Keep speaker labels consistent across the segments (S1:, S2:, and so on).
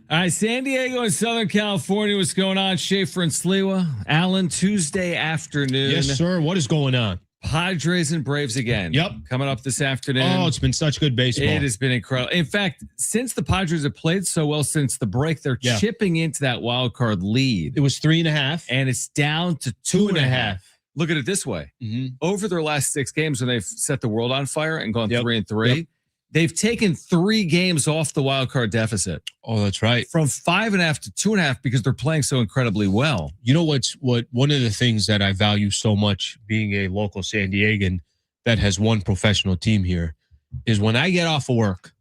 S1: All right, San Diego and Southern California. What's going on? Schaefer and Sliwa. Alan, Tuesday afternoon.
S2: Yes, sir. What is going on?
S1: Padres and Braves again.
S2: Yep.
S1: Coming up this afternoon.
S2: Oh, it's been such good baseball.
S1: It has been incredible. In fact, since the Padres have played so well since the break, they're chipping into that wild card lead.
S2: It was 3.5.
S1: And it's down to 2.5. Look at it this way. Over their last 6 games when they've set the world on fire and gone 3-3, they've taken 3 games off the wild card deficit.
S2: Oh, that's right.
S1: From 5.5 to 2.5 because they're playing so incredibly well.
S2: You know what one of the things that I value so much being a local San Diegan that has one professional team here is when I get off of work,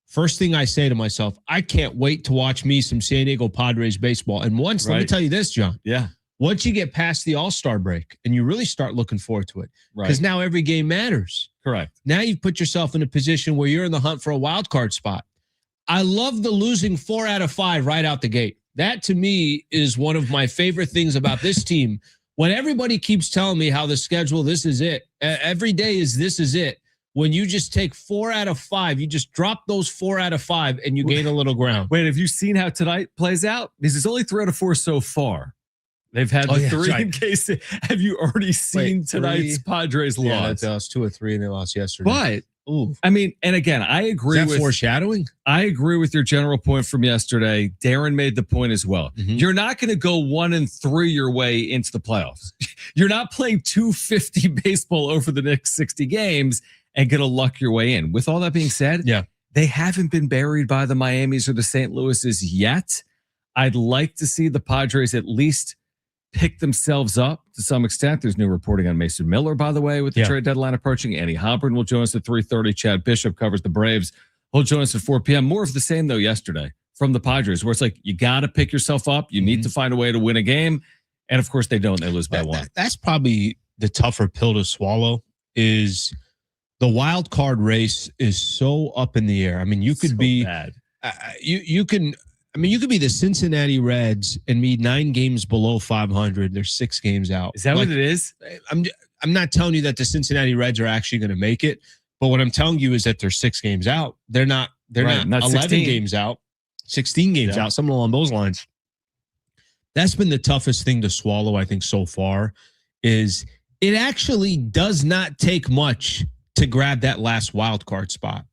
S2: first thing I say to myself, I can't wait to watch me some San Diego Padres baseball. And once, let me tell you this, John.
S1: Yeah.
S2: Once you get past the All-Star break and you really start looking forward to it, because now every game matters.
S1: Correct.
S2: Now you've put yourself in a position where you're in the hunt for a wild card spot. I love the losing 4 out of 5 right out the gate. That to me is one of my favorite things about this team. When everybody keeps telling me how the schedule, this is it. Every day is this is it. When you just take 4 out of 5, you just drop those 4 out of 5 and you gain a little ground.
S1: Wait, have you seen how tonight plays out? Because it's only 3 out of 4 so far. They've had the 3 in case. Have you already seen tonight's Padres loss?
S2: Yeah, they lost 2 or 3 and they lost yesterday.
S1: But, I mean, and again, I agree
S2: with foreshadowing.
S1: I agree with your general point from yesterday. Darren made the point as well. You're not going to go 1-3 your way into the playoffs. You're not playing 250 baseball over the next 60 games and going to luck your way in. With all that being said, they haven't been buried by the Miamis or the St. Louises yet. I'd like to see the Padres at least pick themselves up to some extent. There's new reporting on Mason Miller, by the way, with the trade deadline approaching. Andy Heilbrunn will join us at 3:30. Chad Bishop covers the Braves. He'll join us at 4 p.m. More of the same, though, yesterday from the Padres, where it's like, you got to pick yourself up. You need to find a way to win a game. And, of course, they don't. They lose by 1.
S2: That's probably the tougher pill to swallow is the wild card race is so up in the air. I mean, you could be bad. You can be the Cincinnati Reds and be 9 games below 500. They're 6 games out.
S1: Is that what it is?
S2: I'm not telling you that the Cincinnati Reds are actually going to make it, but what I'm telling you is that they're 6 games out. They're not 11
S1: 16.
S2: games out, 16 games out, something along those lines. That's been the toughest thing to swallow, I think, so far, is it actually does not take much to grab that last wild card spot.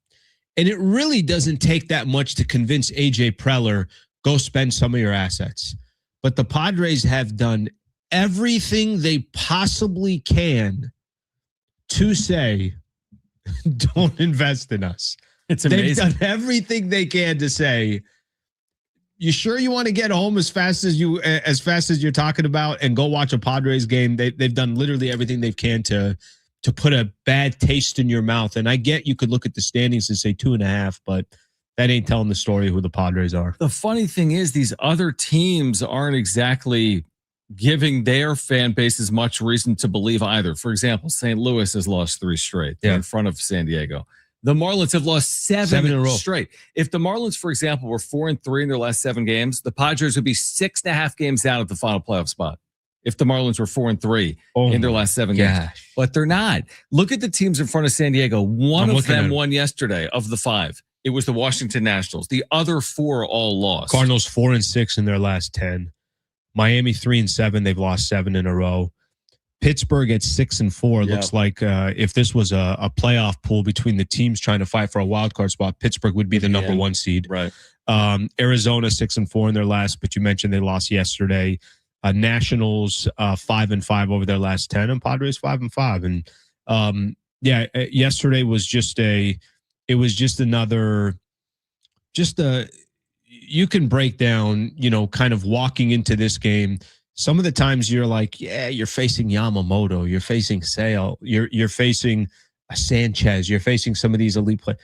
S2: And it really doesn't take that much to convince A.J. Preller, go spend some of your assets. But the Padres have done everything they possibly can to say, don't invest in us.
S1: It's amazing.
S2: They've done everything they can to say, you sure you want to get home as fast as you're talking about and go watch a Padres game? They've done literally everything they can to put a bad taste in your mouth. And I get you could look at the standings and say 2.5, but that ain't telling the story of who the Padres are.
S1: The funny thing is these other teams aren't exactly giving their fan bases much reason to believe either. For example, St. Louis has lost 3 straight. They're in front of San Diego. The Marlins have lost 7 in a row straight. If the Marlins, for example, were 4-3 in their last 7 games, the Padres would be 6.5 games down at the final playoff spot. If the Marlins were 4-3 in their last 7 games. But they're not. Look at the teams in front of San Diego. One of them won yesterday of the 5. It was the Washington Nationals. The other 4 all lost.
S2: Cardinals 4-6 in their last 10. Miami 3-7. They've lost 7 in a row. Pittsburgh at 6-4. Looks like if this was a playoff pool between the teams trying to fight for a wild card spot, Pittsburgh would be the number 1 seed.
S1: Right.
S2: Arizona 6-4 in their last, but you mentioned they lost yesterday. Nationals 5-5 over their last 10, and Padres 5-5. And yesterday was you can break down, kind of walking into this game. Some of the times you're like, you're facing Yamamoto, you're facing Sale, you're facing a Sanchez, you're facing some of these elite players.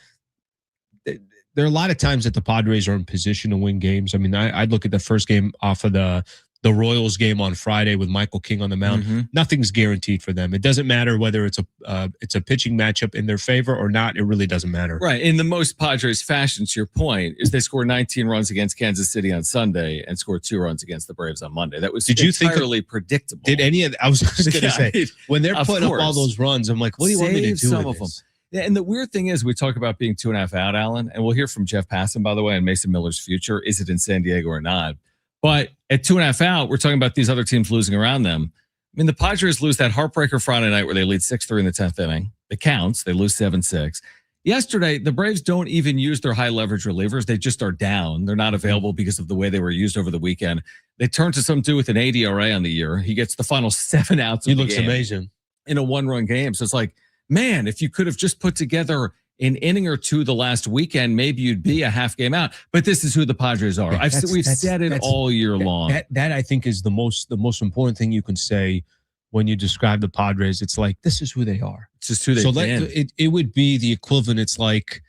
S2: There are a lot of times that the Padres are in position to win games. I mean, I'd look at the first game off of the Royals game on Friday with Michael King on the mound. Nothing's guaranteed for them. It doesn't matter whether it's a pitching matchup in their favor or not. It really doesn't matter.
S1: Right. In the most Padres fashion, to your point, is they scored 19 runs against Kansas City on Sunday and scored 2 runs against the Braves on Monday. That was entirely predictable.
S2: Did any of I was just going to say, when they're putting up all those runs, I'm like, what do you want me to do
S1: some
S2: with
S1: of them? Yeah, and the weird thing is, we talk about being 2.5 out, Alan, and we'll hear from Jeff Passan, by the way, and Mason Miller's future. Is it in San Diego or not? But at 2.5 out, we're talking about these other teams losing around them. I mean, the Padres lose that heartbreaker Friday night where they lead 6-3 in the 10th inning. It counts. They lose 7-6. Yesterday, the Braves don't even use their high leverage relievers. They just are down. They're not available because of the way they were used over the weekend. They turn to some dude with an 80 ERA on the year. He gets the final 7 outs.
S2: He looks amazing
S1: in a 1-run game. So it's like, man, if you could have just put together an inning or two the last weekend, maybe you'd be a half game out. But this is who the Padres are. We've said it all year long.
S2: That I think is the most important thing you can say when you describe the Padres. It's like, this is who they are.
S1: It's just who they've been.
S2: It would be the equivalent. It's like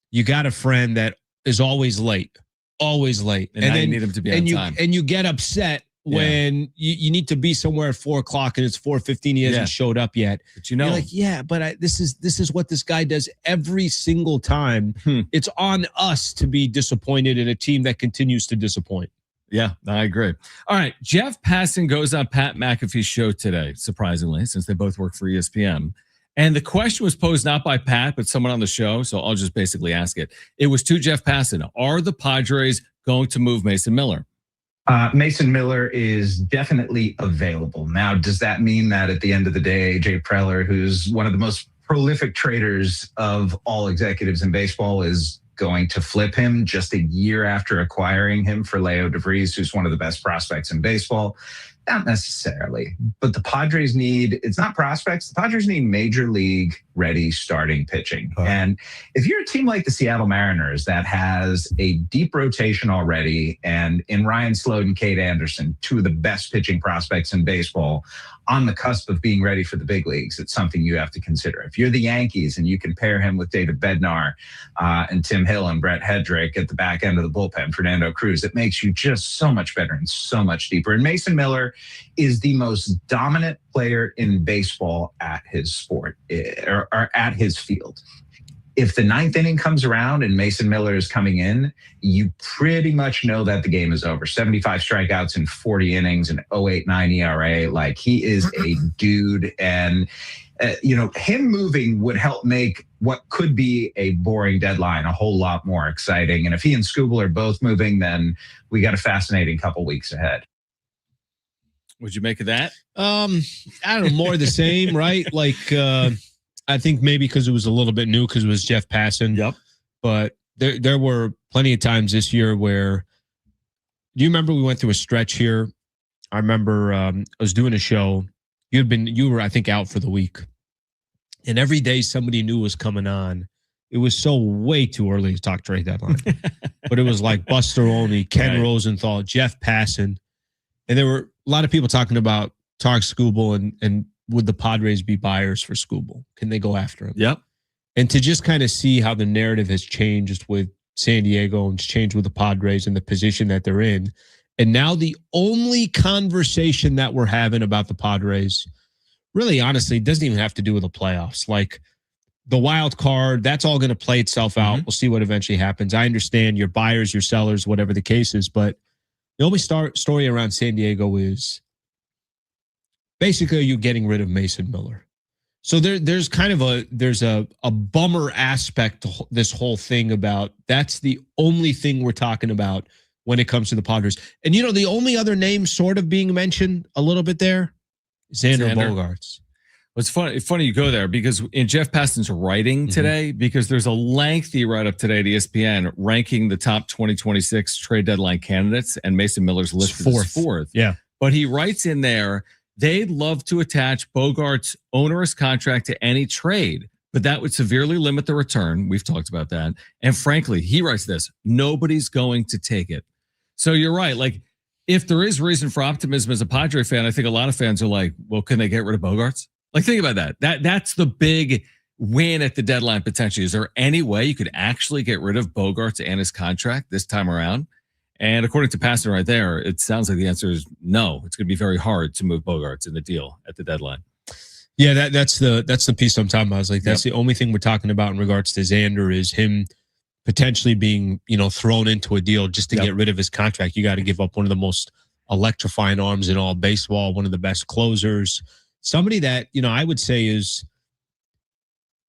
S2: you got a friend that is always late. And
S1: then you need him to be on time.
S2: And you get upset when you need to be somewhere at 4:00 and it's 4:15. He hasn't showed up yet.
S1: But you're like,
S2: but this is what this guy does every single time. It's on us to be disappointed in a team that continues to disappoint.
S1: Yeah, I agree. All right, Jeff Passan goes on Pat McAfee's show today, surprisingly, since they both work for ESPN. And the question was posed not by Pat, but someone on the show, so I'll just basically ask it. It was to Jeff Passan. Are the Padres going to move Mason Miller?
S3: Mason Miller is definitely available. Now, does that mean that at the end of the day, AJ Preller, who's one of the most prolific traders of all executives in baseball, is going to flip him just a year after acquiring him for Leo DeVries, who's one of the best prospects in baseball? Not necessarily, but the Padres need, it's not prospects, the Padres need major league ready starting pitching. And if you're a team like the Seattle Mariners that has a deep rotation already, and in Ryan Sloat and Kate Anderson, two of the best pitching prospects in baseball, on the cusp of being ready for the big leagues, it's something you have to consider. If you're the Yankees and you can pair him with David Bednar and Tim Hill and Brett Hedrick at the back end of the bullpen, Fernando Cruz, it makes you just so much better and so much deeper. And Mason Miller is the most dominant player in baseball at his sport, or at his field. If the 9th inning comes around and Mason Miller is coming in, you pretty much know that the game is over. 75 strikeouts in 40 innings and 0.89 ERA. Like, he is a dude. And, him moving would help make what could be a boring deadline a whole lot more exciting. And if he and Skubal are both moving, then we got a fascinating couple weeks ahead.
S1: What'd you make of that?
S2: I don't know, more of the same, right? Like, I think maybe because it was a little bit new because it was Jeff Passan.
S1: Yep.
S2: But there were plenty of times this year where, do you remember we went through a stretch here? I remember I was doing a show. You were, I think, out for the week. And every day somebody new was coming on. It was so way too early to talk trade deadline. But it was like Buster Olney, Ken Rosenthal, Jeff Passan. And there were a lot of people talking about Skubal and would the Padres be buyers for Skubal? Can they go after him?
S1: Yep.
S2: And to just kind of see how the narrative has changed with San Diego and changed with the Padres and the position that they're in. And now the only conversation that we're having about the Padres, really, honestly, doesn't even have to do with the playoffs. Like, the wild card, that's all going to play itself out. We'll see what eventually happens. I understand your buyers, your sellers, whatever the case is, but the only story around San Diego is basically you getting rid of Mason Miller. So there's kind of a bummer aspect to this whole thing about that's the only thing we're talking about when it comes to the Padres. And the only other name sort of being mentioned a little bit there, Xander Bogaerts.
S1: It's funny you go there because in Jeff Passan's writing today, because there's a lengthy write-up today at ESPN ranking the top 2026 trade deadline candidates, and Mason Miller's listed as fourth.
S2: Yeah.
S1: But he writes in there, they'd love to attach Bogaerts' onerous contract to any trade, but that would severely limit the return. We've talked about that. And frankly, he writes this, nobody's going to take it. So you're right. Like, if there is reason for optimism as a Padre fan, I think a lot of fans are like, well, can they get rid of Bogaerts? Like, think about that. That's the big win at the deadline potentially. Is there any way you could actually get rid of Bogaerts and his contract this time around? And according to Passan right there, it sounds like the answer is no. It's going to be very hard to move Bogaerts in the deal at the deadline.
S2: Yeah, that's the piece I'm talking about. I was like, that's the only thing we're talking about in regards to Xander is him potentially being, thrown into a deal just to get rid of his contract. You got to give up one of the most electrifying arms in all baseball, one of the best closers. Somebody that, I would say is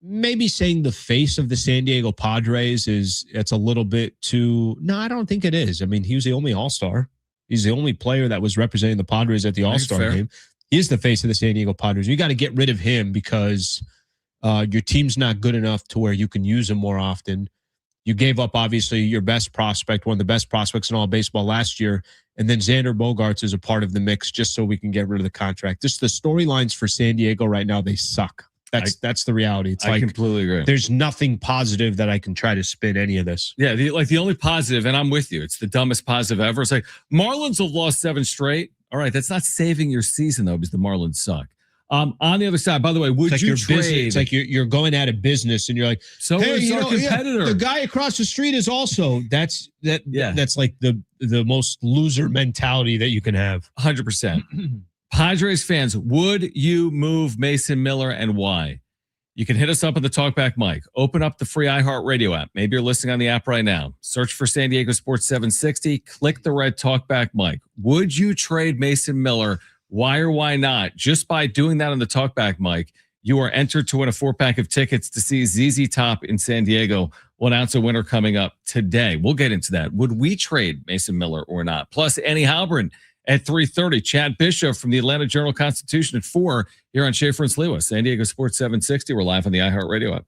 S2: maybe saying the face of the San Diego Padres it's a little bit too. No, I don't think it is. I mean, he was the only All-Star. He's the only player that was representing the Padres at the All-Star game. He is the face of the San Diego Padres. You got to get rid of him because your team's not good enough to where you can use him more often. You gave up, obviously, your best prospect, one of the best prospects in all baseball last year, and then Xander Bogaerts is a part of the mix just so we can get rid of the contract. Just the storylines for San Diego right now, they suck. That's the reality. It's
S1: I completely agree.
S2: There's nothing positive that I can try to spin any of this.
S1: Yeah, the only positive, and I'm with you, it's the dumbest positive ever. It's like Marlins have lost 7 straight. All right, that's not saving your season though, because the Marlins suck. On the other side, by the way, would you trade?
S2: It's like you're going out of business, and you're like,
S1: so hey, is our competitor.
S2: The guy across the street is also that's like the most loser mentality that you can have.
S1: 100%. Padres fans, would you move Mason Miller and why? You can hit us up on the Talkback mic. Open up the free iHeartRadio app. Maybe you're listening on the app right now. Search for San Diego Sports 760. Click the red Talkback mic. Would you trade Mason Miller? Why or why not? Just by doing that on the Talkback mic, you are entered to win a 4-pack of tickets to see ZZ Top in San Diego. We'll announce a winner coming up today. We'll get into that. Would we trade Mason Miller or not? Plus, Annie Heilbrunn at 3:30. Chad Bishop from the Atlanta Journal-Constitution at 4 here on Schaefer and Sliwa. San Diego Sports 760. We're live on the iHeartRadio app.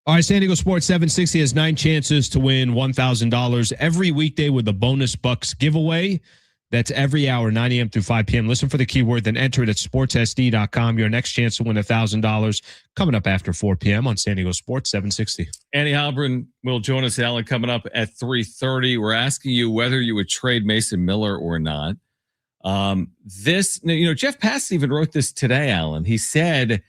S2: All right, San Diego Sports 760 has 9 chances to win $1,000 every weekday with the Bonus Bucks giveaway. That's every hour, 9 a.m. through 5 p.m. Listen for the keyword, then enter it at sportssd.com. Your next chance to win $1,000 coming up after 4 p.m. on San Diego Sports 760.
S1: Andy Heilbrunn will join us, Alan, coming up at 3:30. We're asking you whether you would trade Mason Miller or not. Jeff Passan even wrote this today, Alan. He said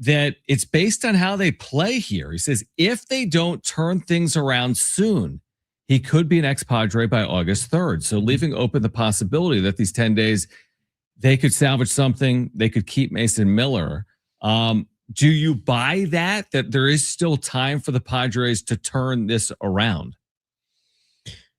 S1: that it's based on how they play here. He says, if they don't turn things around soon, he could be an ex-Padre by August 3rd. So leaving open the possibility that these 10 days, they could salvage something. They could keep Mason Miller. Do you buy that there is still time for the Padres to turn this around?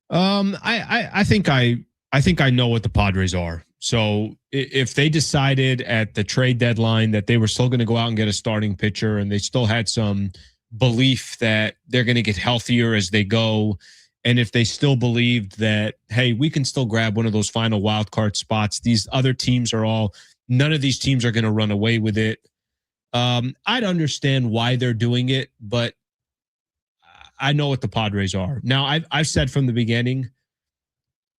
S2: I think I know what the Padres are. So if they decided at the trade deadline that they were still going to go out and get a starting pitcher, and they still had some belief that they're going to get healthier as they go, and if they still believed that, hey, we can still grab one of those final wild card spots, these other teams none of these teams are going to run away with it. I'd understand why they're doing it, but I know what the Padres are. Now, I've said from the beginning,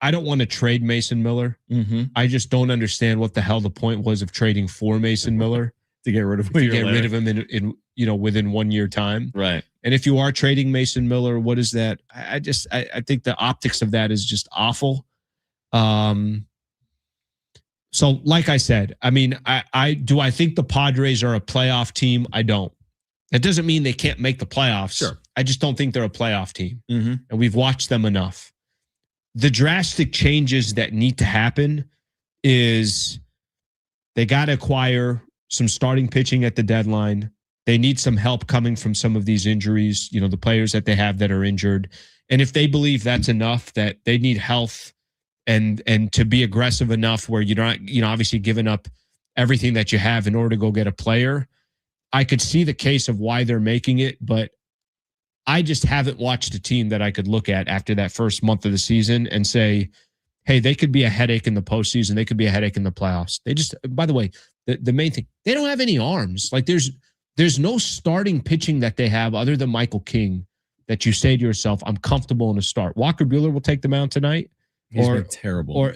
S2: I don't want to trade Mason Miller. Mm-hmm. I just don't understand what the hell the point was of trading for Mason Miller
S1: to get rid of him.
S2: In within 1 year time.
S1: Right.
S2: And if you are trading Mason Miller, what is that? I think the optics of that is just awful. So like I said, I mean, I think the Padres are a playoff team? I don't. That doesn't mean they can't make the playoffs.
S1: Sure.
S2: I just don't think they're a playoff team.
S1: Mm-hmm.
S2: And we've watched them enough. The drastic changes that need to happen is they got to acquire some starting pitching at the deadline. They need some help coming from some of these injuries, the players that they have that are injured. And if they believe that's enough, that they need health and to be aggressive enough where you're not, obviously giving up everything that you have in order to go get a player, I could see the case of why they're making it, but I just haven't watched a team that I could look at after that first month of the season and say, hey, they could be a headache in the postseason. They could be a headache in the playoffs. They just, by the way, the main thing, they don't have any arms. Like there's no starting pitching that they have other than Michael King that you say to yourself, I'm comfortable in a start. Walker Buehler will take the mound tonight.
S1: He's been terrible.
S2: Or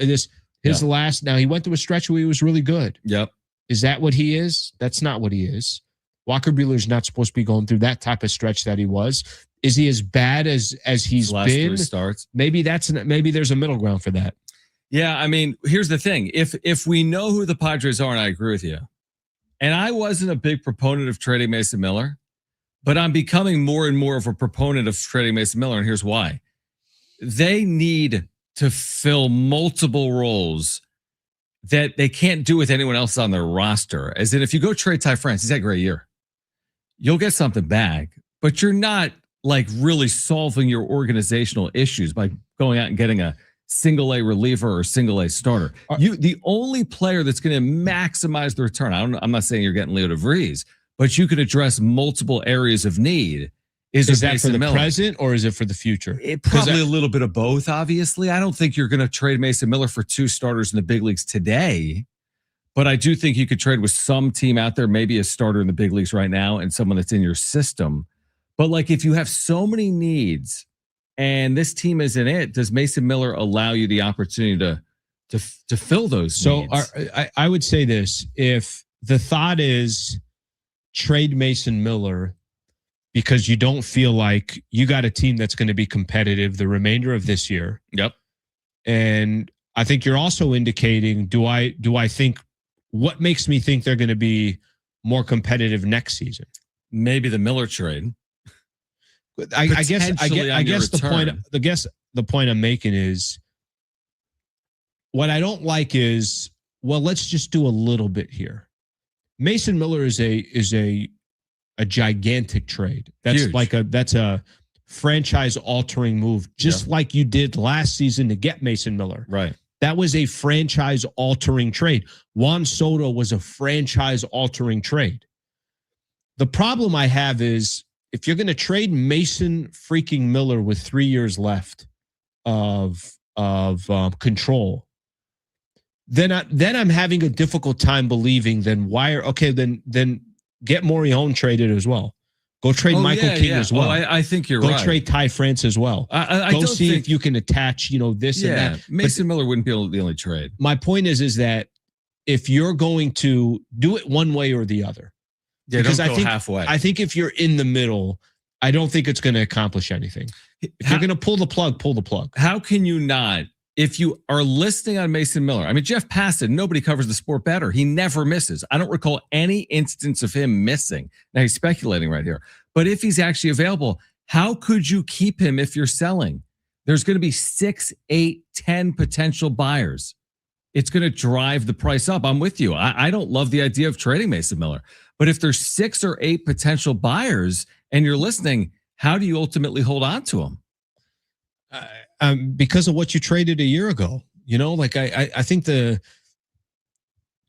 S2: last, now he went through a stretch where he was really good.
S1: Yep.
S2: Is that what he is? That's not what he is. Walker Buehler's not supposed to be going through that type of stretch that he was. Is he as bad as he's
S1: last
S2: been?
S1: 3 starts.
S2: Maybe there's a middle ground for that.
S1: Yeah, I mean, here's the thing. If we know who the Padres are, and I agree with you, and I wasn't a big proponent of trading Mason Miller, but I'm becoming more and more of a proponent of trading Mason Miller, and here's why. They need to fill multiple roles that they can't do with anyone else on their roster. As in, if you go trade Ty France, he's had a great year. You'll get something back, but you're not like really solving your organizational issues by going out and getting a single A reliever or single A starter. The only player that's going to maximize the return, I'm not saying you're getting Leo DeVries, but you can address multiple areas of need. Is that
S2: for the
S1: Miller.
S2: Present or is it for the future?
S1: Probably a little bit of both, obviously. I don't think you're going to trade Mason Miller for 2 starters in the big leagues today. But I do think you could trade with some team out there, maybe a starter in the big leagues right now and someone that's in your system. But like if you have so many needs and this team isn't it, does Mason Miller allow you the opportunity to fill those needs?
S2: I would say this. If the thought is trade Mason Miller because you don't feel like you got a team that's going to be competitive the remainder of this year.
S1: Yep.
S2: And I think you're also indicating, do I think, what makes me think they're going to be more competitive next season?
S1: Maybe the Miller trade.
S2: I guess the point I'm making is what I don't like is, well, let's just do a little bit here. Mason Miller is a gigantic trade. That's huge. That's a franchise altering move, just like you did last season to get Mason Miller.
S1: Right.
S2: That was a franchise altering trade. Juan Soto was a franchise altering trade. The problem I have is if you're going to trade Mason freaking Miller with 3 years left of control, then I'm having a difficult time believing then get Morejon traded as well. Go trade Michael King as well.
S1: I think you're
S2: Go
S1: right.
S2: trade Ty France as well.
S1: I
S2: Go
S1: don't
S2: see
S1: think,
S2: if you can attach, this and that.
S1: Mason Miller wouldn't be the only trade.
S2: My point is that if you're going to do it one way or the other,
S1: because I think halfway.
S2: I think if you're in the middle, I don't think it's going to accomplish anything. If you're going to pull the plug, pull the plug.
S1: How can you not? If you are listening on Mason Miller, I mean, Jeff Passan, nobody covers the sport better. He never misses. I don't recall any instance of him missing. Now he's speculating right here. But if he's actually available, how could you keep him if you're selling? There's going to be 6, 8, 10 potential buyers. It's going to drive the price up. I'm with you. I don't love the idea of trading Mason Miller. But if there's 6 or 8 potential buyers and you're listening, how do you ultimately hold on to them?
S2: Because of what you traded a year ago, I think the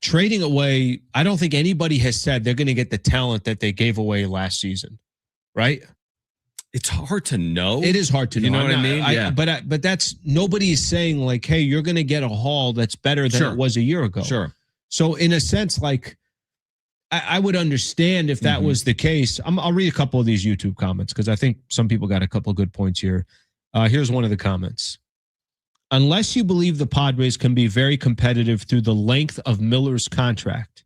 S2: trading away, I don't think anybody has said they're going to get the talent that they gave away last season, right?
S1: It's hard to know.
S2: It is hard to know.
S1: You know what I mean? Yeah.
S2: But that's, nobody's saying like, hey, you're going to get a haul that's better than it was a year ago.
S1: Sure.
S2: So in a sense, like, I would understand if that was the case. I'll read a couple of these YouTube comments because I think some people got a couple of good points here. Here's one of the comments. Unless you believe the Padres can be very competitive through the length of Miller's contract,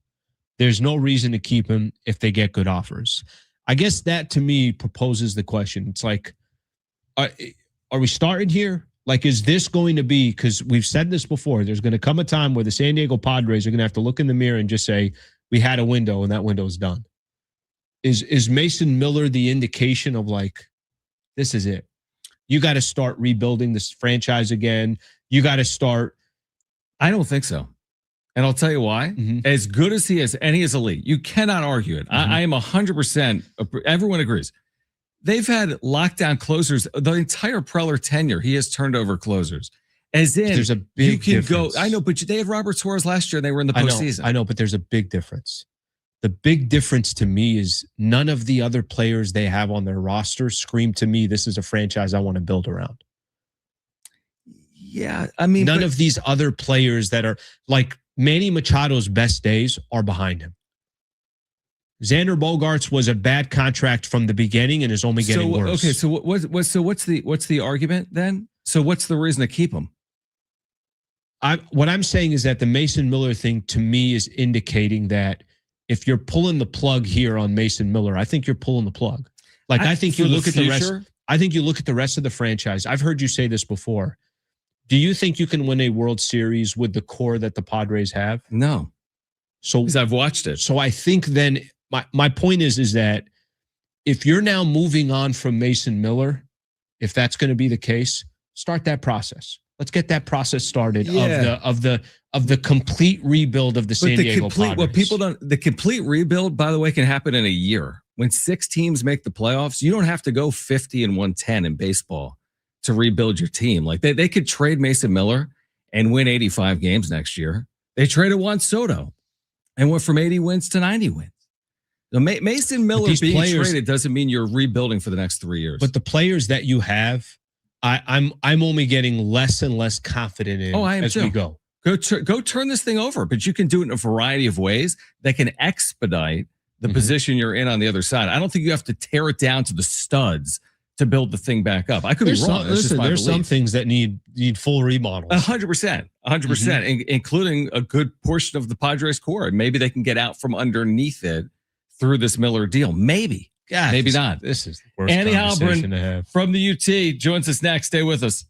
S2: there's no reason to keep him if they get good offers. I guess that to me proposes the question. It's like, are we starting here? Like, is this going to be, because we've said this before, there's going to come a time where the San Diego Padres are going to have to look in the mirror and just say, we had a window and that window is done. Is Mason Miller the indication of like, this is it? You got to start rebuilding this franchise again. You got to start.
S1: I don't think so. And I'll tell you why. As good as he is, and he is elite, you cannot argue it. I am 100%. Everyone agrees. They've had lockdown closers the entire Preller tenure. He has turned over closers. As in,
S2: there's a big difference.
S1: I know, but they had Robert Suarez last year and they were in the postseason.
S2: I know, but there's a big difference. The big difference to me is none of the other players they have on their roster scream to me, this is a franchise I want to build around.
S1: Yeah, I mean,
S2: none of these other players that are like Manny Machado's best days are behind him. Xander Bogaerts was a bad contract from the beginning and is only getting worse.
S1: Okay, so what's the argument then? So what's the reason to keep him?
S2: What I'm saying is that the Mason Miller thing to me is indicating that if you're pulling the plug here on Mason Miller, I think you're pulling the plug. Like I think you look at the rest. I think you look at the rest of the franchise. I've heard you say this before. Do you think you can win a World Series with the core that the Padres have?
S1: No.
S2: So
S1: because I've watched it.
S2: So I think then my point is that if you're now moving on from Mason Miller, if that's going to be the case, start that process. Let's get that process started of the complete rebuild of the San Diego Padres.
S1: What people don't, the complete rebuild, by the way, can happen in a year. When 6 teams make the playoffs, you don't have to go 50 and 110 in baseball to rebuild your team. Like they could trade Mason Miller and win 85 games next year. They traded Juan Soto and went from 80 wins to 90 wins. So Mason Miller being traded doesn't mean you're rebuilding for the next 3 years.
S2: But the players that you have, I'm only getting less and less confident in as we go.
S1: Go turn this thing over, but you can do it in a variety of ways that can expedite the position you're in on the other side. I don't think you have to tear it down to the studs to build the thing back up. I could be wrong.
S2: There's some things that need full remodels.
S1: 100%, including a good portion of the Padres core. Maybe they can get out from underneath it through this Miller deal. Maybe.
S2: God,
S1: maybe not.
S2: This is the worst
S1: Andy
S2: conversation
S1: Heilbrunn
S2: to have.
S1: from the UT joins us next. Stay with us.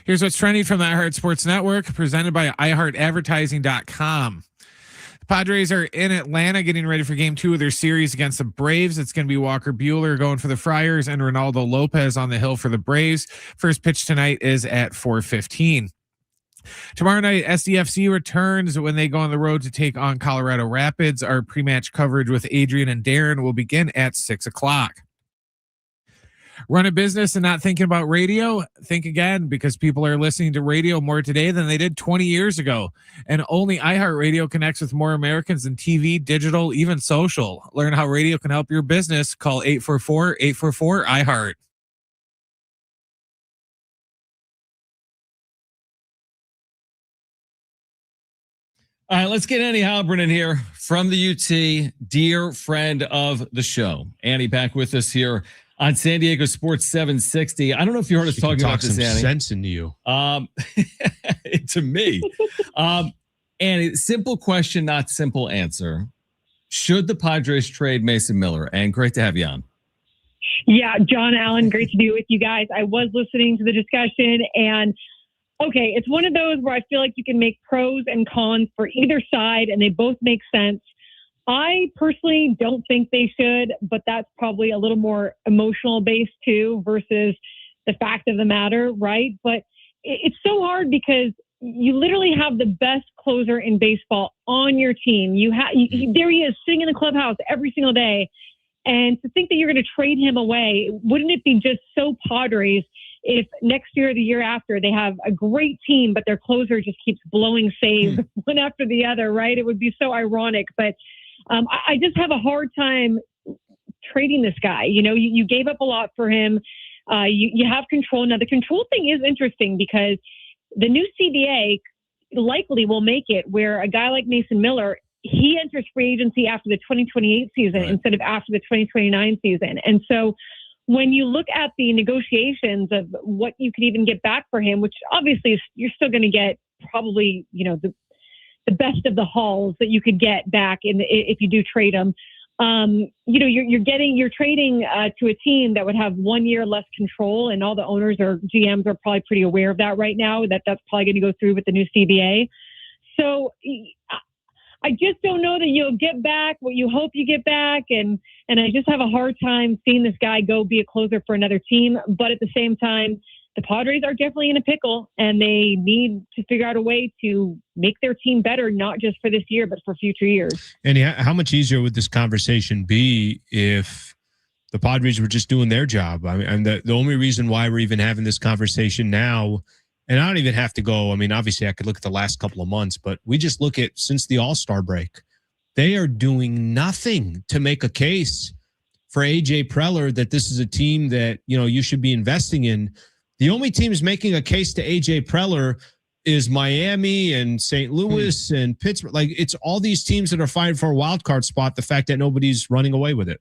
S4: Here's what's trending from the iHeart Sports Network, presented by iHeartAdvertising.com. The Padres are in Atlanta getting ready for game 2 of their series against the Braves. It's going to be Walker Buehler going for the Friars and Ronaldo Lopez on the hill for the Braves. First pitch tonight is at 4:15. Tomorrow night, SDFC returns when they go on the road to take on Colorado Rapids. Our pre-match coverage with Adrian and Darren will begin at 6 o'clock. Run a business and not thinking about radio? Think again, because people are listening to radio more today than they did 20 years ago. And only iHeartRadio connects with more Americans than TV, digital, even social. Learn how radio can help your business. Call 844-844-iHeart.
S1: All right, let's get Annie Heilbrunn in here from the UT, dear friend of the show. Annie back with us here on San Diego Sports 760. I don't know if you heard us talking about this, Annie.
S2: Sense into you.
S1: To me. Annie, simple question, not simple answer. Should the Padres trade Mason Miller? And great to have you on.
S5: Yeah, John Allen, great to be with you guys. I was listening to the discussion, and okay, it's one of those where I feel like you can make pros and cons for either side, and they both make sense. I personally don't think they should, but that's probably a little more emotional based too versus the fact of the matter, right? But it's so hard because you literally have the best closer in baseball on your team. There he is sitting in the clubhouse every single day. And to think that you're going to trade him away, wouldn't it be just so Padres if next year or the year after they have a great team, but their closer just keeps blowing saves one after the other, right? It would be so ironic. But I just have a hard time trading this guy. You know, you gave up a lot for him. You have control. Now, the control thing is interesting because the new CBA likely will make it where a guy like Mason Miller, he enters free agency after the 2028 season right, instead of after the 2029 season. And so when you look at the negotiations of what you could even get back for him, which obviously you're still going to get probably, you know, the best of the hauls that you could get back if you do trade him. You know, you're trading to a team that would have 1 year less control, and all the owners or GMs are probably pretty aware of that right now, that's probably going to go through with the new CBA. So I just don't know that you'll get back what you hope you get back. And I just have a hard time seeing this guy go be a closer for another team. But at the same time, the Padres are definitely in a pickle, and they need to figure out a way to make their team better, not just for this year, but for future years.
S2: And how much easier would this conversation be if the Padres were just doing their job? I mean, and the only reason why we're even having this conversation now, and I don't even have to go, I mean, obviously I could look at the last couple of months, but we just look at since the All-Star break, they are doing nothing to make a case for AJ Preller that this is a team that, you know, you should be investing in. The only teams making a case to AJ Preller is Miami and St. Louis and Pittsburgh. Like, it's all these teams that are fighting for a wild card spot. The fact that nobody's running away with it.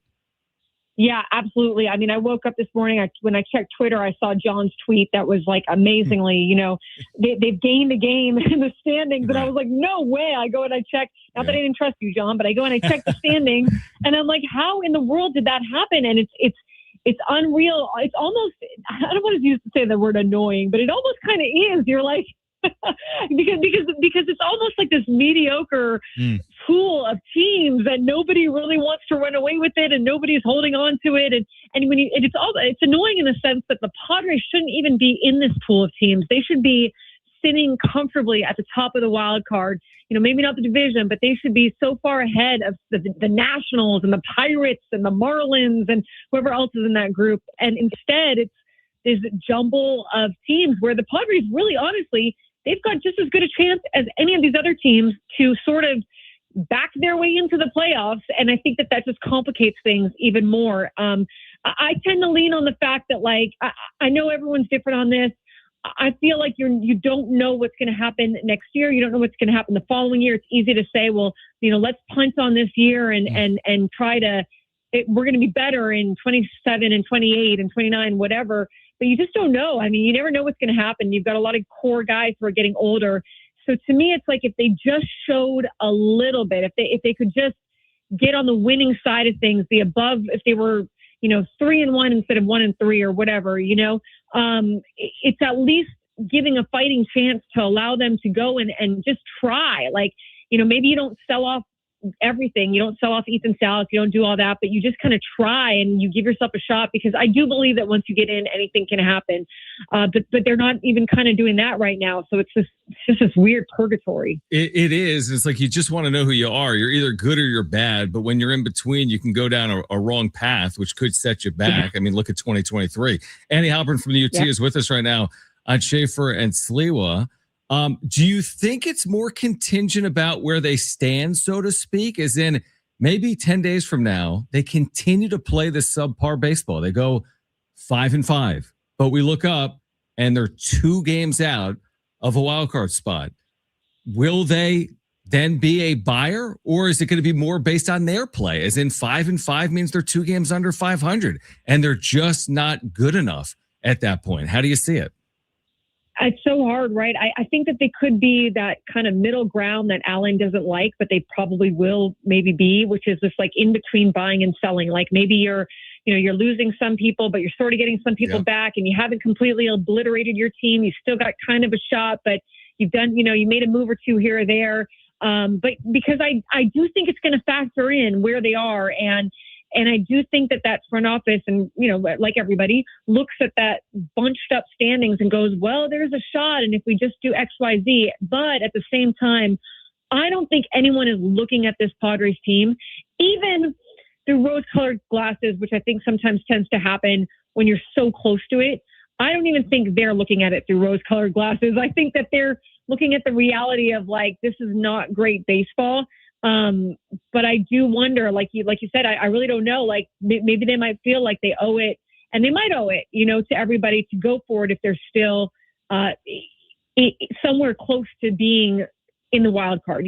S5: Yeah, absolutely. I mean, I woke up this morning. When I checked Twitter, I saw John's tweet that was like amazingly, you know, they've gained a game in the standings. And I was like, no way. I go and I check. Not that I didn't trust you, John, but I go and I check the standings. And I'm like, how in the world did that happen? And it's unreal. It's almost, I don't want to say the word annoying, but it almost kind of is. You're like, because it's almost like this mediocre pool of teams that nobody really wants to run away with it, and nobody's holding on to it. And when it's annoying in the sense that the Padres shouldn't even be in this pool of teams. They should be sitting comfortably at the top of the wild card. You know, maybe not the division, but they should be so far ahead of the Nationals and the Pirates and the Marlins and whoever else is in that group. And instead, it's this jumble of teams where the Padres really, honestly, they've got just as good a chance as any of these other teams to sort of back their way into the playoffs. And I think that just complicates things even more. I tend to lean on the fact that, like, I know everyone's different on this. I feel like you don't know what's going to happen next year. You don't know what's going to happen the following year. It's easy to say, well, you know, let's punt on this year and try to, we're going to be better in 27 and 28 and 29, whatever. But you just don't know. I mean, you never know what's going to happen. You've got a lot of core guys who are getting older. So to me, it's like if they just showed a little bit, if they could just get on the winning side of things, the above, if they were, you know, 3-1 instead of 1-3 or whatever, you know, it's at least giving a fighting chance to allow them to go and just try. Like, you know, maybe you don't sell off everything. You don't sell off Ethan Salas. You don't do all that, but you just kind of try and you give yourself a shot, because I do believe that once you get in, anything can happen. But they're not even kind of doing that right now. So it's just this weird purgatory.
S1: It is. It's like you just want to know who you are. You're either good or you're bad. But when you're in between, you can go down a wrong path, which could set you back. I mean, look at 2023. Andy Heilbrunn from the UT is with us right now on Schaefer and Sliwa. Do you think it's more contingent about where they stand, so to speak, as in maybe 10 days from now, they continue to play the subpar baseball? They go 5-5, but we look up and they're 2 games out of a wild card spot. Will they then be a buyer, or is it going to be more based on their play? As in 5-5 means they're 2 games under 500 and they're just not good enough at that point. How do you see it?
S5: It's so hard, right? I think that they could be that kind of middle ground that Allen doesn't like, but they probably will maybe be, which is this like in between buying and selling. Like maybe you're losing some people, but you're sort of getting some people back, and you haven't completely obliterated your team. You still got kind of a shot, but you've done, you made a move or two here or there. But because I do think it's going to factor in where they are, and I do think that front office and, like everybody, looks at that bunched up standings and goes, well, there's a shot. And if we just do X, Y, Z, but at the same time, I don't think anyone is looking at this Padres team, even through rose-colored glasses, which I think sometimes tends to happen when you're so close to it. I don't even think they're looking at it through rose-colored glasses. I think that they're looking at the reality of like, this is not great baseball. But I do wonder, like you said, I really don't know. Like maybe they might feel like they owe it, and they might owe it, to everybody to go for it if they're still somewhere close to being in the wild card,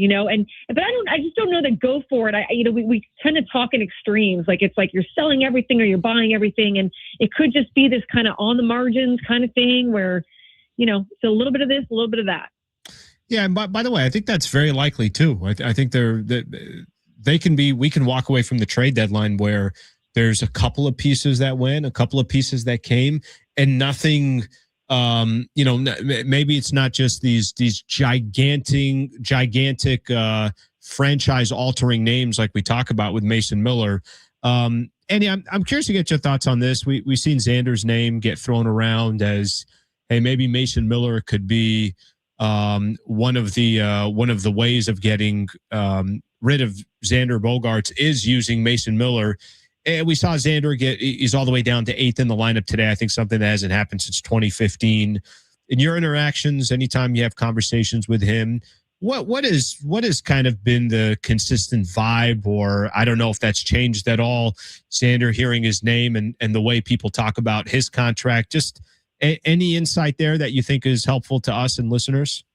S5: but I just don't know that go for it. We tend to talk in extremes. Like it's like you're selling everything or you're buying everything, and it could just be this kind of on the margins kind of thing where, it's a little bit of this, a little bit of that.
S2: Yeah, and by the way, I think that's very likely too. I think we can walk away from the trade deadline where there's a couple of pieces that went, a couple of pieces that came, and nothing. Maybe it's not just these gigantic franchise-altering names like we talk about with Mason Miller. Andy, I'm curious to get your thoughts on this. We've seen Xander's name get thrown around as, hey, maybe Mason Miller could be one of the ways of getting rid of Xander Bogaerts is using Mason Miller. And we saw Xander he's all the way down to 8th in the lineup today. I think something that hasn't happened since 2015. In your interactions, anytime you have conversations with him, what has kind of been the consistent vibe, or I don't know if that's changed at all, Xander hearing his name and the way people talk about his contract? Just any insight there that you think is helpful to us and listeners?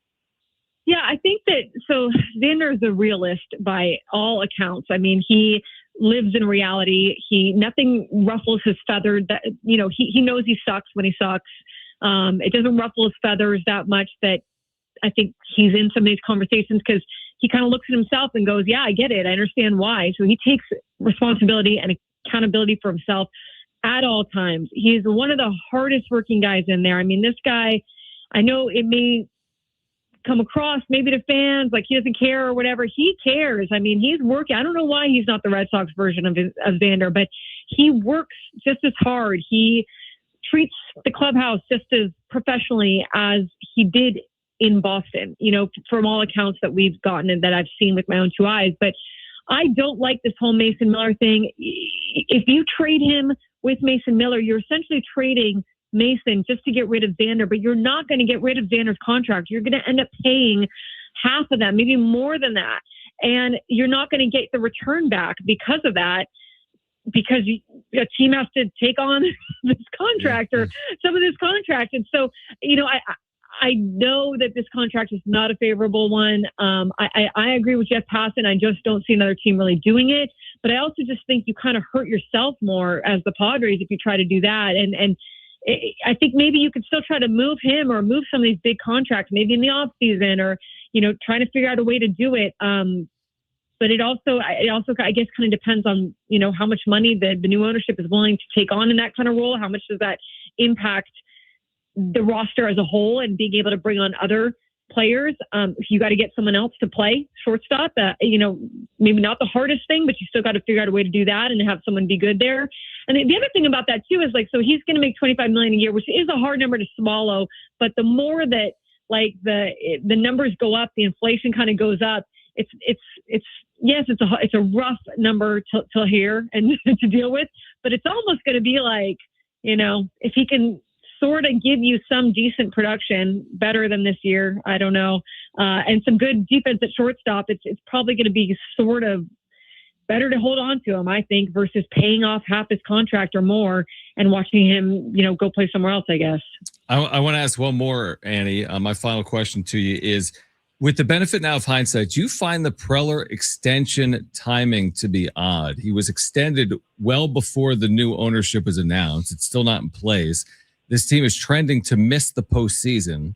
S5: Yeah, I think so Xander is a realist by all accounts. I mean, he lives in reality. Nothing ruffles his feathers. That he knows he sucks when he sucks. It doesn't ruffle his feathers that much that I think he's in some of these conversations, because he kind of looks at himself and goes, yeah, I get it. I understand why. So he takes responsibility and accountability for himself at all times. He's one of the hardest working guys in there. I mean, this guy, I know it may come across maybe to fans like he doesn't care or whatever. He cares. I mean, he's working. I don't know why he's not the Red Sox version of Xander, but he works just as hard. He treats the clubhouse just as professionally as he did in Boston, from all accounts that we've gotten and that I've seen with my own 2 eyes. But I don't like this whole Mason Miller thing. If you trade him with Mason Miller, you're essentially trading Mason just to get rid of Xander, but you're not going to get rid of Xander's contract. You're going to end up paying half of that, maybe more than that. And you're not going to get the return back because of that, because a team has to take on this contract or some of this contract. And so, I know that this contract is not a favorable one. I agree with Jeff Passan. I just don't see another team really doing it. But I also just think you kind of hurt yourself more as the Padres if you try to do that. And I think maybe you could still try to move him or move some of these big contracts, maybe in the off season, or trying to figure out a way to do it. But it also, I guess, kind of depends on how much money the new ownership is willing to take on in that kind of role. How much does that impact the roster as a whole and being able to bring on other players. You got to get someone else to play shortstop. Maybe not the hardest thing, but you still got to figure out a way to do that and have someone be good there. And the other thing about that too is so he's going to make $25 million a year, which is a hard number to swallow. But the more that the numbers go up, the inflation kind of goes up. It's a rough number to hear and to deal with, but it's almost going to be if he can sort of give you some decent production, better than this year, I don't know, and some good defense at shortstop, it's probably going to be sort of better to hold on to him, I think, versus paying off half his contract or more and watching him, go play somewhere else, I guess.
S1: I want to ask one more, Annie. My final question to you is, with the benefit now of hindsight, do you find the Preller extension timing to be odd? He was extended well before the new ownership was announced. It's still not in place. This team is trending to miss the postseason.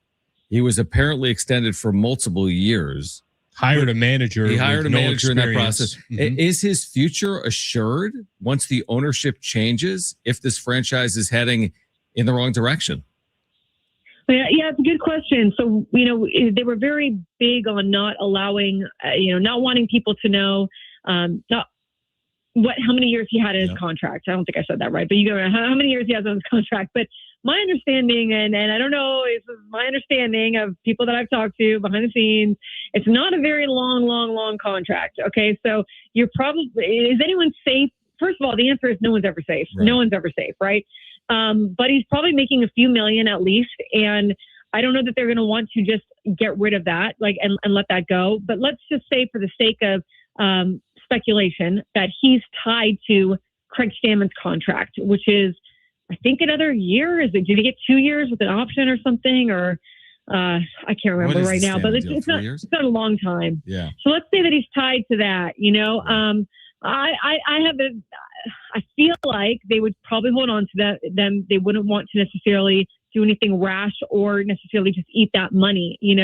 S1: He was apparently extended for multiple years.
S2: Hired a manager.
S1: He hired a manager in that process.
S2: Mm-hmm.
S1: Is his future assured once the ownership changes if this franchise is heading in the wrong direction?
S5: Yeah, it's a good question. So, they were very big on not allowing, not wanting people to know how many years he had in his contract. I don't think I said that right, but how many years he has on his contract. But my understanding, and I don't know, is my understanding of people that I've talked to behind the scenes, it's not a very long contract. Okay, so is anyone safe? First of all, the answer is no one's ever safe. Right. No one's ever safe, right? But he's probably making a few million at least, and I don't know that they're going to want to just get rid of that, and let that go. But let's just say, for the sake of speculation, that he's tied to Craig Stammen's contract, which is, I think, another year. Did he get 2 years with an option or something? Or I can't remember right now, but it's not a long time.
S1: Yeah.
S5: So let's say that he's tied to that. I feel like they would probably hold on to them. They wouldn't want to necessarily do anything rash or necessarily just eat that money, and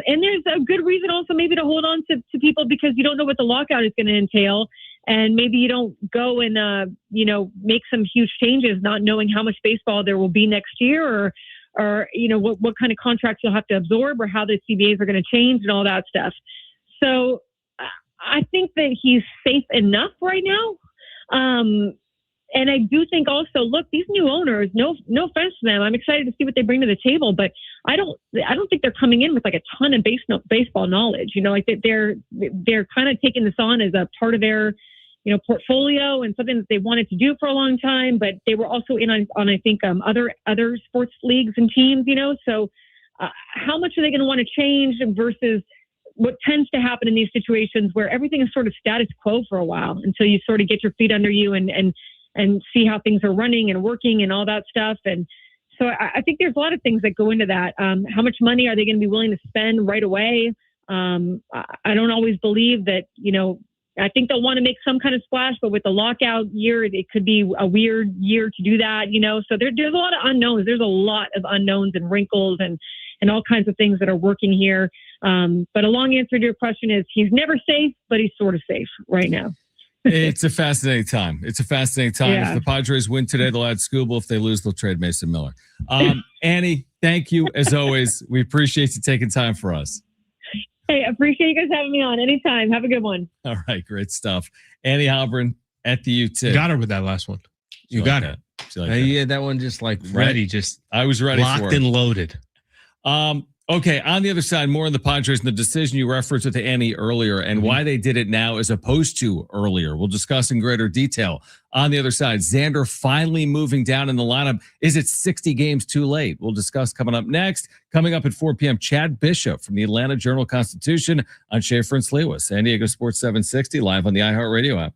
S5: there's a good reason also maybe to hold on to people, because you don't know what the lockout is going to entail. And maybe you don't go and, make some huge changes, not knowing how much baseball there will be next year, or what kind of contracts you'll have to absorb, or how the CBAs are going to change and all that stuff. So I think that he's safe enough right now. And I do think also, look, these new owners, no offense to them, I'm excited to see what they bring to the table, but I don't think they're coming in with a ton of baseball knowledge. They're kind of taking this on as a part of their, portfolio and something that they wanted to do for a long time, but they were also in on I think, other sports leagues and teams, so how much are they going to want to change versus what tends to happen in these situations where everything is sort of status quo for a while until you sort of get your feet under you and see how things are running and working and all that stuff. And so I think there's a lot of things that go into that. How much money are they going to be willing to spend right away? I don't always believe that, I think they'll want to make some kind of splash, but with the lockout year, it could be a weird year to do that, so there's a lot of unknowns. There's a lot of unknowns and wrinkles and all kinds of things that are working here. But a long answer to your question is he's never safe, but he's sort of safe right now.
S1: It's a fascinating time. Yeah. If the Padres win today, they'll add Scooble. If they lose, they'll trade Mason Miller. Annie, thank you as always. We appreciate you taking time for us.
S5: Hey, I appreciate you guys having me on anytime. Have a good one.
S1: All right, great stuff. Annie Heilbrunn at the UT.
S2: You got her with that last one. You got it.
S1: Yeah,
S2: that one just ready. Just
S1: I was ready.
S2: Locked and loaded.
S1: Okay, on the other side, more on the Padres and the decision you referenced with Annie earlier and why they did it now as opposed to earlier. We'll discuss in greater detail. On the other side, Xander finally moving down in the lineup. Is it 60 games too late? We'll discuss coming up next. Coming up at 4 p.m., Chad Bishop from the Atlanta Journal-Constitution on Schaefer and Sliwa. San Diego Sports 760 live on the iHeartRadio app.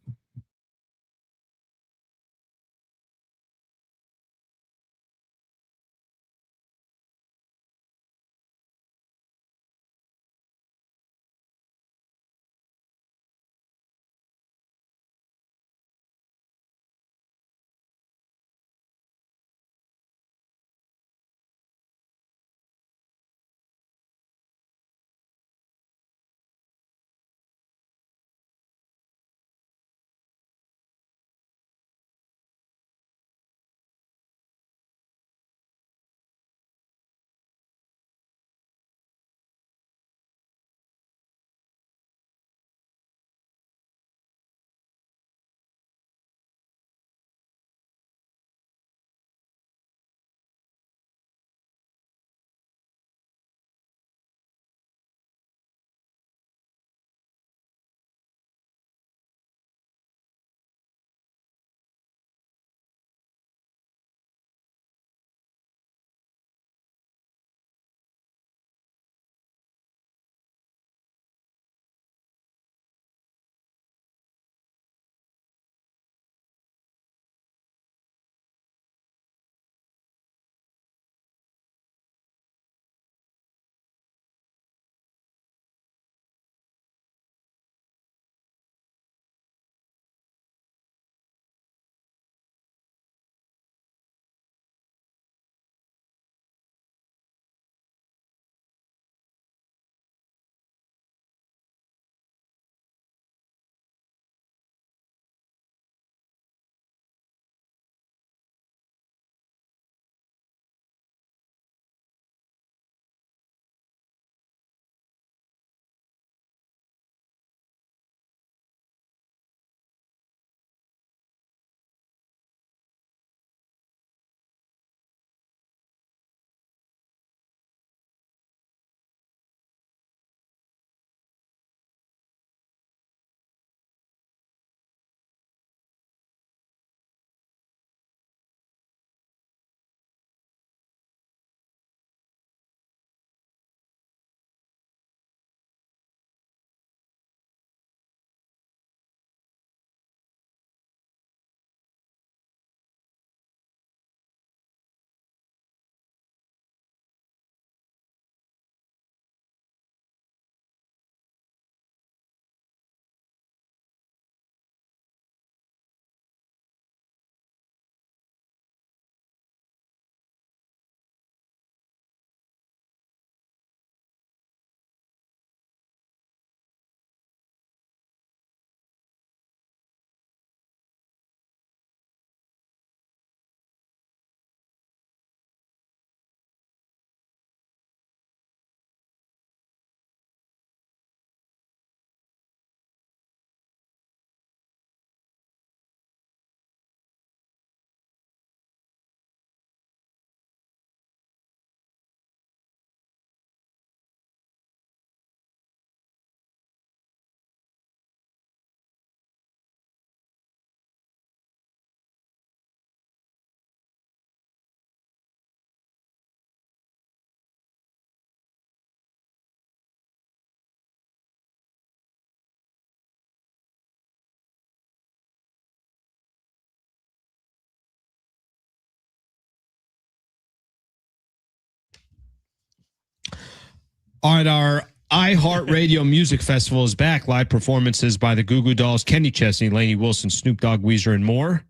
S2: All right, our iHeartRadio Music Festival is back. Live performances by the Goo Goo Dolls, Kenny Chesney, Lainey Wilson, Snoop Dogg, Weezer, and more.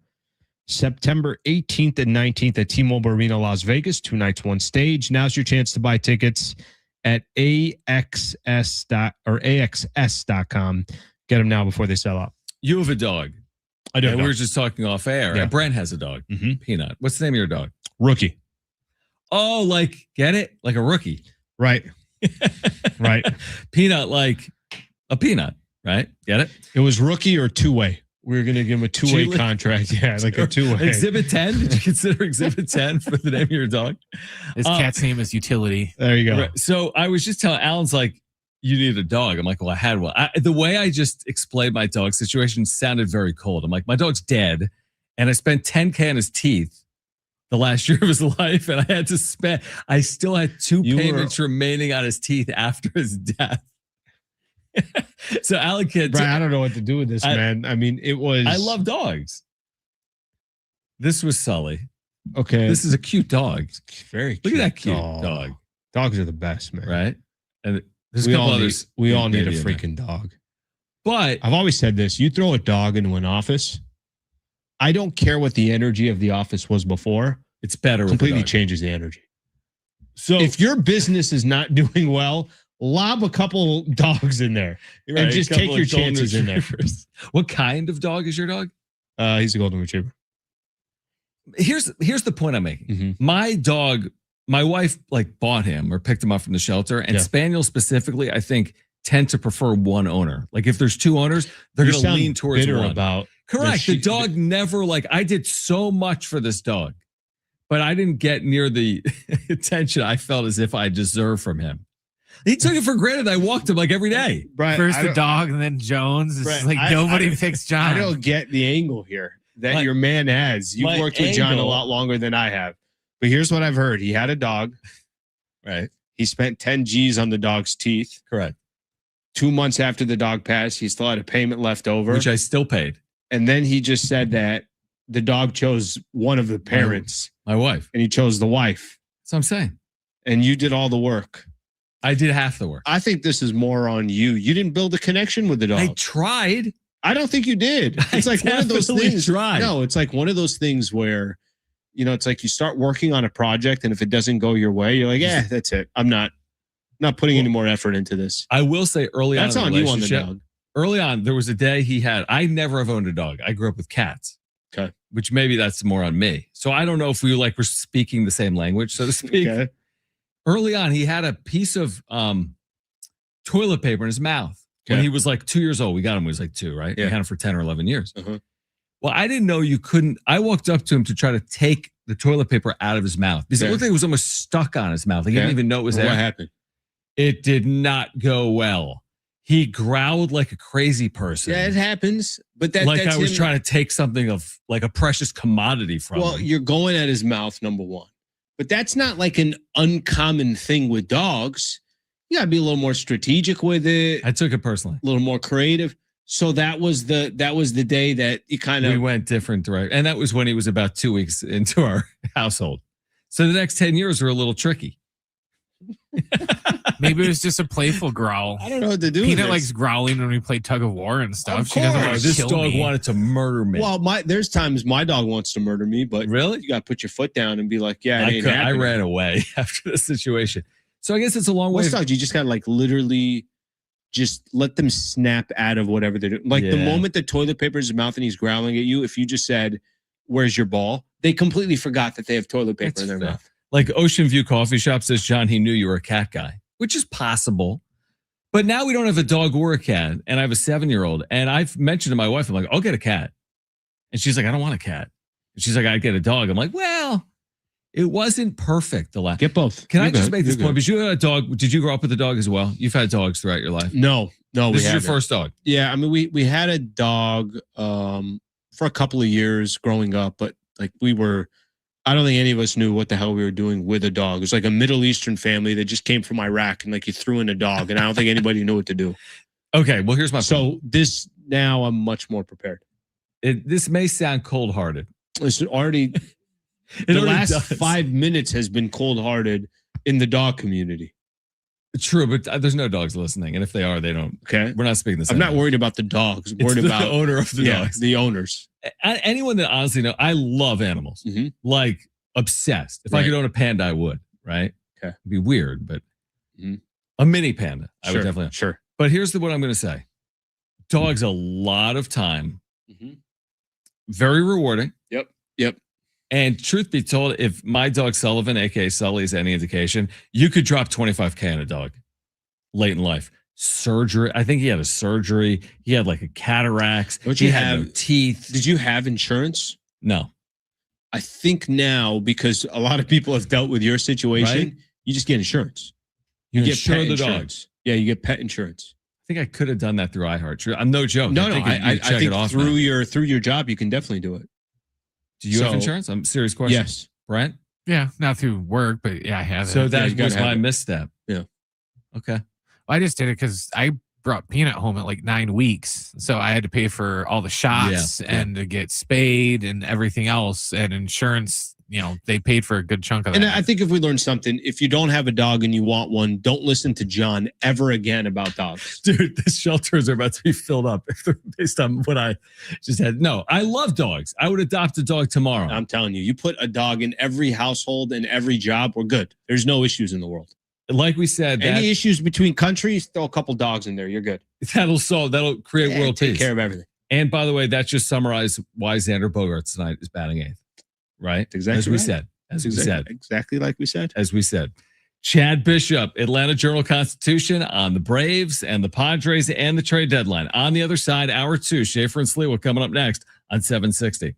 S2: September 18th and 19th at T-Mobile Arena, Las Vegas. 2 nights, 1 stage. Now's your chance to buy tickets at AXS.com. Get them now before they sell out.
S1: You have a dog.
S2: I do.
S1: And we were just talking off air.
S2: Yeah.
S1: Brent has a dog. Peanut. What's the name of your dog?
S2: Rookie.
S1: Oh, like, get it? Like a rookie.
S2: Right. Right.
S1: Peanut, like a peanut, right? Get it?
S2: It was rookie or two-way. We were going to give him a two-way
S1: Julie-
S2: contract. Yeah, like a two-way.
S1: Exhibit 10? Did you consider Exhibit 10 for the name of your dog?
S4: His cat's name is Utility.
S2: There you go.
S1: Right. So I was just telling Alan's like, you need a dog. I'm like, well, I had one. The way I just explained my dog situation sounded very cold. I'm like, my dog's dead, and I spent $10K on his teeth the last year of his life, and I still had 2 payments remaining on his teeth after his death. So Alan can't.
S2: Brian, I don't know what to do with this, man. I mean, it was.
S1: I love dogs. This was Sully.
S2: Okay.
S1: This is a cute dog.
S2: Very cute.
S1: Look at that cute dog.
S2: Dogs are the best, man.
S1: Right? And there's a
S2: We
S1: couple
S2: all
S1: others.
S2: we all need a
S1: maybe in there.
S2: freaking dog.
S1: But
S2: I've always said this. You throw a dog into an office, I don't care what the energy of the office was before.
S1: it's better.
S2: Completely
S1: with a dog.
S2: changes the energy.
S1: So
S2: If your business is not doing well, lob a couple dogs in there and just
S1: a couple
S2: take your
S1: of golden
S2: chances in there.
S1: retrievers. What kind of dog is your dog?
S2: He's a golden retriever.
S1: Here's the point I'm making.
S2: Mhm.
S1: My dog, my wife like bought him or picked him up from the shelter, and
S2: Yeah.
S1: spaniels specifically, I think, tend to prefer one owner. Like if there's 2 owners, they're
S2: You
S1: going to
S2: sound
S1: lean towards
S2: bitter
S1: one.
S2: about
S1: Correct. The dog never I did so much for this dog, but I didn't get near the attention I felt as if I deserved from him. He took it for granted. I walked him like every day.
S2: Brian,
S4: First
S2: I
S4: the
S2: don't-
S4: dog and then Jones. It's
S2: Brett,
S4: like nobody
S2: I-
S4: picks John.
S2: I don't get the angle here that
S1: My-
S2: your man has. You've
S1: my
S2: worked with John a
S1: angle-
S2: lot longer than I have. But here's what I've heard. He had a dog.
S1: Right.
S2: He spent 10 G's on the dog's teeth.
S1: Correct.
S2: 2 months after the dog passed, he still had a payment left over.
S1: Which I still paid.
S2: And then he just said that the dog chose one of the parents
S1: My wife.
S2: and he chose the wife.
S1: That's what I'm saying.
S2: And you did all the work.
S1: I did half the work.
S2: I think this is more on you. You didn't build a connection with the dog.
S1: I tried.
S2: I don't think you did. It's
S1: I
S2: like one of those
S1: definitely
S2: things.
S1: tried.
S2: No, it's like one of those things where, it's like you start working on a project and if it doesn't go your way, you're like, yeah, that's it. I'm not putting any more effort into this.
S1: I will say early
S2: That's
S1: on
S2: on
S1: in
S2: you
S1: the
S2: on the
S1: relationship,
S2: dog.
S1: early on, there was a day I never have owned a dog. I grew up with cats.
S2: Okay.
S1: Which maybe that's more on me. So I don't know if we were speaking the same language, so to speak.
S2: Okay.
S1: Early on, he had a piece of toilet paper in his mouth when
S2: Okay.
S1: he was like 2 years old. We got him when he was like 2, right?
S2: Yeah.
S1: We had him for 10 or 11 years.
S2: Uh-huh.
S1: Well, I didn't know you couldn't. I walked up to him to try to take the toilet paper out of his mouth because it
S2: Okay.
S1: looked like it was almost stuck on his mouth. He didn't
S2: Okay.
S1: even know it was
S2: Well,
S1: there.
S2: what happened?
S1: It did not go well. He growled like a crazy person.
S2: Yeah, it happens. But that's
S1: I was
S2: him.
S1: trying to take something of like a precious commodity from
S2: Well,
S1: him.
S2: you're going at his mouth, number one. But that's not like an uncommon thing with dogs. You gotta be a little more strategic with it,
S1: I took it personally.
S2: a little more creative. So that was the day that you kind
S1: We
S2: of
S1: went different directions. And that was when he was about 2 weeks into our household. So the next 10 years were a little tricky.
S4: Maybe it was just a playful growl.
S2: I don't know what to do. with
S4: Peanut
S2: this.
S4: likes growling when we play tug of war and stuff.
S2: Of
S4: She doesn't
S2: course.
S4: want to
S1: This
S4: kill
S1: dog
S4: me.
S1: wanted to murder me.
S2: Well, there's times my dog wants to murder me, but
S1: really?
S2: you got to put your foot down and be like, yeah, it
S1: I,
S2: ain't
S1: I
S2: happening.
S1: ran away after the situation. So I guess it's a long way.
S2: Most dogs, you just got to like literally just let them snap out of whatever they're doing. Like the
S1: Yeah.
S2: moment the toilet paper is in his mouth and he's growling at you, if you just said, "Where's your ball?" they completely forgot that they have toilet paper
S1: That's
S2: in their
S1: fair.
S2: mouth.
S1: Like Ocean View Coffee Shop says, John, he knew you were a cat guy, which is possible. But now we don't have a dog or a cat. And I have a 7-year-old. And I've mentioned to my wife, I'm like, I'll get a cat. And she's like, I don't want a cat. And she's like, I'd get a dog. I'm like, well, it wasn't perfect the last.
S2: Get both.
S1: Can I
S2: You're
S1: just
S2: good.
S1: make this
S2: You're
S1: point?
S2: good.
S1: Because you had a dog. Did you grow up with a dog as well? You've had dogs throughout your life.
S2: No,
S1: This
S2: we
S1: is your
S2: haven't.
S1: first dog.
S2: Yeah, I mean, we had a dog for a couple of years growing up, but like I don't think any of us knew what the hell we were doing with a dog. It was like a Middle Eastern family that just came from Iraq and like you threw in a dog, and I don't think anybody knew what to do.
S1: Okay, well, here's my point.
S2: So now I'm much more prepared.
S1: This may sound cold-hearted.
S2: It's already
S1: It
S2: the
S1: already
S2: last
S1: does.
S2: 5 minutes has been cold-hearted in the dog community.
S1: True, but there's no dogs listening, and if they are, they don't.
S2: Okay.
S1: We're not speaking this.
S2: I'm not worried about the dogs. I'm
S1: It's
S2: worried about
S1: the owner of the dogs.
S2: the owners.
S1: Anyone that honestly know, I love animals, like obsessed. If I could own a panda, I would. Right?
S2: Okay.
S1: It'd be weird, but a mini panda, I would definitely.
S2: Sure.
S1: But here's what I'm going to say: dogs a lot of time, very rewarding.
S2: Yep.
S1: And truth be told, if my dog Sullivan, aka Sully, is any indication, you could drop $25K on a dog late in life. Surgery. I think he had a surgery. He had like a cataracts. He had no teeth.
S2: Did you have insurance?
S1: No.
S2: I think now, because a lot of people have dealt with your situation,
S1: Right?
S2: you just get insurance. You get
S1: insure
S2: pet
S1: the
S2: insurance.
S1: dogs.
S2: Yeah, you get pet insurance.
S1: I think I could have done that through iHeart. True. I'm no joke.
S2: No,
S1: I
S2: think through your job, you can definitely do it.
S1: Do you have insurance? I'm serious question.
S2: Yes.
S1: Brent?
S4: Yeah, not through work, but yeah, I have it.
S1: So that
S2: you gotta
S1: was
S2: have
S1: my
S2: it.
S1: misstep.
S2: Yeah.
S1: Okay.
S4: I just did it because I brought Peanut home at like 9 weeks. So I had to pay for all the shots and to get spayed and everything else. And insurance, they paid for a good chunk of that.
S2: And I think if we learn something, if you don't have a dog and you want one, don't listen to John ever again about dogs.
S1: Dude, the shelters are about to be filled up based on what I just had. No, I love dogs. I would adopt a dog tomorrow.
S2: I'm telling you, you put a dog in every household and every job, we're good. There's no issues in the world.
S1: Like we said,
S2: any issues between countries, throw a couple dogs in there. You're good.
S1: That'll create world
S2: take
S1: peace.
S2: care of everything.
S1: And by the way, that just summarized why Xander Bogaerts tonight is batting eighth. Right?
S2: Exactly.
S1: As we said.
S2: Exactly like we said.
S1: As we said. Chad Bishop, Atlanta Journal-Constitution on the Braves and the Padres and the trade deadline. On the other side, hour 2, Schaefer and Sliwa coming up next on 760.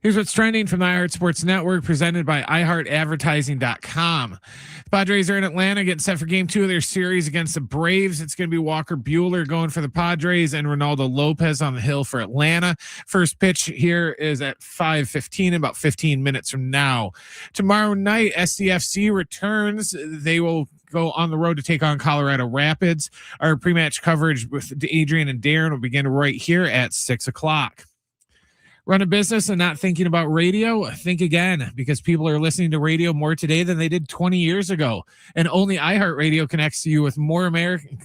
S4: Here's what's trending from the iHeart Sports Network, presented by iHeartAdvertising.com. The Padres are in Atlanta getting set for game 2 of their series against the Braves. It's going to be Walker Buehler going for the Padres and Ronaldo Lopez on the hill for Atlanta. First pitch here is at 5:15, about 15 minutes from now. Tomorrow night, SCFC returns. They will go on the road to take on Colorado Rapids. Our pre-match coverage with Adrian and Darren will begin right here at 6 o'clock. Run a business and not thinking about radio? Think again, because people are listening to radio more today than they did 20 years ago. And only iHeartRadio connects you with more Americans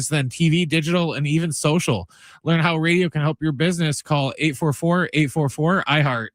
S4: than TV, digital, and even social. Learn how radio can help your business. Call 844-844-iHeart.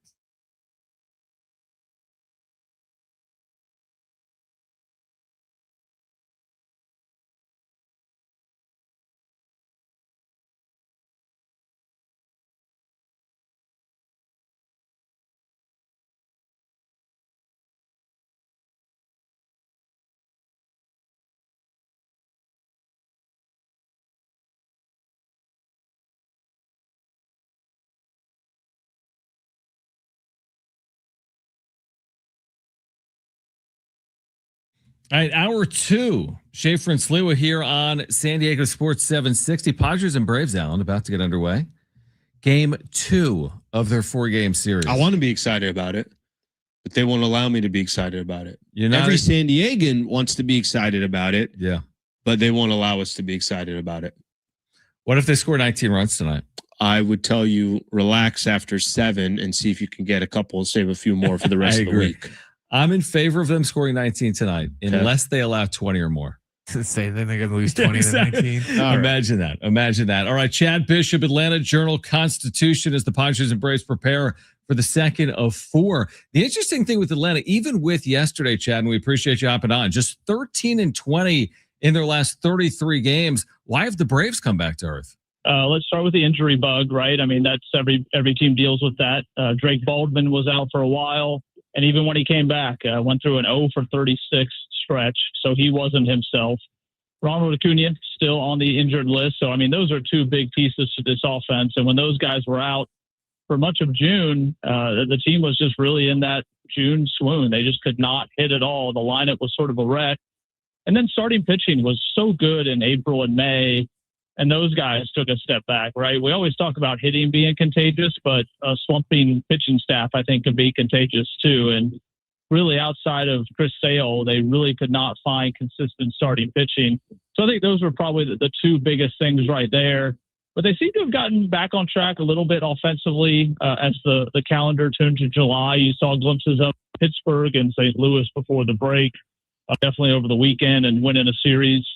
S1: All right, hour 2. Schaefer and Sliwa here on San Diego Sports 760. Padres and Braves, Alan, about to get underway. Game 2 of their 4-game series.
S2: I want to be excited about it, but they won't allow me to be excited about it.
S1: Every
S2: San Diegan wants to be excited about it.
S1: Yeah.
S2: But they won't allow us to be excited about it.
S1: What if they score 19 runs tonight?
S2: I would tell you relax after 7 and see if you can get a couple and save a few more for the rest of the week.
S1: I'm in favor of them scoring 19 tonight, unless they allow 20 or more.
S4: Say then they're going to lose 20 to 19.
S1: Imagine that. Imagine that. All right, Chad Bishop, Atlanta Journal-Constitution, as the Padres and Braves prepare for the second of 4. The interesting thing with Atlanta, even with yesterday, Chad, and we appreciate you hopping on, just 13-20 in their last 33 games. Why have the Braves come back to earth?
S6: Let's start with the injury bug, right? I mean, that's every team deals with that. Drake Baldwin was out for a while. And even when he came back, went through an 0 for 36 stretch, so he wasn't himself. Ronald Acuna still on the injured list. So, I mean, those are 2 big pieces to this offense. And when those guys were out for much of June, the team was just really in that June swoon. They just could not hit at all. The lineup was sort of a wreck. And then starting pitching was so good in April and May. And those guys took a step back, right? We always talk about hitting being contagious, but a slumping pitching staff, I think, can be contagious too. And really outside of Chris Sale, they really could not find consistent starting pitching. So I think those were probably the 2 biggest things right there. But they seem to have gotten back on track a little bit offensively as the calendar turned to July. You saw glimpses of Pittsburgh and St. Louis before the break, definitely over the weekend, and winning a series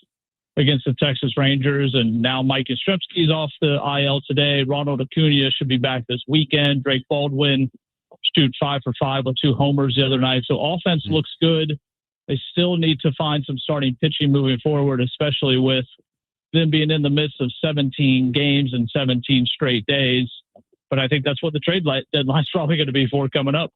S6: against the Texas Rangers. And now Mike Yastrzemski's off the IL today. Ronald Acuna should be back this weekend. Drake Baldwin shoot 5 for 5 with 2 homers the other night. So offense looks good. They still need to find some starting pitching moving forward, especially with them being in the midst of 17 games and 17 straight days. But I think that's what the trade deadline is probably going to be for coming up.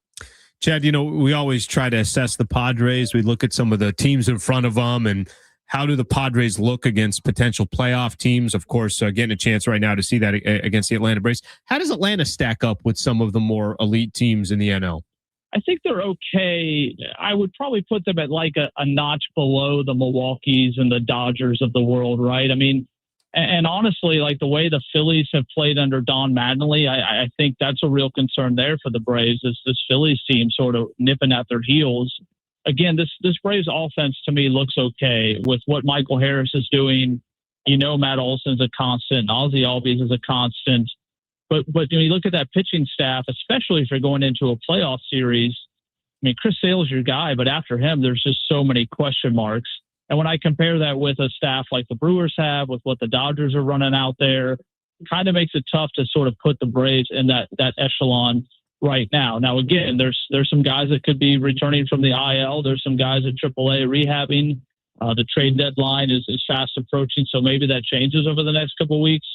S2: Chad, we always try to assess the Padres. We look at some of the teams in front of them and how do the Padres look against potential playoff teams? Of course, getting a chance right now to see that against the Atlanta Braves. How does Atlanta stack up with some of the more elite teams in the NL?
S6: I think they're okay. I would probably put them at like a notch below the Milwaukees and the Dodgers of the world, right? I mean, and honestly, like the way the Phillies have played under Don Mattingly, I think that's a real concern there for the Braves. Is this Phillies team sort of nipping at their heels? Again, this Braves offense to me looks okay with what Michael Harris is doing. Matt Olson's a constant. Ozzie Albies is a constant. But when you look at that pitching staff, especially if you're going into a playoff series, I mean, Chris Sale's your guy, but after him, there's just so many question marks. And when I compare that with a staff like the Brewers have, with what the Dodgers are running out there, it kind of makes it tough to sort of put the Braves in that echelon right now. Now, again, there's some guys that could be returning from the IL. There's some guys at AAA rehabbing. The trade deadline is fast approaching, so maybe that changes over the next couple of weeks.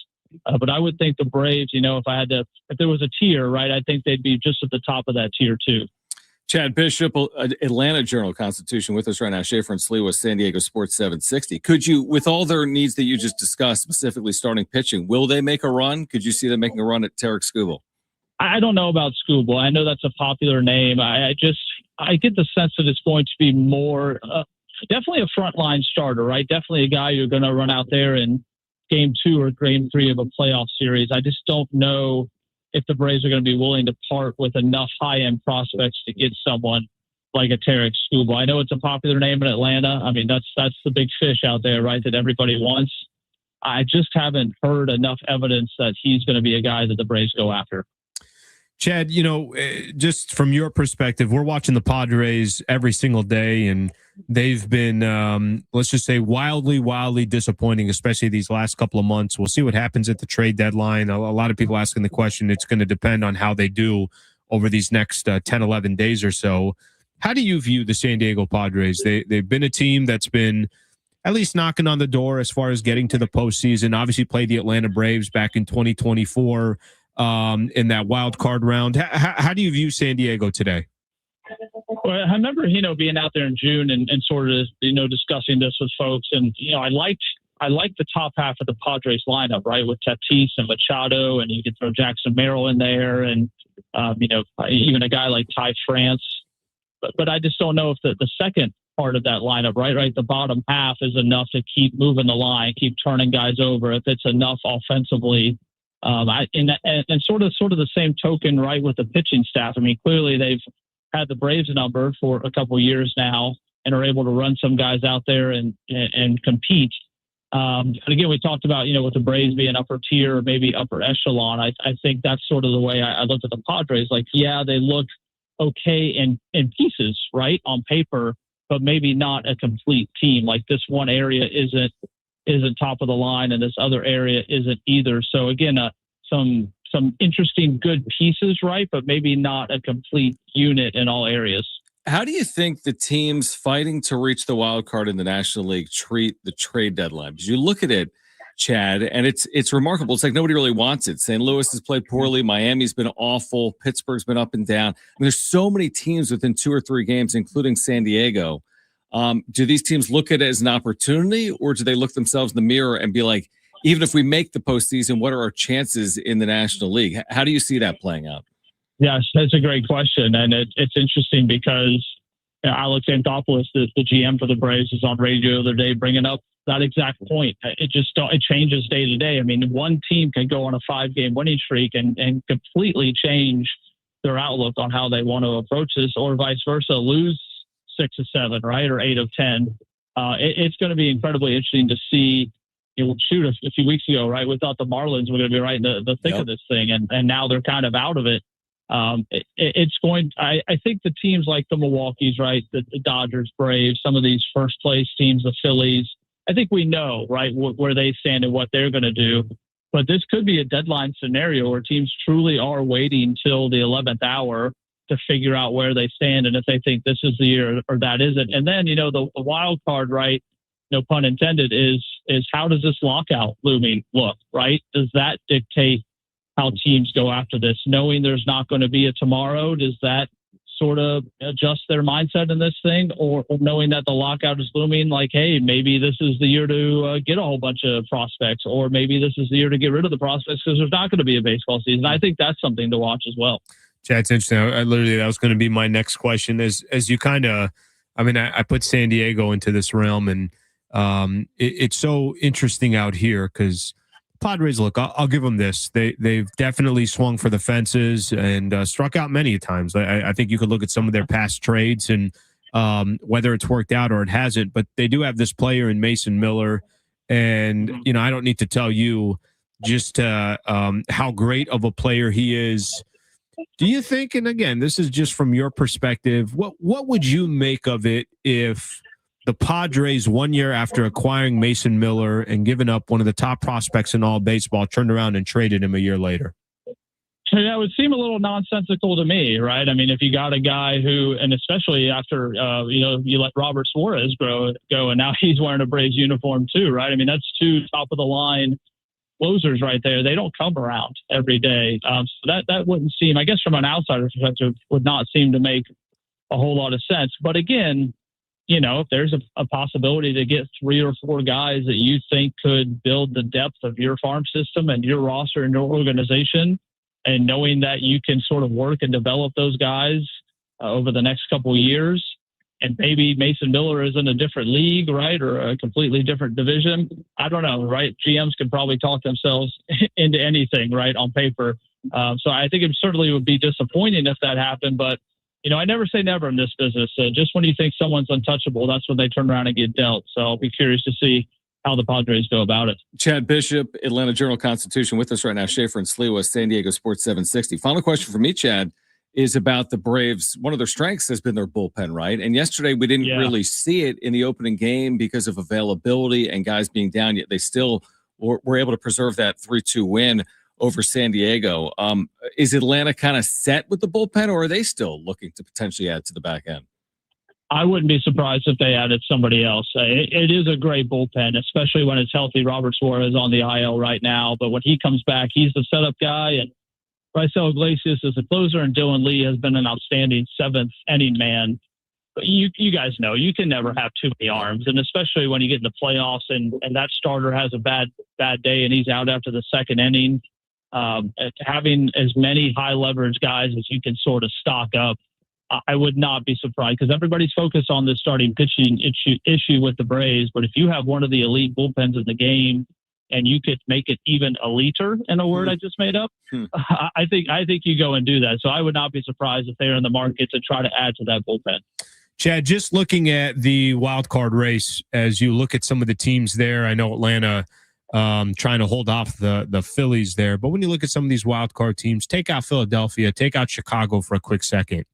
S6: But I would think the Braves, if there was a tier, right, I think they'd be just at the top of that tier too.
S1: Chad Bishop, Atlanta Journal-Constitution, with us right now. Schaefer and Sliwa, San Diego Sports 760. Could you, with all their needs that you just discussed, specifically starting pitching, will they make a run? Could you see them making a run at Tarek Skubal?
S6: I don't know about Schoolboy. I know that's a popular name. I get the sense that it's going to be more definitely a frontline starter, right? Definitely a guy you're going to run out there in game 2 or game 3 of a playoff series. I just don't know if the Braves are going to be willing to part with enough high-end prospects to get someone like a Tarek Schoolboy. I know it's a popular name in Atlanta. I mean, that's the big fish out there, right, that everybody wants. I just haven't heard enough evidence that he's going to be a guy that the Braves go after.
S2: Chad, just from your perspective, we're watching the Padres every single day, and they've been, let's just say, wildly disappointing, especially these last couple of months. We'll see what happens at the trade deadline. A lot of people asking the question, it's going to depend on how they do over these next 10, 11 days or so. How do you view the San Diego Padres? They've been a team that's been at least knocking on the door as far as getting to the postseason. Obviously played the Atlanta Braves back in 2024 in that wild card round. How do you view San Diego today?
S6: Well, I remember, being out there in June and sort of, discussing this with folks. And, I liked the top half of the Padres lineup, right, with Tatis and Machado, and you could throw Jackson Merrill in there, and, even a guy like Ty France. But I just don't know if the second part of that lineup, right, the bottom half is enough to keep moving the line, keep turning guys over, if it's enough offensively. And sort of the same token, right, with the pitching staff. I mean, clearly they've had the Braves number for a couple of years now and are able to run some guys out there and compete. But again, we talked about, with the Braves being upper tier or maybe upper echelon. I think that's sort of the way I looked at the Padres. Like, yeah, they look okay in pieces, right, on paper, but maybe not a complete team. Like, this one area isn't top of the line and this other area isn't either. So again, some interesting good pieces, right, but maybe not a complete unit in all areas.
S1: How do you think the teams fighting to reach the wild card in the National League treat the trade deadline? Because you look at it, Chad, and it's remarkable. It's like nobody really wants it. St. Louis has played poorly. Miami's been awful. Pittsburgh's been up and down. I mean, there's so many teams within 2 or 3 games, including San Diego. Do these teams look at it as an opportunity, or do they look themselves in the mirror and be like, even if we make the postseason, what are our chances in the National League? How do you see that playing out?
S6: Yes, that's a great question. And it's interesting because Alex Anthopoulos, the GM for the Braves, is on radio the other day bringing up that exact point. It changes day to day. I mean, one team can go on a 5-game winning streak and completely change their outlook on how they want to approach this, or vice versa, lose 6 of 7, right, or 8 of 10. It's going to be incredibly interesting to see. A few weeks ago, right, we thought the Marlins were going to be right in the thick of this thing, and now they're kind of out of it. I think the teams like the Milwaukee's, right, the Dodgers, Braves, some of these first place teams, the Phillies, I think we know, right, where they stand and what they're going to do. But this could be a deadline scenario where teams truly are waiting till the 11th hour to figure out where they stand and if they think this is the year or that isn't. And then, the wild card, right, no pun intended, is how does this lockout looming look, right? Does that dictate how teams go after this? Knowing there's not going to be a tomorrow, does that sort of adjust their mindset in this thing? Or knowing that the lockout is looming, like, hey, maybe this is the year to get a whole bunch of prospects, or maybe this is the year to get rid of the prospects because there's not going to be a baseball season. I think that's something to watch as well.
S2: Chad, it's interesting. That was going to be my next question. As you kind of, I put San Diego into this realm, and it's so interesting out here because Padres, look, I'll give them this. They've definitely swung for the fences and struck out many times. I think you could look at some of their past trades and whether it's worked out or it hasn't, but they do have this player in Mason Miller. And, I don't need to tell you just how great of a player he is. Do you think, and again, this is just from your perspective, what would you make of it if the Padres, 1 year after acquiring Mason Miller and giving up one of the top prospects in all baseball, turned around and traded him a year later?
S6: That would seem a little nonsensical to me, right? I mean, if you got a guy who, and especially after, you let Robert Suarez go, and now he's wearing a Braves uniform too, right? I mean, that's 2 top of the line closers right there. They don't come around every day. So that wouldn't seem, I guess from an outsider perspective, would not seem to make a whole lot of sense. But again, if there's a possibility to get 3 or 4 guys that you think could build the depth of your farm system and your roster and your organization, and knowing that you can sort of work and develop those guys over the next couple of years. And maybe Mason Miller is in a different league, right? Or a completely different division. I don't know, right? GMs can probably talk themselves into anything, right, on paper. So I think it certainly would be disappointing if that happened. But, I never say never in this business. Just when you think someone's untouchable, that's when they turn around and get dealt. So I'll be curious to see how the Padres go about it.
S1: Chad Bishop, Atlanta Journal-Constitution, with us right now. Schaefer and Sliwa, San Diego Sports 760. Final question for me, Chad, is about the Braves. One of their strengths has been their bullpen, right? And yesterday we didn't really see it in the opening game because of availability and guys being down, yet they still were able to preserve that 3-2 win over San Diego. Is Atlanta kind of set with the bullpen, or are they still looking to potentially add to the back end?
S6: I wouldn't be surprised if they added somebody else. It is a great bullpen, especially when it's healthy. Robert Suarez on the IL right now, but when he comes back, he's the setup guy, and Raisel Iglesias is a closer, and Dylan Lee has been an outstanding seventh inning man. But you guys know you can never have too many arms, and especially when you get in the playoffs and that starter has a bad day and he's out after the second inning. Having as many high leverage guys as you can sort of stock up, I would not be surprised, because everybody's focused on the starting pitching issue with the Braves. But if you have one of the elite bullpens in the game, and you could make it even eliter, in a word I just made up, I think you go and do that. So I would not be surprised if they're in the market to try to add to that bullpen.
S2: Chad, just looking at the wild card race, as you look at some of the teams there, I know Atlanta trying to hold off the Phillies there, but when you look at some of these wild card teams, take out Philadelphia, take out Chicago for a quick second.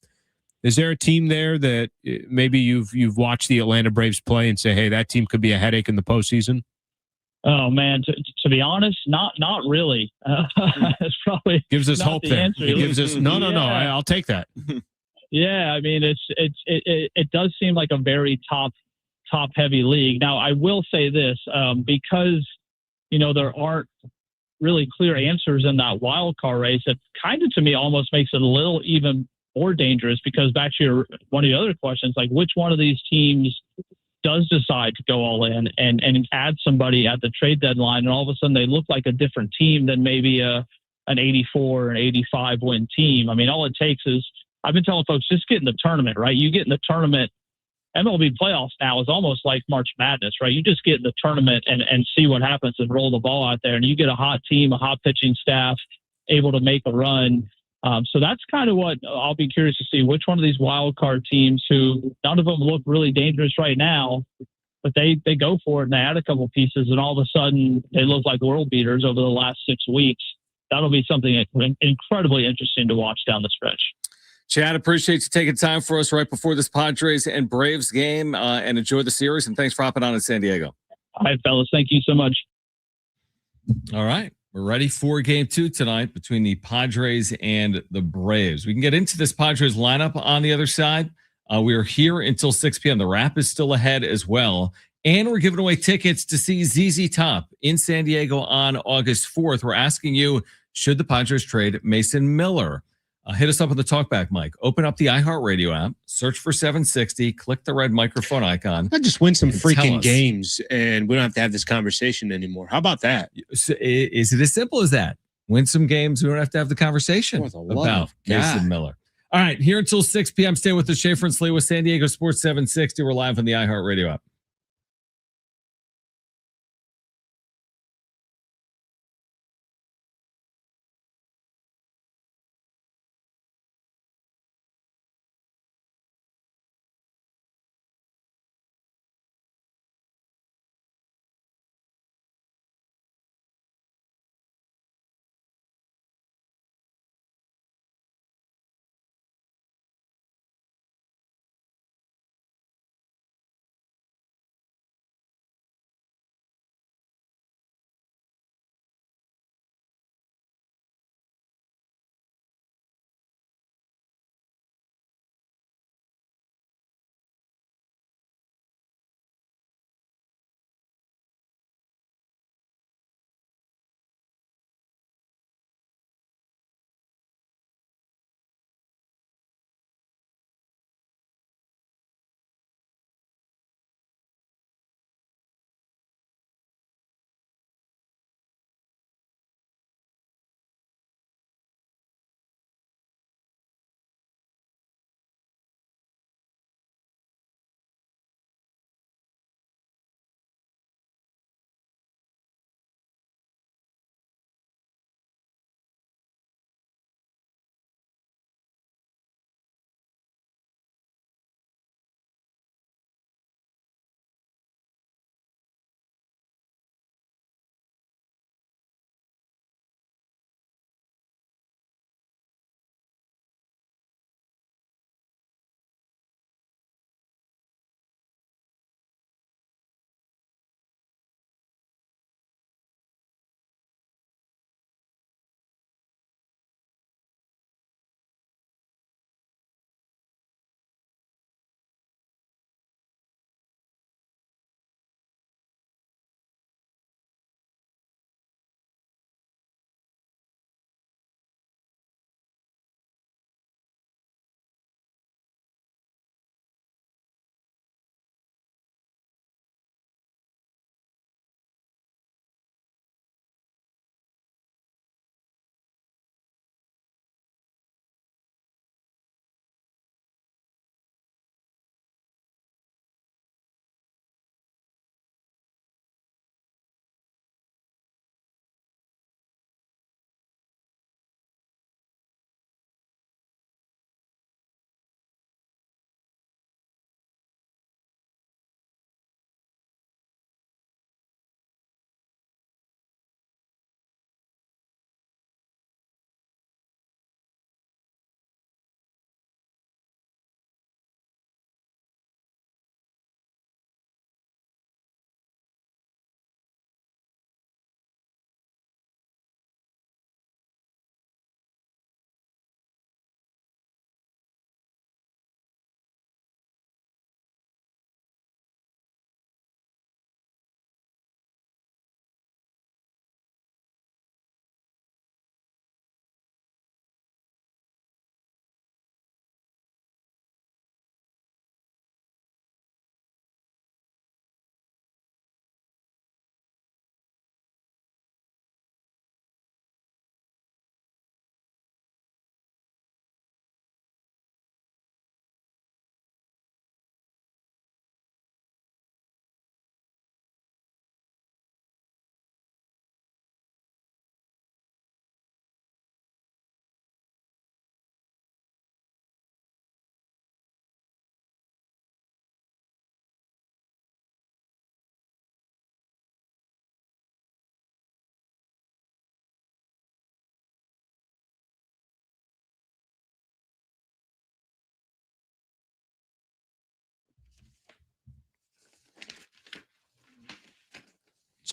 S2: Is there a team there that maybe you've watched the Atlanta Braves play and say, hey, that team could be a headache in the postseason?
S6: Oh man, to be honest, not really. It's probably
S2: gives us hope there.
S6: Answer.
S2: It gives us no. I'll take that.
S6: Yeah, I mean it does seem like a very top heavy league. Now I will say this, because there aren't really clear answers in that wild card race. It kind of, to me, almost makes it a little even more dangerous, because back to one of the other questions, like which one of these teams does decide to go all in and add somebody at the trade deadline, and all of a sudden they look like a different team than maybe an 84 or an 85 win team. I mean, all it takes is, I've been telling folks, just get in the tournament, right? You get in the tournament. MLB playoffs now is almost like March Madness, right? You just get in the tournament and see what happens and roll the ball out there, and you get a hot team, a hot pitching staff able to make a run. So that's kind of what I'll be curious to see, which one of these wild card teams, who none of them look really dangerous right now, but they go for it and they add a couple pieces, and all of a sudden they look like world beaters over the last 6 weeks. That'll be something incredibly interesting to watch down the stretch.
S1: Chad, appreciate you taking time for us right before this Padres and Braves game, and enjoy the series. And thanks for hopping on in San Diego.
S6: All right, fellas. Thank you so much.
S1: All right. We're ready for game 2 tonight between the Padres and the Braves. We can get into this Padres lineup on the other side. We are here until 6 p.m. The wrap is still ahead as well. And we're giving away tickets to see ZZ Top in San Diego on August 4th. We're asking you, should the Padres trade Mason Miller? Hit us up on the talkback mic. Open up the iHeartRadio app, search for 760, click the red microphone icon.
S2: I just win some freaking games, and we don't have to have this conversation anymore. How about that?
S1: Is it as simple as that? Win some games, we don't have to have the conversation about Mason Miller. All right, here until 6 p.m. Stay with us, Schaefer and Sliwa, San Diego Sports 760. We're live on the iHeartRadio app.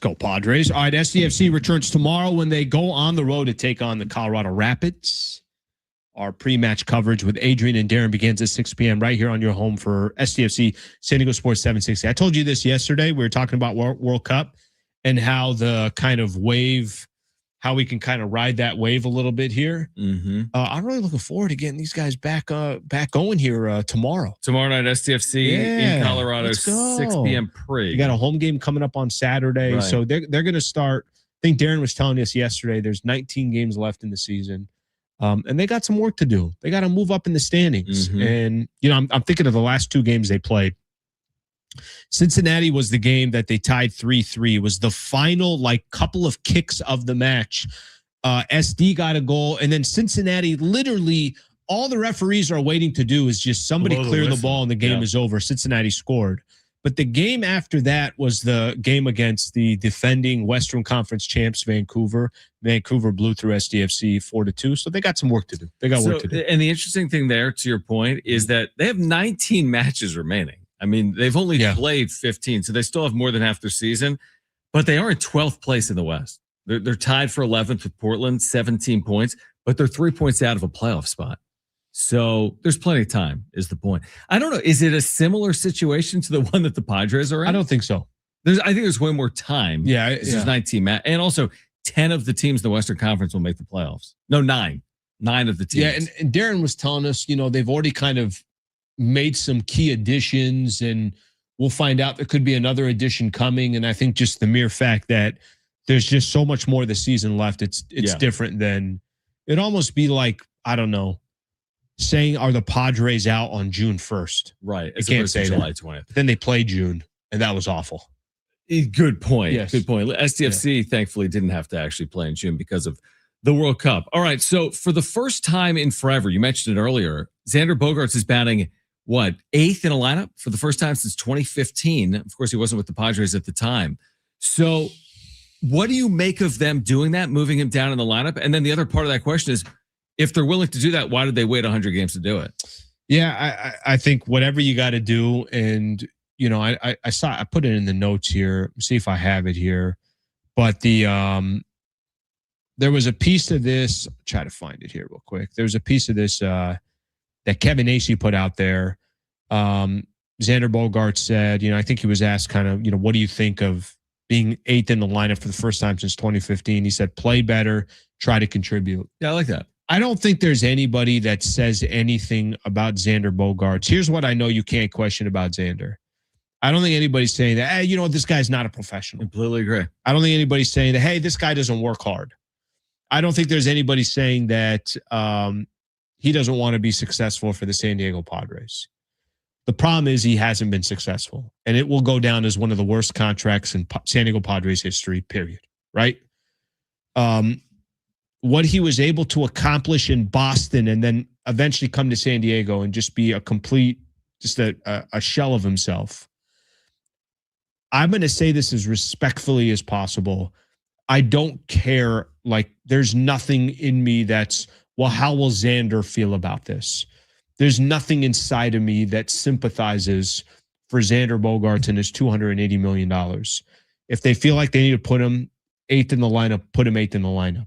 S2: go Padres. All right, SDFC returns tomorrow when they go on the road to take on the Colorado Rapids. Our pre-match coverage with Adrian and Darren begins at 6 p.m. right here on your home for SDFC San Diego Sports 760. I told you this yesterday. We were talking about World Cup and how the kind of wave, how we can kind of ride that wave a little bit here.
S1: Mm-hmm.
S2: I'm really looking forward to getting these guys back going here tomorrow.
S1: Tomorrow night, SDFC in Colorado, 6 p.m. pre.
S2: You got a home game coming up on Saturday.
S1: Right.
S2: So they're going to start. I think Darren was telling us yesterday, there's 19 games left in the season. And they got some work to do. They got to move up in the standings.
S1: Mm-hmm.
S2: And, you know, I'm thinking of the last two games they played. Cincinnati was the game that they tied 3-3. It was the final, couple of kicks of the match. SD got a goal. And then Cincinnati, literally, all the referees are waiting to do is just somebody clear the ball and the game is over. Cincinnati scored. But the game after that was the game against the defending Western Conference champs, Vancouver. Vancouver blew through SDFC 4-2. So they got some work to do. They got work to do.
S1: And the interesting thing there, to your point, is that they have 19 matches remaining. I mean, they've only played 15, so they still have more than half their season. But they are in 12th place in the West. They're tied for 11th with Portland, 17 points, but they're 3 points out of a playoff spot. So there's plenty of time, is the point. I don't know. Is it a similar situation to the one that the Padres are in?
S2: I don't think so.
S1: I think there's way more time.
S2: Yeah.
S1: There's 19 and also 10 of the teams in the Western Conference will make the playoffs. No, 9. 9 of the teams.
S2: Yeah, and Darren was telling us, they've already kind of made some key additions, and we'll find out there could be another addition coming. And I think just the mere fact that there's just so much more of the season left, it's different than it'd almost be like, I don't know, saying, are the Padres out on June 1st?
S1: Right.
S2: You can't say
S1: July 20th.
S2: Then they played June, and that was awful.
S1: Good point.
S2: Yes.
S1: Good point. SDFC, thankfully, didn't have to actually play in June because of the World Cup. All right. So for the first time in forever, you mentioned it earlier, Xander Bogaerts is batting, 8th in a lineup for the first time since 2015. Of course, he wasn't with the Padres at the time. So what do you make of them doing that, moving him down in the lineup? And then the other part of that question is, if they're willing to do that, why did they wait 100 games to do it?
S2: Yeah, I think whatever you got to do. And, I put it in the notes here. See if I have it here. But there was a piece of this. Try to find it here real quick. There was a piece of this that Kevin Acey put out there. Xander Bogaerts said, I think he was asked kind of, what do you think of being 8th in the lineup for the first time since 2015? He said, play better, try to contribute.
S1: Yeah, I like that.
S2: I don't think there's anybody that says anything about Xander Bogaerts. Here's what I know you can't question about Xander. I don't think anybody's saying that, hey, this guy's not a professional.
S1: Completely agree.
S2: I don't think anybody's saying that, hey, this guy doesn't work hard. I don't think there's anybody saying that he doesn't want to be successful for the San Diego Padres. The problem is he hasn't been successful, and it will go down as one of the worst contracts in San Diego Padres history, period. Right? What he was able to accomplish in Boston and then eventually come to San Diego and just be a complete, just a shell of himself. I'm going to say this as respectfully as possible. I don't care. There's nothing in me that's, well, how will Xander feel about this? There's nothing inside of me that sympathizes for Xander Bogaerts and his $280 million. If they feel like they need to put him 8th in the lineup, put him 8th in the lineup.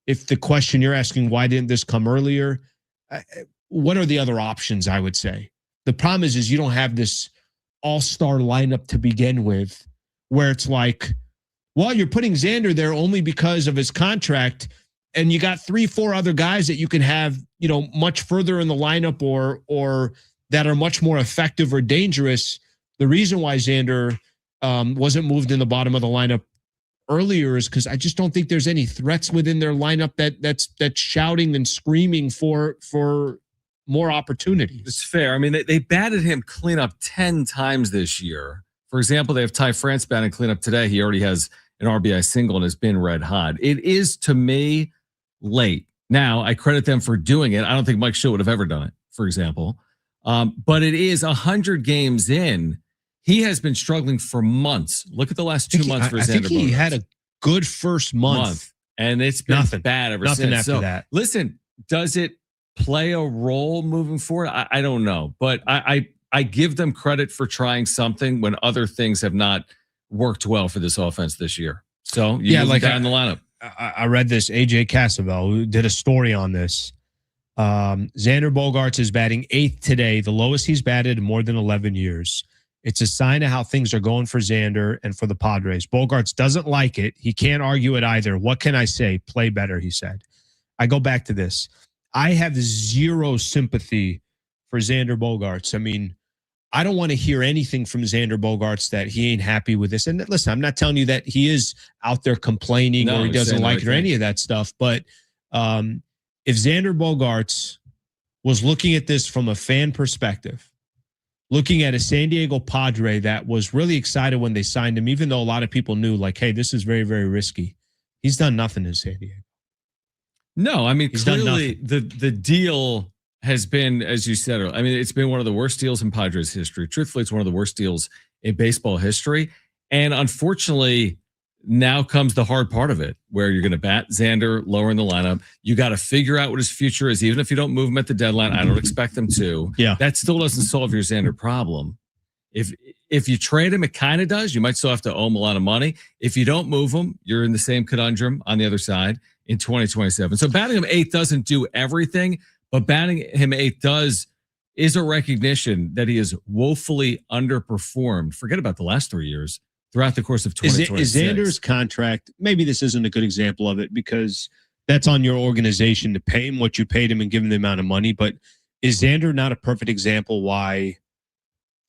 S2: If the question you're asking, why didn't this come earlier? What are the other options, I would say? The problem is you don't have this all-star lineup to begin with, where it's like, well, you're putting Xander there only because of his contract, and you got 3-4 other guys that you can have, much further in the lineup or that are much more effective or dangerous. The reason why Xander wasn't moved in the bottom of the lineup earlier is because I just don't think there's any threats within their lineup that's shouting and screaming for more opportunities.
S1: It's fair. I mean, they batted him cleanup 10 times this year. For example, they have Ty France batting cleanup today. He already has an RBI single and has been red hot. It is, to me, late. Now, I credit them for doing it. I don't think Mike Schill would have ever done it, for example. But it is 100 games in. He has been struggling for months. Look at the last 2 months for Xander.
S2: I think he
S1: Bogaerts.
S2: had a good first month.
S1: And it's been bad ever
S2: Nothing
S1: since.
S2: after that.
S1: Listen, does it play a role moving forward? I don't know. But I give them credit for trying something when other things have not worked well for this offense this year. So you move
S2: like
S1: down in the lineup.
S2: I read this. AJ Cassavell, who did a story on this. Xander Bogaerts is batting 8th today, the lowest he's batted in more than 11 years. It's a sign of how things are going for Xander and for the Padres. Bogaerts doesn't like it. He can't argue it either. What can I say? Play better, he said. I go back to this. I have zero sympathy for Xander Bogaerts. I mean, I don't want to hear anything from Xander Bogaerts that he ain't happy with this. And listen, I'm not telling you that he is out there complaining or he doesn't like it or any of that stuff. But if Xander Bogaerts was looking at this from a fan perspective, looking at a San Diego Padre that was really excited when they signed him, even though a lot of people knew, like, hey, this is very, very risky. He's done nothing in San Diego.
S1: No, I mean,
S2: He's
S1: clearly the deal has been, as you said, I mean, it's been one of the worst deals in Padres history. Truthfully, it's one of the worst deals in baseball history. And unfortunately, now comes the hard part of it, where you're going to bat Xander lower in the lineup. You got to figure out what his future is, even if you don't move him at the deadline. I don't expect them to.
S2: Yeah.
S1: That still doesn't solve your Xander problem. If you trade him, it kind of does. You might still have to owe him a lot of money. If you don't move him, you're in the same conundrum on the other side in 2027. So batting him 8th doesn't do everything, but batting him 8th is a recognition that he is woefully underperformed. Forget about the last 3 years throughout the course of 2026.
S2: Is Xander's contract, maybe this isn't a good example of it because that's on your organization to pay him what you paid him and give him the amount of money. But is Xander not a perfect example why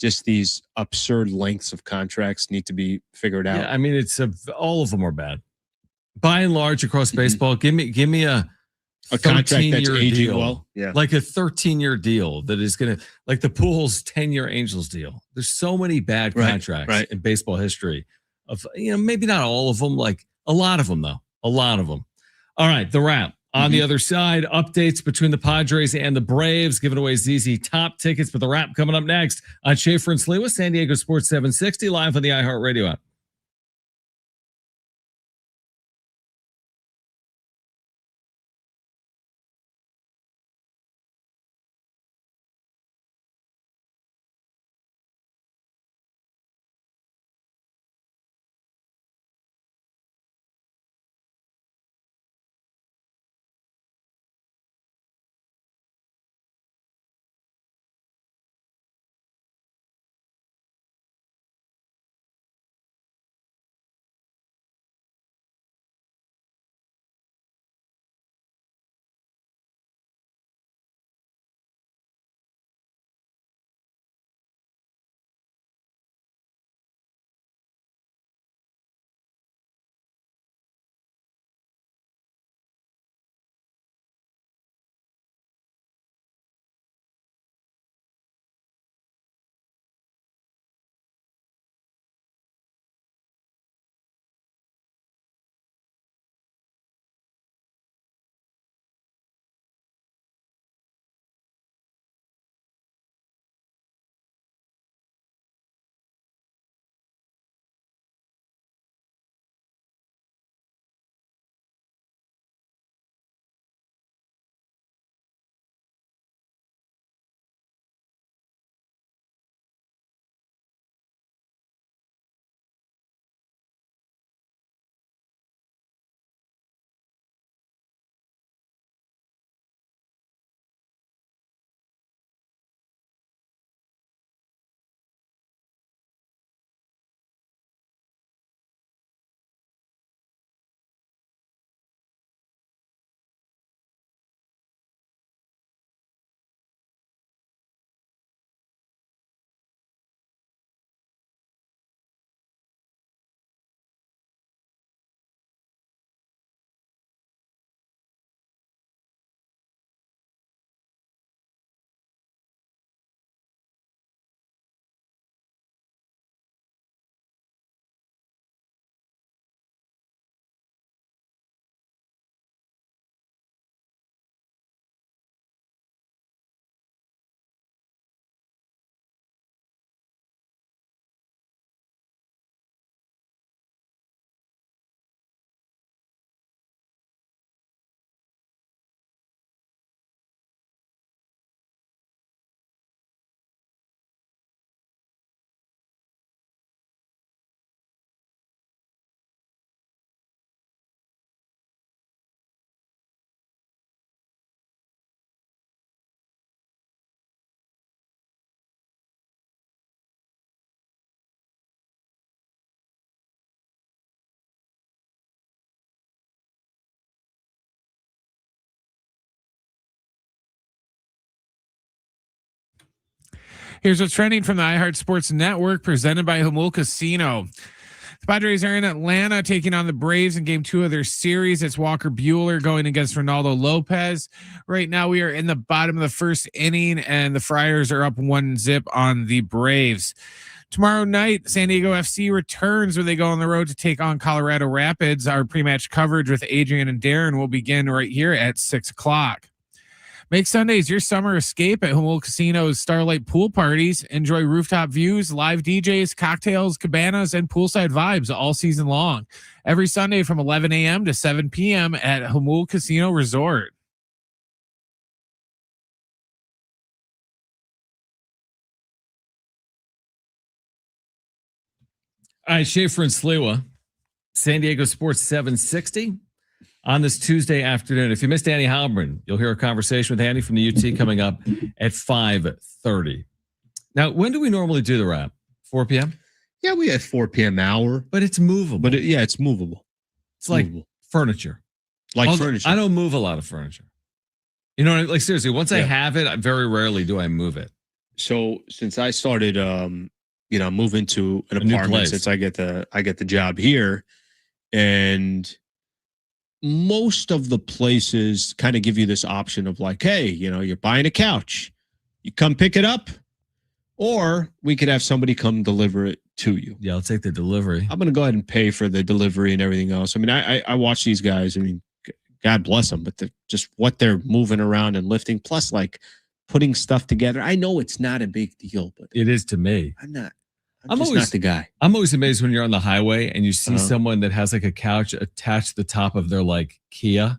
S2: just these absurd lengths of contracts need to be figured out?
S1: Yeah, I mean, all of them are bad. By and large, across baseball, give me a
S2: contract that's aging
S1: deal,
S2: well. Yeah.
S1: like a 13-year deal that is going to, like the Pujols 10-year Angels deal. There's so many bad contracts in baseball history. Of maybe not all of them, like a lot of them though. A lot of them. All right, the wrap. On the other side, updates between the Padres and the Braves, giving away ZZ Top tickets. But the wrap coming up next on Schaefer and Slee with San Diego Sports 760 live on the iHeartRadio app.
S4: Here's what's trending from the iHeart Sports Network, presented by Jamul Casino. The Padres are in Atlanta taking on the Braves in game 2 of their series. It's Walker Buehler going against Ronaldo Lopez. Right now we are in the bottom of the first inning and the Friars are up 1-0 on the Braves. Tomorrow night, San Diego FC returns where they go on the road to take on Colorado Rapids. Our pre-match coverage with Adrian and Darren will begin right here at 6:00. Make Sundays your summer escape at Jamul Casino's Starlight Pool Parties. Enjoy rooftop views, live DJs, cocktails, cabanas, and poolside vibes all season long. Every Sunday from 11 a.m. to 7 p.m. at Jamul Casino Resort.
S1: All right, Schaefer and Sliwa, San Diego Sports 760 on this Tuesday afternoon. If you missed Andy Heilbrunn, you'll hear a conversation with Andy from the UT coming up at 5:30. Now, when do we normally do the wrap? 4 p.m.?
S2: Yeah, we had 4 p.m. hour.
S1: But it's movable.
S2: But it's movable.
S1: It's like
S2: movable.
S1: Furniture.
S2: Furniture.
S1: I don't move a lot of furniture. You know, like seriously, once I have it, very rarely do I move it.
S2: So since I started moving to an apartment since I get the job here, and most of the places kind of give you this option of like, hey, you're buying a couch, you come pick it up, or we could have somebody come deliver it to you.
S1: Yeah, I'll take the delivery.
S2: I'm going to go ahead and pay for the delivery and everything else. I mean, I watch these guys. I mean, God bless them, but just what they're moving around and lifting, plus like putting stuff together. I know it's not a big deal, but
S1: it is to me.
S2: I'm just not the guy.
S1: I'm always amazed when you're on the highway and you see someone that has like a couch attached to the top of their like Kia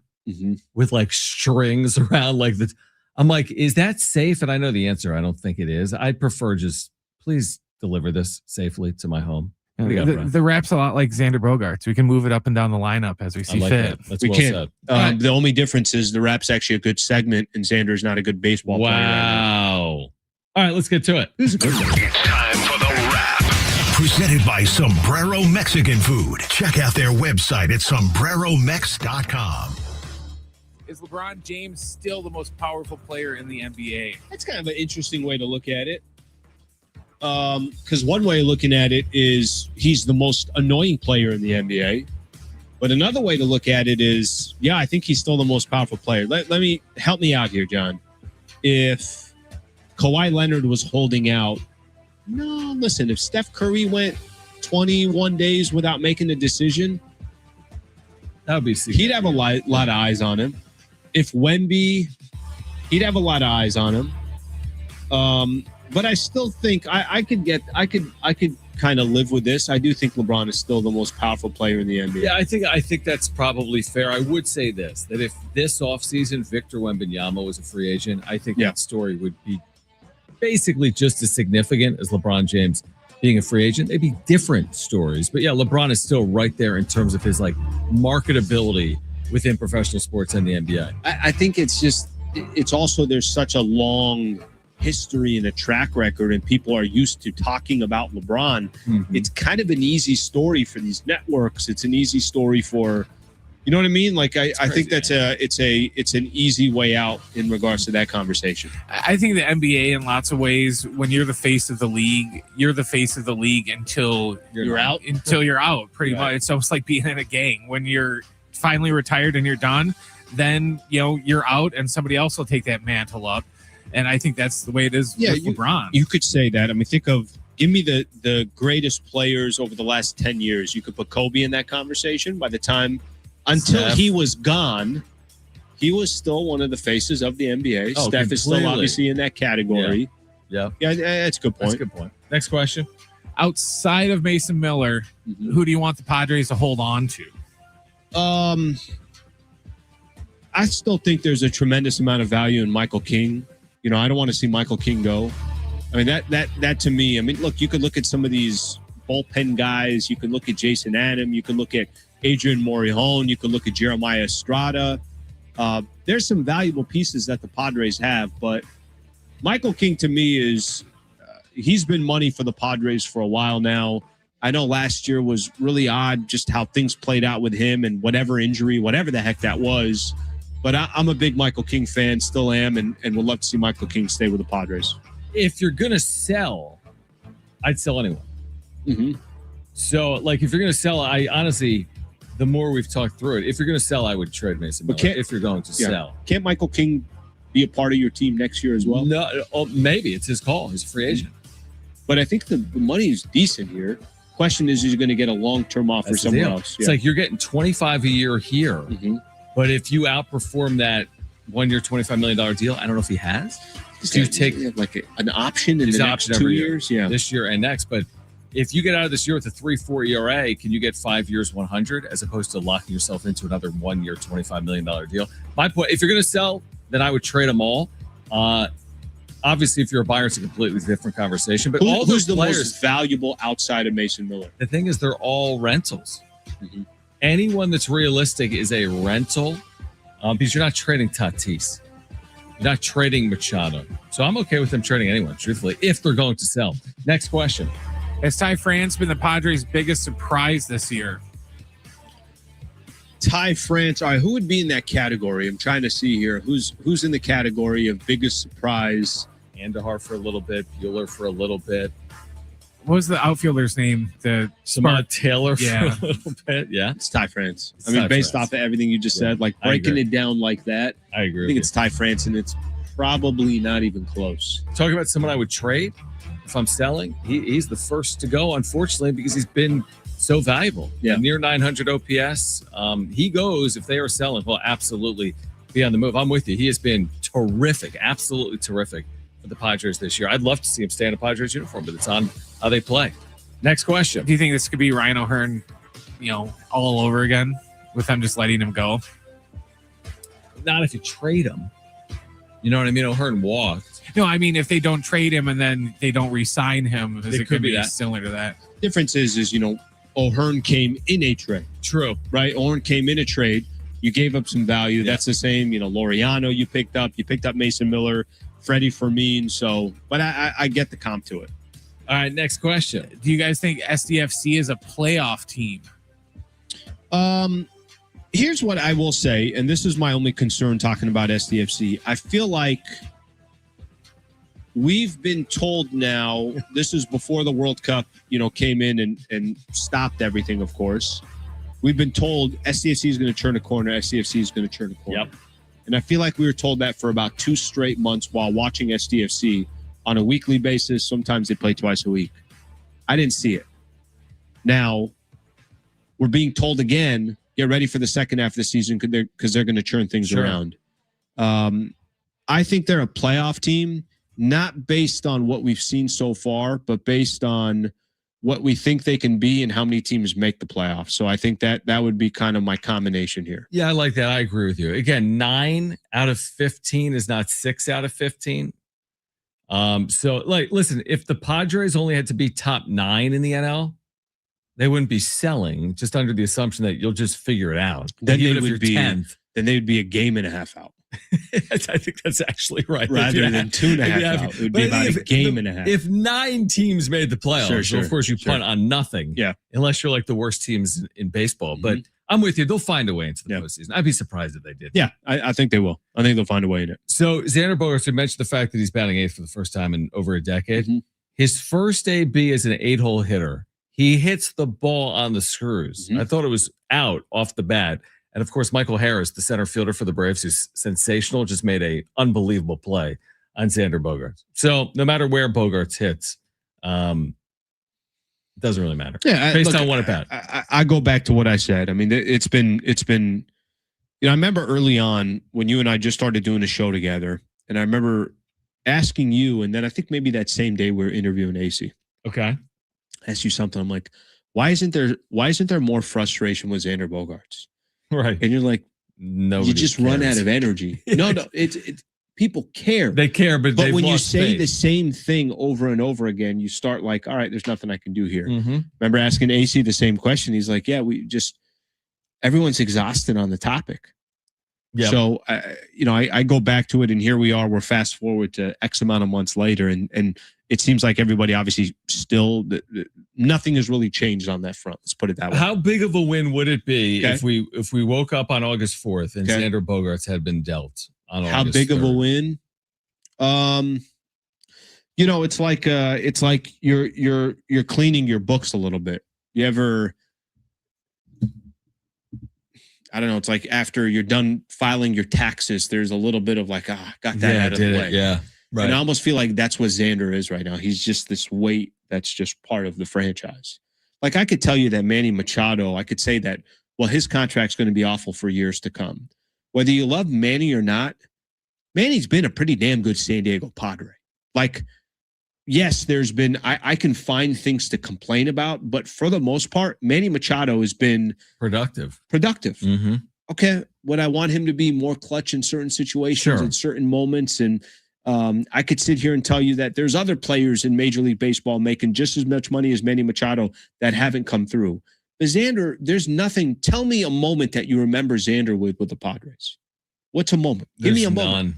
S1: with like strings around like the. I'm like, is that safe? And I know the answer. I don't think it is. I'd prefer just please deliver this safely to my home.
S4: The wrap's a lot like Xander Bogaerts. We can move it up and down the lineup as we see fit.
S1: That's well said.
S2: The only difference is the wrap's actually a good segment, and Xander's not a good baseball player.
S1: Wow. All right, let's get to it.
S7: It's time for the wrap. Presented by Sombrero Mexican Food. Check out their website at sombreromex.com.
S4: Is LeBron James still the most powerful player in the NBA?
S2: That's kind of an interesting way to look at it. Because one way of looking at it is he's the most annoying player in the NBA. But another way to look at it is, I think he's still the most powerful player. Help me out here, John. If Kawhi Leonard was holding out, if Steph Curry went 21 days without making a decision,
S1: that would be
S2: he'd have a lot of eyes on him. If Wemby, he'd have a lot of eyes on him. But I still think I could kind of live with this. I do think LeBron is still the most powerful player in the NBA.
S1: Yeah, I think that's probably fair. I would say this, that if this offseason Victor Wembanyama was a free agent, I think that story would be basically just as significant as LeBron James being a free agent. They'd be different stories. But LeBron is still right there in terms of his like marketability within professional sports and the NBA.
S2: I think it's also there's such a long history and a track record, and people are used to talking about LeBron. It's kind of an easy story for these networks. It's an easy story for, you know what I mean? Like I think that's it's an easy way out in regards to that conversation.
S4: I think the NBA in lots of ways, when you're the face of the league, you're the face of the league until you're out. Until you're out, pretty much. It's almost like being in a gang. When you're finally retired and you're done, then you're out, and somebody else will take that mantle up. And I think that's the way it is with LeBron.
S2: You could say that. I mean, give me the greatest players over the last 10 years. You could put Kobe in that conversation. Until he was gone, he was still one of the faces of the NBA.
S1: Oh,
S2: Steph is still obviously in that category.
S1: Yeah,
S2: that's a good point.
S1: That's a good point. Next question.
S4: Outside of Mason Miller, who do you want the Padres to hold on to?
S2: I still think there's a tremendous amount of value in Michael King. I don't want to see Michael King go. I mean, that to me, I mean, look, you could look at some of these bullpen guys. You could look at Jason Adam. You could look at Adrian Morihone. You could look at Jeremiah Estrada. There's some valuable pieces that the Padres have, but Michael King to me is he's been money for the Padres for a while now. I know last year was really odd just how things played out with him and whatever injury, whatever the heck that was. But I'm a big Michael King fan, still am, and would love to see Michael King stay with the Padres.
S1: if you're going to sell, I'd sell anyone.
S2: Mm-hmm.
S1: So, like, if you're going to sell, I honestly, the more we've talked through it, if you're going to sell, I would trade Mason Miller. If you're going to sell.
S2: Can't Michael King be a part of your team next year as well?
S1: No, maybe. It's his call. He's a free agent.
S2: But I think the money is decent here. Question is he going to get a long-term offer somewhere else?
S1: It's like you're getting $25 a year here.
S2: Mm-hmm.
S1: But if you outperform that 1 year, $25 million deal, I don't know if he has. Do you take
S2: like an option in the next 2 years? Yeah.
S1: This year and next. But if you get out of this year with a 3.4 ERA, can you get 5 years, 100, as opposed to locking yourself into another 1 year, $25 million deal? My point, if you're going to sell, then I would trade them all. Obviously, if you're a buyer, it's a completely different conversation. But all those
S2: the
S1: players,
S2: most valuable outside of Mason Miller?
S1: The thing is, they're all rentals.
S2: Mm-hmm.
S1: Anyone that's realistic is a rental because you're not trading Tatis. You're not trading Machado. So I'm okay with them trading anyone, truthfully, if they're going to sell. Next question.
S4: Has Ty France been the Padres' biggest surprise this year?
S2: Ty France. All right, who would be in that category? I'm trying to see here. Who's in the category of biggest surprise?
S1: Andahar for a little bit, Bueller for a little bit.
S4: What was the outfielder's name?
S1: Samad Taylor for
S4: Yeah.
S1: a little bit. Yeah.
S2: It's Ty France.
S1: It's
S2: I mean,
S1: Ty
S2: based
S1: France.
S2: off of everything you just said, like breaking it down like that,
S1: I agree.
S2: I think it's Ty France, and it's probably not even close.
S1: Talking about someone I would trade if I'm selling, he's the first to go, unfortunately, because he's been so valuable.
S2: Yeah.
S1: Near 900 OPS. He goes, if they are selling, he'll absolutely be on the move. I'm with you. He has been terrific, absolutely terrific for the Padres this year. I'd love to see him stay in a Padres uniform, but it's on how they play. Next question.
S4: Do you think this could be Ryan O'Hearn, all over again with them just letting him go?
S1: Not if you trade him. You know what I mean? O'Hearn walked.
S4: No, I mean, if they don't trade him and then they don't re-sign him, it could be
S1: that.
S4: similar to that.
S2: Difference is O'Hearn came in a trade.
S1: True.
S2: Right? O'Hearn came in a trade. You gave up some value. Yeah. That's the same. Laureano you picked up. You picked up Mason Miller, Freddie Fermin. So, but I get the comp to it.
S1: All right, next question.
S4: Do you guys think SDFC is a playoff team?
S2: Here's what I will say, and this is my only concern talking about SDFC. I feel like we've been told now, this is before the World Cup, came in and stopped everything, of course. We've been told SDFC is going to turn a corner, SDFC is going to turn a corner.
S1: Yep.
S2: And I feel like we were told that for about 2 straight months while watching SDFC on a weekly basis. Sometimes they play twice a week. I didn't see it. Now, we're being told again, get ready for the second half of the season because they're going to churn things around. I think they're a playoff team, not based on what we've seen so far, but based on what we think they can be and how many teams make the playoffs. So I think that would be kind of my combination here.
S1: Yeah, I like that. I agree with you. Again, 9 out of 15 is not 6 out of 15. So, listen, if the Padres only had to be top 9 in the NL, they wouldn't be selling, just under the assumption that you'll just figure it out.
S2: Then
S1: even
S2: they
S1: if
S2: would
S1: you're
S2: be
S1: 10th.
S2: Then they would be a game and a half out.
S1: I think that's actually right.
S2: Rather than 2.5 out. It would be about a game and a half.
S1: If 9 teams made the playoffs, so of course you punt on nothing.
S2: Yeah.
S1: Unless you're like the worst teams in baseball. But I'm with you. They'll find a way into the postseason. I'd be surprised if they did.
S2: Yeah, I think they will. I think they'll find a way in it.
S1: So Xander Bogaerts, you mentioned the fact that he's batting 8th for the first time in over a decade. His first AB as an 8-hole hitter, he hits the ball on the screws. I thought it was out off the bat. And of course, Michael Harris, the center fielder for the Braves, who's sensational, just made a unbelievable play on Xander Bogaerts. So no matter where Bogaerts hits, it doesn't really matter.
S2: Yeah,
S1: based on what at bat.
S2: I go back to what I said. I mean, it's been. I remember early on when you and I just started doing a show together, and I remember asking you, and then I think maybe that same day we were interviewing AC.
S1: Okay,
S2: I asked you something. I'm like, why isn't there more frustration with Xander Bogaerts?
S1: Right.
S2: And you're like,
S1: nobody
S2: you just
S1: cares.
S2: run out of energy. No, it's people care.
S1: They care, but
S2: when you
S1: lost
S2: say
S1: faith.
S2: the same thing over and over again, you start like, all right, there's nothing I can do here.
S1: Mm-hmm.
S2: Remember asking AC the same question? He's like, yeah, everyone's exhausted on the topic.
S1: Yep.
S2: So, I go back to it, and here we are. We're fast forward to X amount of months later, and it seems like everybody obviously still nothing has really changed on that front. Let's put it that way.
S1: How big of a win would it be if we woke up on August 4th and Xander Bogaerts had been dealt on August 3rd?
S2: How big of a win? You know, it's like you're cleaning your books a little bit. You ever, I don't know, it's like after you're done filing your taxes, there's a little bit of like, got that out of the way.
S1: Yeah. Right.
S2: And I almost feel like that's what Xander is right now. He's just this weight that's just part of the franchise. Like I could tell you that Manny Machado, I could say that, well, his contract's going to be awful for years to come. Whether you love Manny or not, Manny's been a pretty damn good San Diego Padre. Like, yes, there's been, I can find things to complain about, but for the most part, Manny Machado has been
S1: productive.
S2: Mm-hmm. Okay. Would I want him to be more clutch in certain situations, in certain moments? And I could sit here and tell you that there's other players in Major League Baseball making just as much money as Manny Machado that haven't come through. But Xander, there's nothing. Tell me a moment that you remember Xander with the Padres. What's a moment? Give me a moment.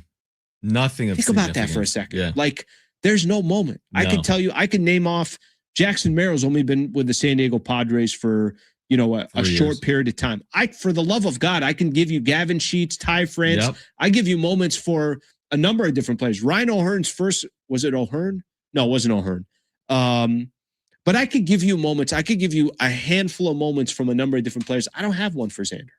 S1: Nothing.
S2: Think about that for a second.
S1: Yeah.
S2: Like, there's no moment. No. I can tell you, I can name off Jackson Merrill's only been with the San Diego Padres for, a short period of time. For the love of God, I can give you Gavin Sheets, Ty France. Yep. I give you moments for a number of different players. Ryan O'Hearn's first, was it O'Hearn? No, it wasn't O'Hearn. But I could give you moments. I could give you a handful of moments from a number of different players. I don't have one for Xander.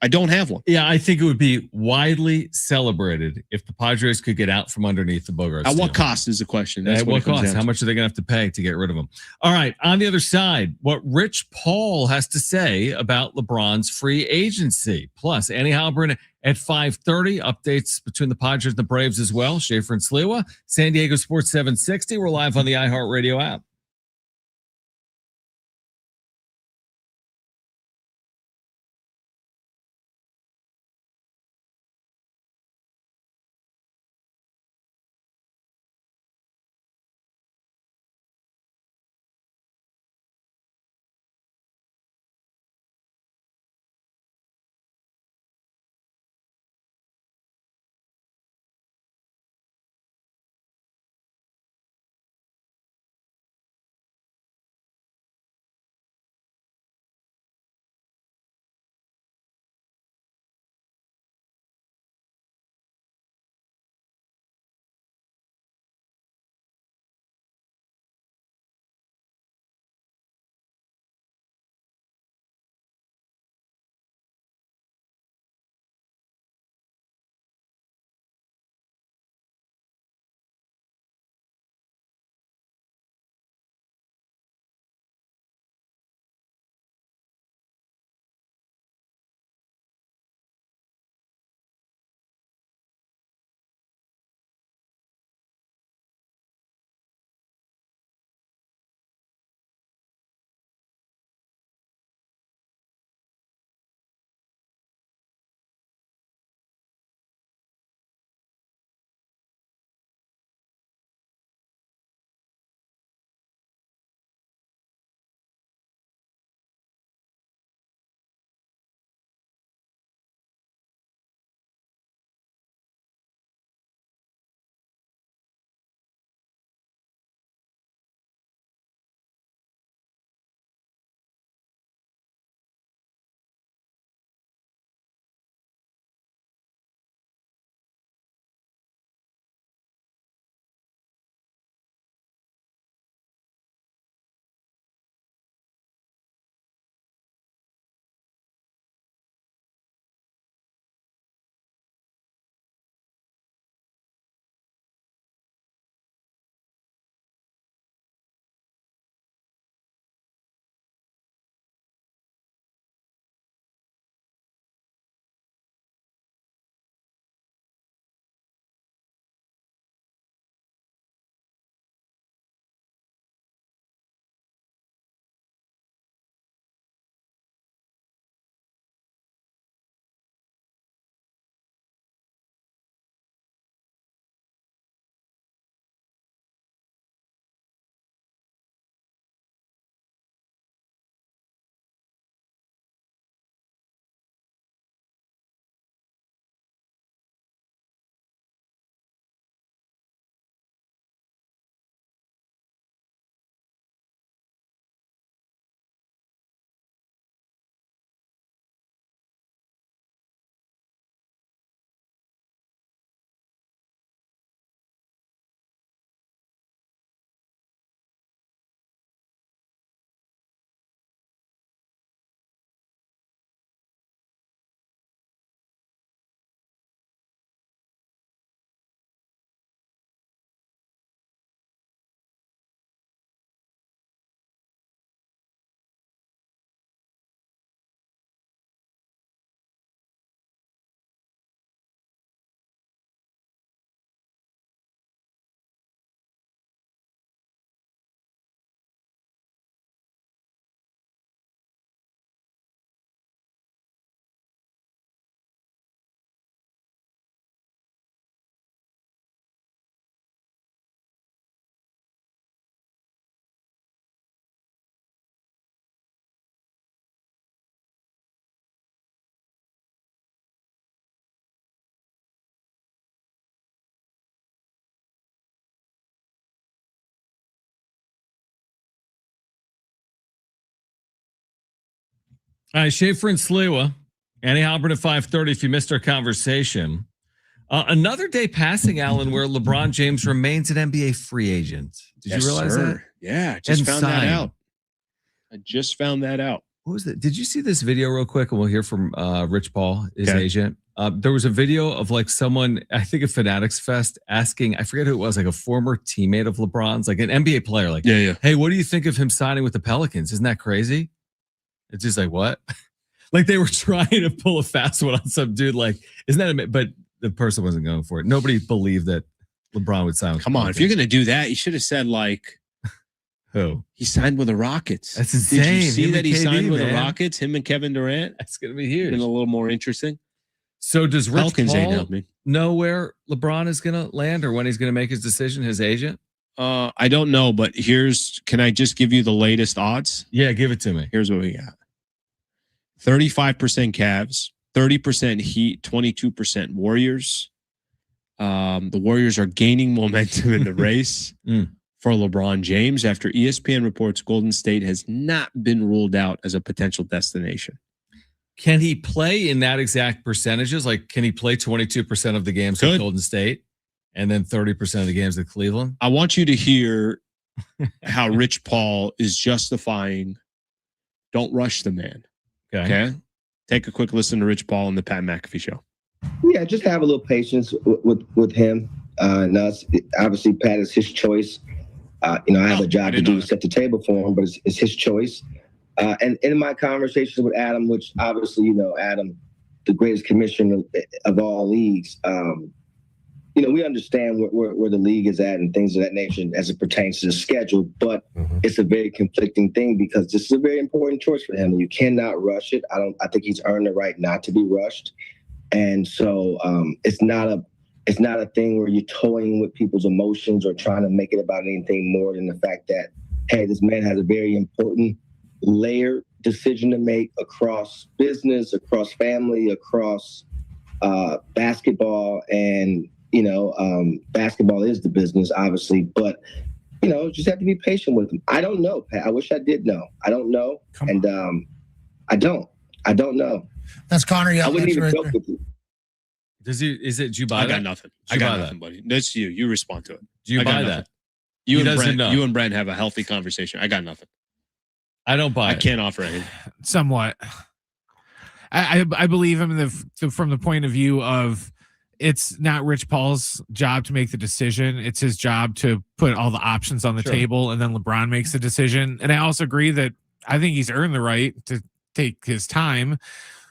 S2: I don't have one.
S1: Yeah, I think it would be widely celebrated if the Padres could get out from underneath the Bogaerts.
S2: At what cost is the question?
S1: That's what cost? How much are they going to have to pay to get rid of them? All right, on the other side, what Rich Paul has to say about LeBron's free agency. Plus, Annie Heilbrunn at 5:30. Updates between the Padres and the Braves as well. Schaefer and Sliwa. San Diego Sports 760. We're live on the iHeartRadio app. All right, Schaefer and Sliwa. Annie Heilbrunn at 5:30 if you missed our conversation. Another day passing, Alan, where LeBron James remains an NBA free agent. Did you realize that?
S2: Yeah, I just found that out. I just found that out.
S1: What was it? Did you see this video real quick? And we'll hear from Rich Paul, his agent. There was a video of like someone, I think at Fanatics Fest, asking, I forget who it was, like a former teammate of LeBron's, like an NBA player, like, hey, what do you think of him signing with the Pelicans? Isn't that crazy? It's just like, what? Like they were trying to pull a fast one on some dude. Like, isn't that? But the person wasn't going for it. Nobody believed that LeBron would sign with
S2: Come on, if you're going to do that, you should have said like,
S1: who?
S2: He signed with the Rockets.
S1: That's insane.
S2: Did you see
S1: him
S2: that he
S1: KD,
S2: signed with
S1: man.
S2: the Rockets, him and Kevin Durant?
S1: That's going to be huge.
S2: Been a little more interesting.
S1: So does Rich
S2: Pelicans ain't
S1: Paul
S2: helped me.
S1: know where LeBron is going to land or when he's going to make his decision, his agent?
S2: I don't know, but can I just give you the latest odds?
S1: Yeah, give it to me.
S2: Here's what we got. 35% Cavs, 30% Heat, 22% Warriors. The Warriors are gaining momentum in the race for LeBron James after ESPN reports Golden State has not been ruled out as a potential destination.
S1: Can he play in that exact percentages? Like, can he play 22% of the games with Golden State and then 30% of the games at Cleveland?
S2: I want you to hear how Rich Paul is justifying don't rush the man. Okay. Take a quick listen to Rich Paul on the Pat McAfee Show.
S8: Yeah, just have a little patience with him. Now, obviously, Pat is his choice. I have a job to do to set the table for him, but it's his choice. And in my conversations with Adam, which obviously, Adam, the greatest commissioner of all leagues, we understand where the league is at and things of that nature as it pertains to the schedule, but it's a very conflicting thing because this is a very important choice for him. And you cannot rush it. I think he's earned the right not to be rushed. And so it's not a thing where you're toying with people's emotions or trying to make it about anything more than the fact that, hey, this man has a very important layered decision to make across business, across family, across basketball. And, basketball is the business, obviously, but, just have to be patient with him. I don't know, Pat. I wish I did know. I don't know. I don't know.
S9: That's Connor.
S8: I wouldn't even joke with you.
S1: Did you buy that?
S2: I got nothing. I got nothing, buddy. That's you. You respond to it.
S1: Do you buy that?
S2: You and Brent have a healthy conversation. I got nothing.
S1: I don't buy it.
S2: I can't offer anything.
S4: Somewhat. I believe him from the point of view of it's not Rich Paul's job to make the decision. It's his job to put all the options on the table, and then LeBron makes the decision. And I also agree that I think he's earned the right to take his time,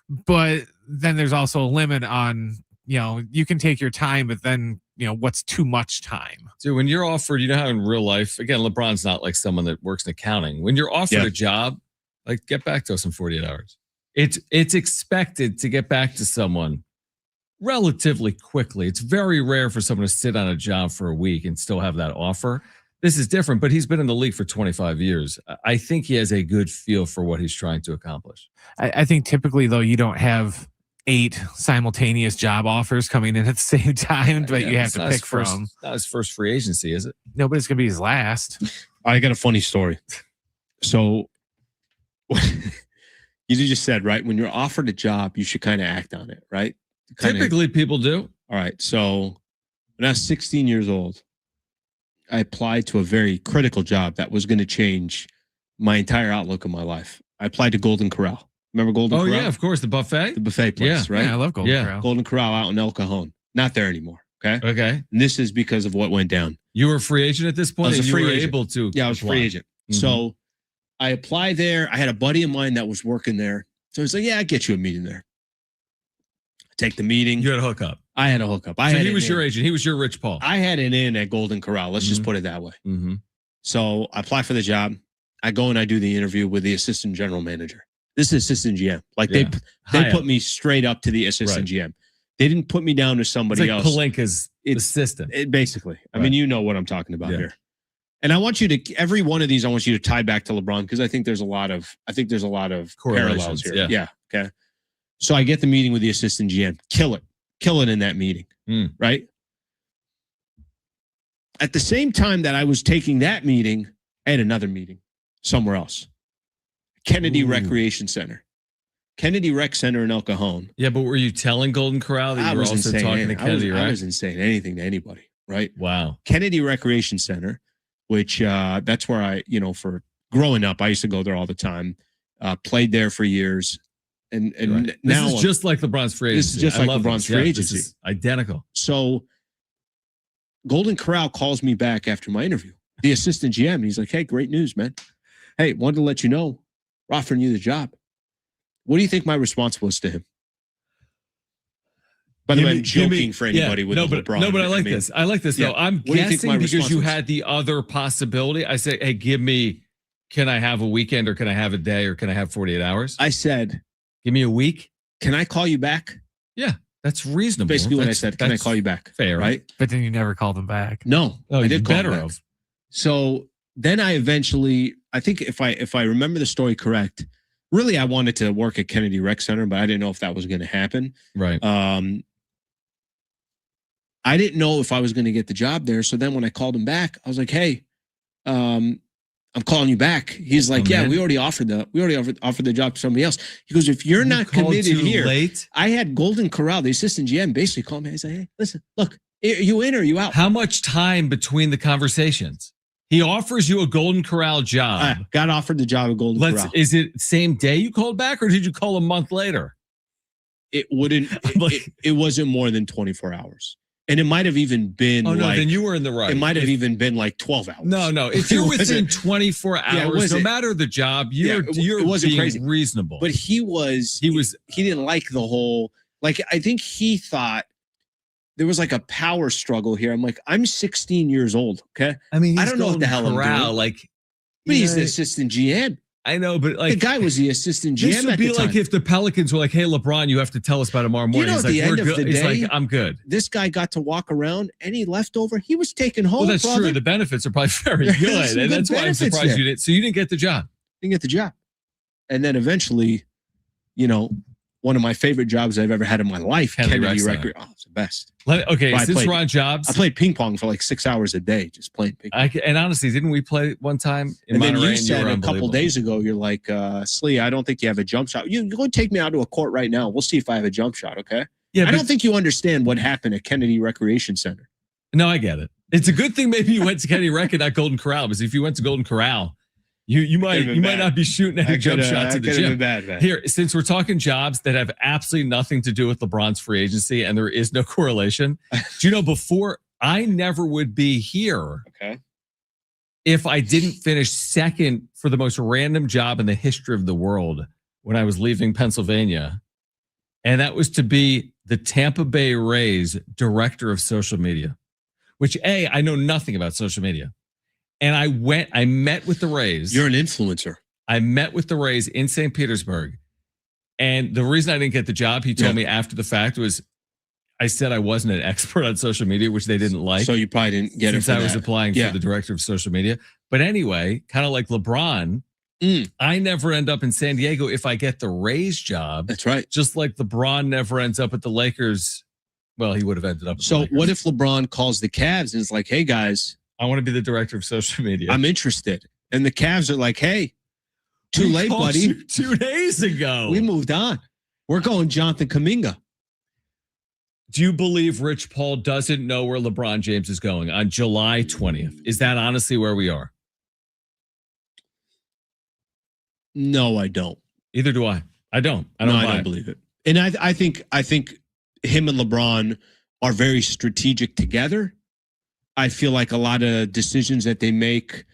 S4: but then there's also a limit on, you can take your time, but then, what's too much time?
S1: So when you're offered, how in real life, again, LeBron's not like someone that works in accounting. When you're offered a job, like get back to us in 48 hours. It's expected to get back to someone relatively quickly. It's very rare for someone to sit on a job for a week and still have that offer. This is different, but he's been in the league for 25 years. I think he has a good feel for what he's trying to accomplish.
S4: I think typically, though, you don't have 8 simultaneous job offers coming in at the same time, but you have to pick from.
S1: Not his first free agency, is it?
S4: No, but it's going to be his last.
S2: I got a funny story. So you just said, right? When you're offered a job, you should kind of act on it, right?
S1: Typically, people do.
S2: All right. So when I was 16 years old, I applied to a very critical job that was going to change my entire outlook of my life. I applied to Golden Corral. Remember Golden Corral?
S1: Oh, yeah, of course. The buffet?
S2: The buffet place, right?
S4: Yeah, I love Golden Corral.
S2: Golden Corral out in El Cajon. Not there anymore. Okay.
S1: Okay.
S2: And this is because of what went down.
S1: You were a free agent at this point?
S2: I was a free agent.
S1: Able to.
S2: Yeah, I was a free agent. Mm-hmm. So I applied there. I had a buddy of mine that was working there. So he's like, yeah, I'll get you a meeting there. Take the meeting.
S1: You had a hookup.
S2: I had a hookup.
S1: So he was your agent. He was your Rich Paul.
S2: I had an in at Golden Corral. Let's just put it that way.
S1: Mm-hmm.
S2: So I apply for the job. I go and I do the interview with the assistant general manager. This is assistant GM. Like they put me straight up to the assistant GM. They didn't put me down to somebody else.
S1: Palenka's assistant.
S2: Basically. I mean, you know what I'm talking about here. And I want you to, every one of these, I want you to tie back to LeBron because I think there's a lot of parallels here. Yeah. Okay. So I get the meeting with the assistant GM. Kill it in that meeting. Right. At the same time that I was taking that meeting, I had another meeting somewhere else. Kennedy Recreation Center. Kennedy Rec Center in El Cajon.
S1: Yeah, but were you telling Golden Corral that you were also talking to Kennedy Rec?
S2: I wasn't saying anything to anybody, right?
S1: Wow.
S2: Kennedy Recreation Center, which that's where I, for growing up, I used to go there all the time. Played there for years. And now
S1: this is just like LeBron's free agency.
S2: This is just like LeBron's free agency.
S1: This is identical.
S2: So Golden Corral calls me back after my interview. The assistant GM, and he's like, "Hey, great news, man. Hey, wanted to let you know we're offering you the job." What do you think my response was to him? By the way, I'm joking for anybody with LeBron.
S1: No, but I like this. I like this, though. I'm guessing because you had the other possibility. I say, hey, give me, can I have a weekend or can I have a day or can I have 48 hours?
S2: I said,
S1: give me a week.
S2: Can I call you back?
S1: Yeah, that's reasonable.
S2: Basically what I said, can I call you back?
S1: Fair.
S2: Right?
S4: But then you never called him back.
S2: No, I did call
S1: better
S2: him back. So then I eventually, I think if I remember the story correct, really I wanted to work at Kennedy Rec Center, but I didn't know if that was going to happen.
S1: Right.
S2: I didn't know if I was going to get the job there. So then when I called him back, I was like, "Hey, I'm calling you back." He's like, "Yeah, we already offered the job to somebody else." He goes, "If you're not committed here,"
S1: late?
S2: I had Golden Corral, the assistant GM, basically call me. I say, "Hey, listen, look, are you in or are you out?"
S1: How much time between the conversations? He offers you a Golden Corral job.
S2: I got offered the job at Golden Corral.
S1: Is it same day you called back, or did you call a month later?
S2: It wouldn't. It wasn't more than 24 hours. And it might have even been
S1: then you were in the right.
S2: It might have even been like 12 hours.
S1: No. If you're within 24 hours, no matter the job, you're
S2: wasn't
S1: being
S2: crazy.
S1: Reasonable.
S2: But he didn't like the whole, I think he thought there was like a power struggle here. I'm like, I'm 16 years old, okay?
S1: I mean,
S2: I don't know what the hell I'm doing. But he's the assistant GM.
S1: I know, but
S2: the guy was the assistant GM.
S1: This would be like if the Pelicans were like, "Hey, LeBron, you have to tell us by tomorrow morning."
S2: At the end of the day,
S1: he's like, "I'm good."
S2: This guy got to walk around, any leftover, he was taking home.
S1: Well, that's true. The benefits are probably very good, and that's why I'm surprised you didn't. So you didn't get the job.
S2: Didn't get the job, and then eventually, one of my favorite jobs I've ever had in my life, Kennedy Record. Oh, it's the best.
S1: Okay, since we're on jobs,
S2: I played ping pong for like 6 hours a day, just playing ping pong.
S1: And honestly, didn't we play one time in
S2: and
S1: Monterey?
S2: Then you said a couple days ago, you're like, Slee, I don't think you have a jump shot. You go take me out to a court right now. We'll see if I have a jump shot, okay? Yeah, I don't think you understand what happened at Kennedy Recreation Center.
S1: No, I get it. It's a good thing maybe you went to Kennedy Rec and not Golden Corral, because if you went to Golden Corral, you might not be shooting any jump shots at the gym.
S2: Bad.
S1: Here, since we're talking jobs that have absolutely nothing to do with LeBron's free agency and there is no correlation, do you know, before I never would be here if I didn't finish second for the most random job in the history of the world when I was leaving Pennsylvania. And that was to be the Tampa Bay Rays director of social media, which I know nothing about social media. And I met with the Rays.
S2: You're an influencer.
S1: I met with the Rays in St. Petersburg. And the reason I didn't get the job, he told me after the fact, was I said I wasn't an expert on social media, which they didn't like.
S2: So you probably didn't get it for
S1: I was applying for the director of social media. But anyway, kind of like LeBron, I never end up in San Diego if I get the Rays job.
S2: That's right.
S1: Just like LeBron never ends up at the Lakers. Well, he would have ended up at the Lakers.
S2: What if LeBron calls the Cavs and is like, "Hey, guys,
S1: I want to be the director of social media.
S2: I'm interested." And the Cavs are like, "Hey, too late, buddy.
S1: 2 days ago.
S2: We moved on. We're going Jonathan Kuminga."
S1: Do you believe Rich Paul doesn't know where LeBron James is going on July 20th? Is that honestly where we are?
S2: No, I don't.
S1: Either do I. I don't
S2: believe it. And I think him and LeBron are very strategic together. I feel like a lot of decisions that they make,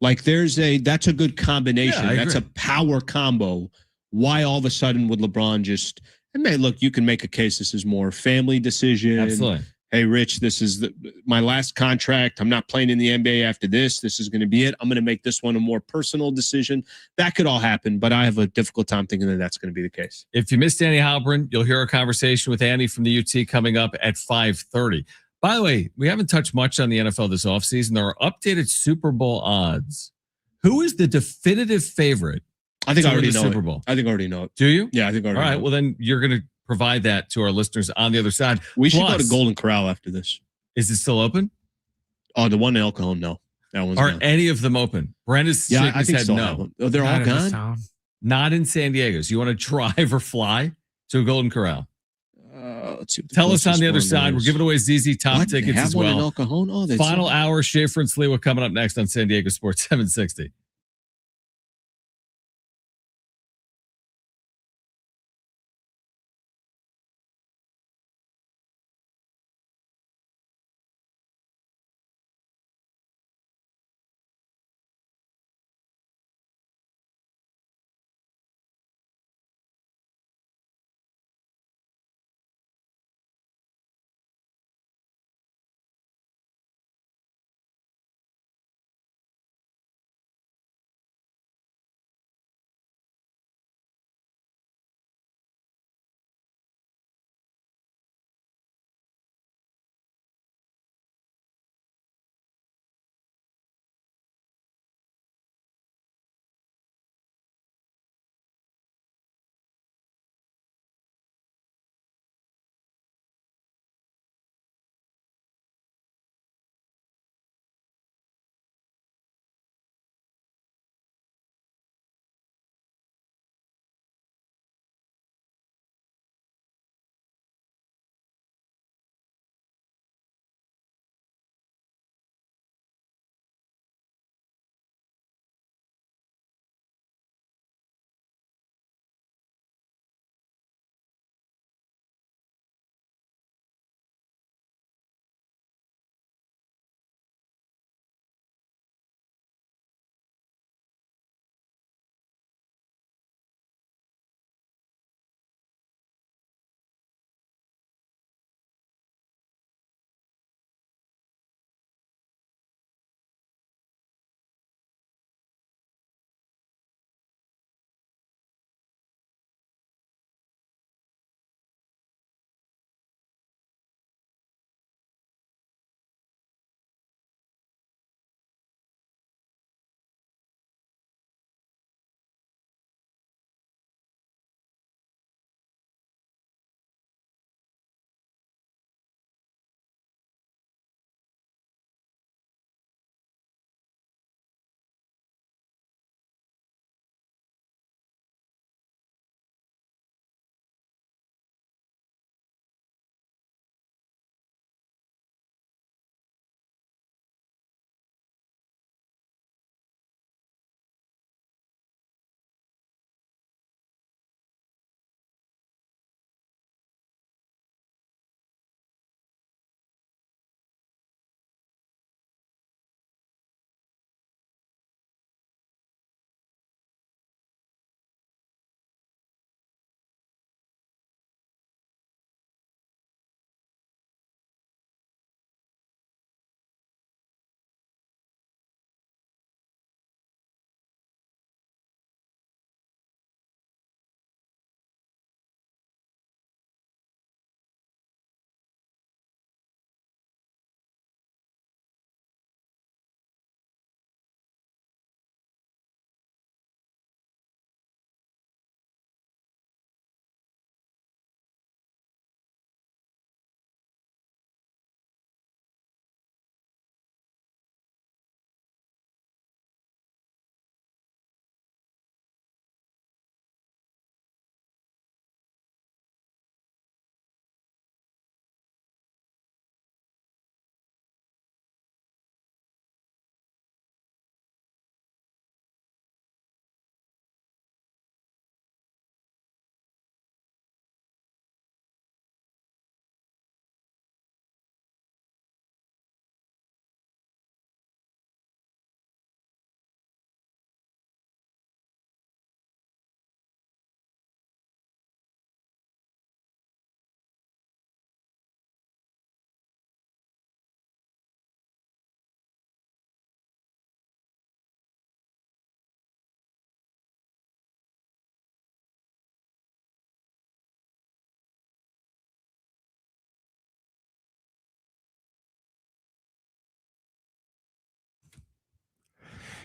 S2: like that's a good combination.
S1: Yeah,
S2: that's a power combo. Why all of a sudden would LeBron look, you can make a case this is more family decision.
S1: Absolutely.
S2: Hey, Rich, this is my last contract. I'm not playing in the NBA after this. This is going to be it. I'm going to make this one a more personal decision. That could all happen, but I have a difficult time thinking that that's going to be the case.
S1: If you missed Andy Heilbrunn, you'll hear a conversation with Andy from the UT coming up at 5:30. By the way, we haven't touched much on the NFL this offseason. There are updated Super Bowl odds. Who is the definitive favorite?
S2: I think I already know
S1: Super Bowl.
S2: I think I already know it.
S1: Do you?
S2: Yeah, I think I already know.
S1: All right, well then you're going to provide that to our listeners on the other side.
S2: We should go to Golden Corral after this.
S1: Is it still open?
S2: Oh, the one in El Cajon, no. That one's
S1: Are
S2: gone.
S1: any of them open? Brandon's
S2: I think
S1: said
S2: so.
S1: no.
S2: Oh, they're all gone?
S1: not in San Diego. So you want to drive or fly to Golden Corral?
S2: Let's see.
S1: Tell us on the other side. We're giving away ZZ Top tickets as well.
S2: El Cajon? Oh,
S1: Final hour, Schaefer and Sliwa coming up next on San Diego Sports 760.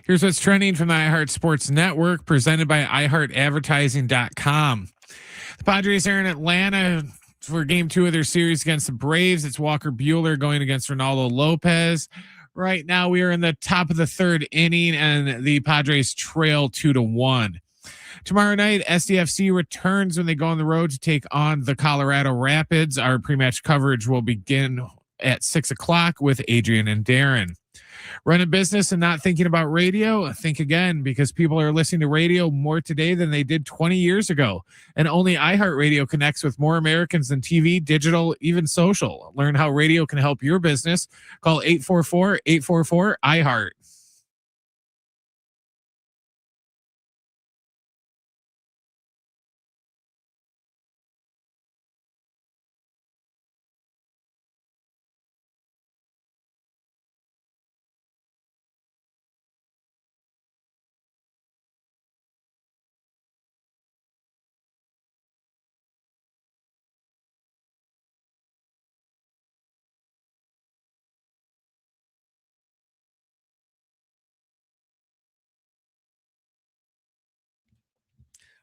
S4: Here's what's trending from the iHeart Sports Network, presented by iHeartAdvertising.com. The Padres are in Atlanta for game 2 of their series against the Braves. It's Walker Buehler going against Ronaldo Lopez. Right now, we are in the top of the 3rd inning, and the Padres trail 2-1. Tomorrow night, SDFC returns when they go on the road to take on the Colorado Rapids. Our pre-match coverage will begin at 6:00 with Adrian and Darren. Run a business and not thinking about radio? Think again, because people are listening to radio more today than they did 20 years ago. And only iHeartRadio connects with more Americans than TV, digital, even social. Learn how radio can help your business. Call 844-844-iHeart.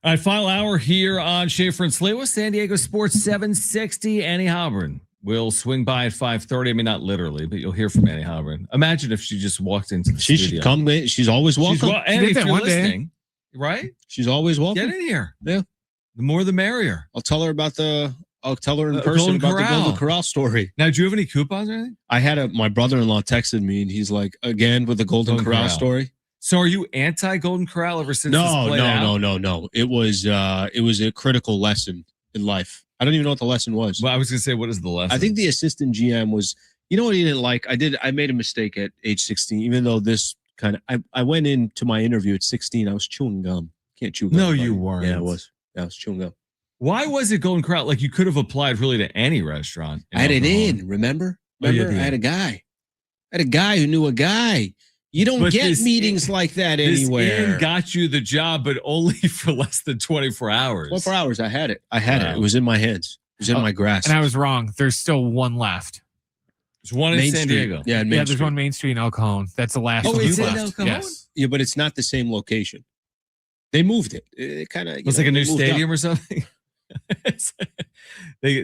S1: All right, final hour here on Schaefer and Sliwa, San Diego Sports 760. Annie Heilbrunn will swing by at 5:30. I mean, not literally, but you'll hear from Annie Heilbrunn. Imagine if she just walked into the studio.
S2: She should come. She's always welcome.
S1: And if you're listening, right?
S2: She's always welcome.
S1: Get in here.
S2: Yeah.
S1: The more the merrier.
S2: I'll tell her in person about the Golden Corral story.
S1: Now, do you have any coupons or anything?
S2: I had my brother-in-law texted me and he's like, again with the Golden Corral story.
S1: So are you anti-Golden Corral ever since this played out?
S2: No. It was a critical lesson in life. I don't even know what the lesson was.
S1: Well, I was going to say, what is the lesson?
S2: I think the assistant GM was, you know what he didn't like? I made a mistake at age 16, even though this kind of, I went into my interview at 16. I was chewing gum. Can't chew gum.
S1: No, you weren't.
S2: Yeah, I was chewing gum.
S1: Why was it Golden Corral? Like you could have applied really to any restaurant.
S2: I had it in, remember? I had a guy. Who knew a guy. You don't get meetings like that anywhere.
S1: This inn got you the job, but only for less than 24 hours.
S2: 24 hours. I had it. It was in my hands. It was in my grasp.
S4: And I was wrong. There's still one left.
S1: There's one in San Diego.
S2: Yeah,
S4: there's one Main Street in El Cajon. That's the last one
S1: it's
S4: left.
S1: in El Cajon?
S4: Yes.
S2: Yeah, but it's not the same location. They moved it. It kind of
S1: it's like a new stadium or something. they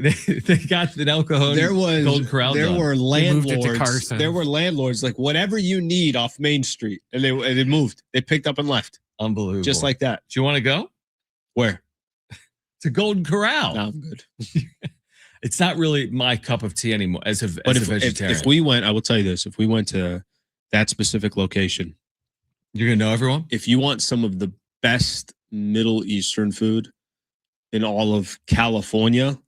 S1: got the El Cajon.
S2: There was
S1: Golden Corral.
S2: There were landlords.
S4: Carson.
S2: There were landlords like whatever you need off Main Street, and they moved. They picked up and left.
S1: Unbelievable.
S2: Just like that.
S1: Do you want to go?
S2: Where?
S1: To Golden Corral.
S2: No, I'm good.
S1: It's not really my cup of tea anymore as a vegetarian.
S2: If we went, I will tell you this: if we went to that specific location,
S1: you're gonna know everyone.
S2: If you want some of the best Middle Eastern food in all of California,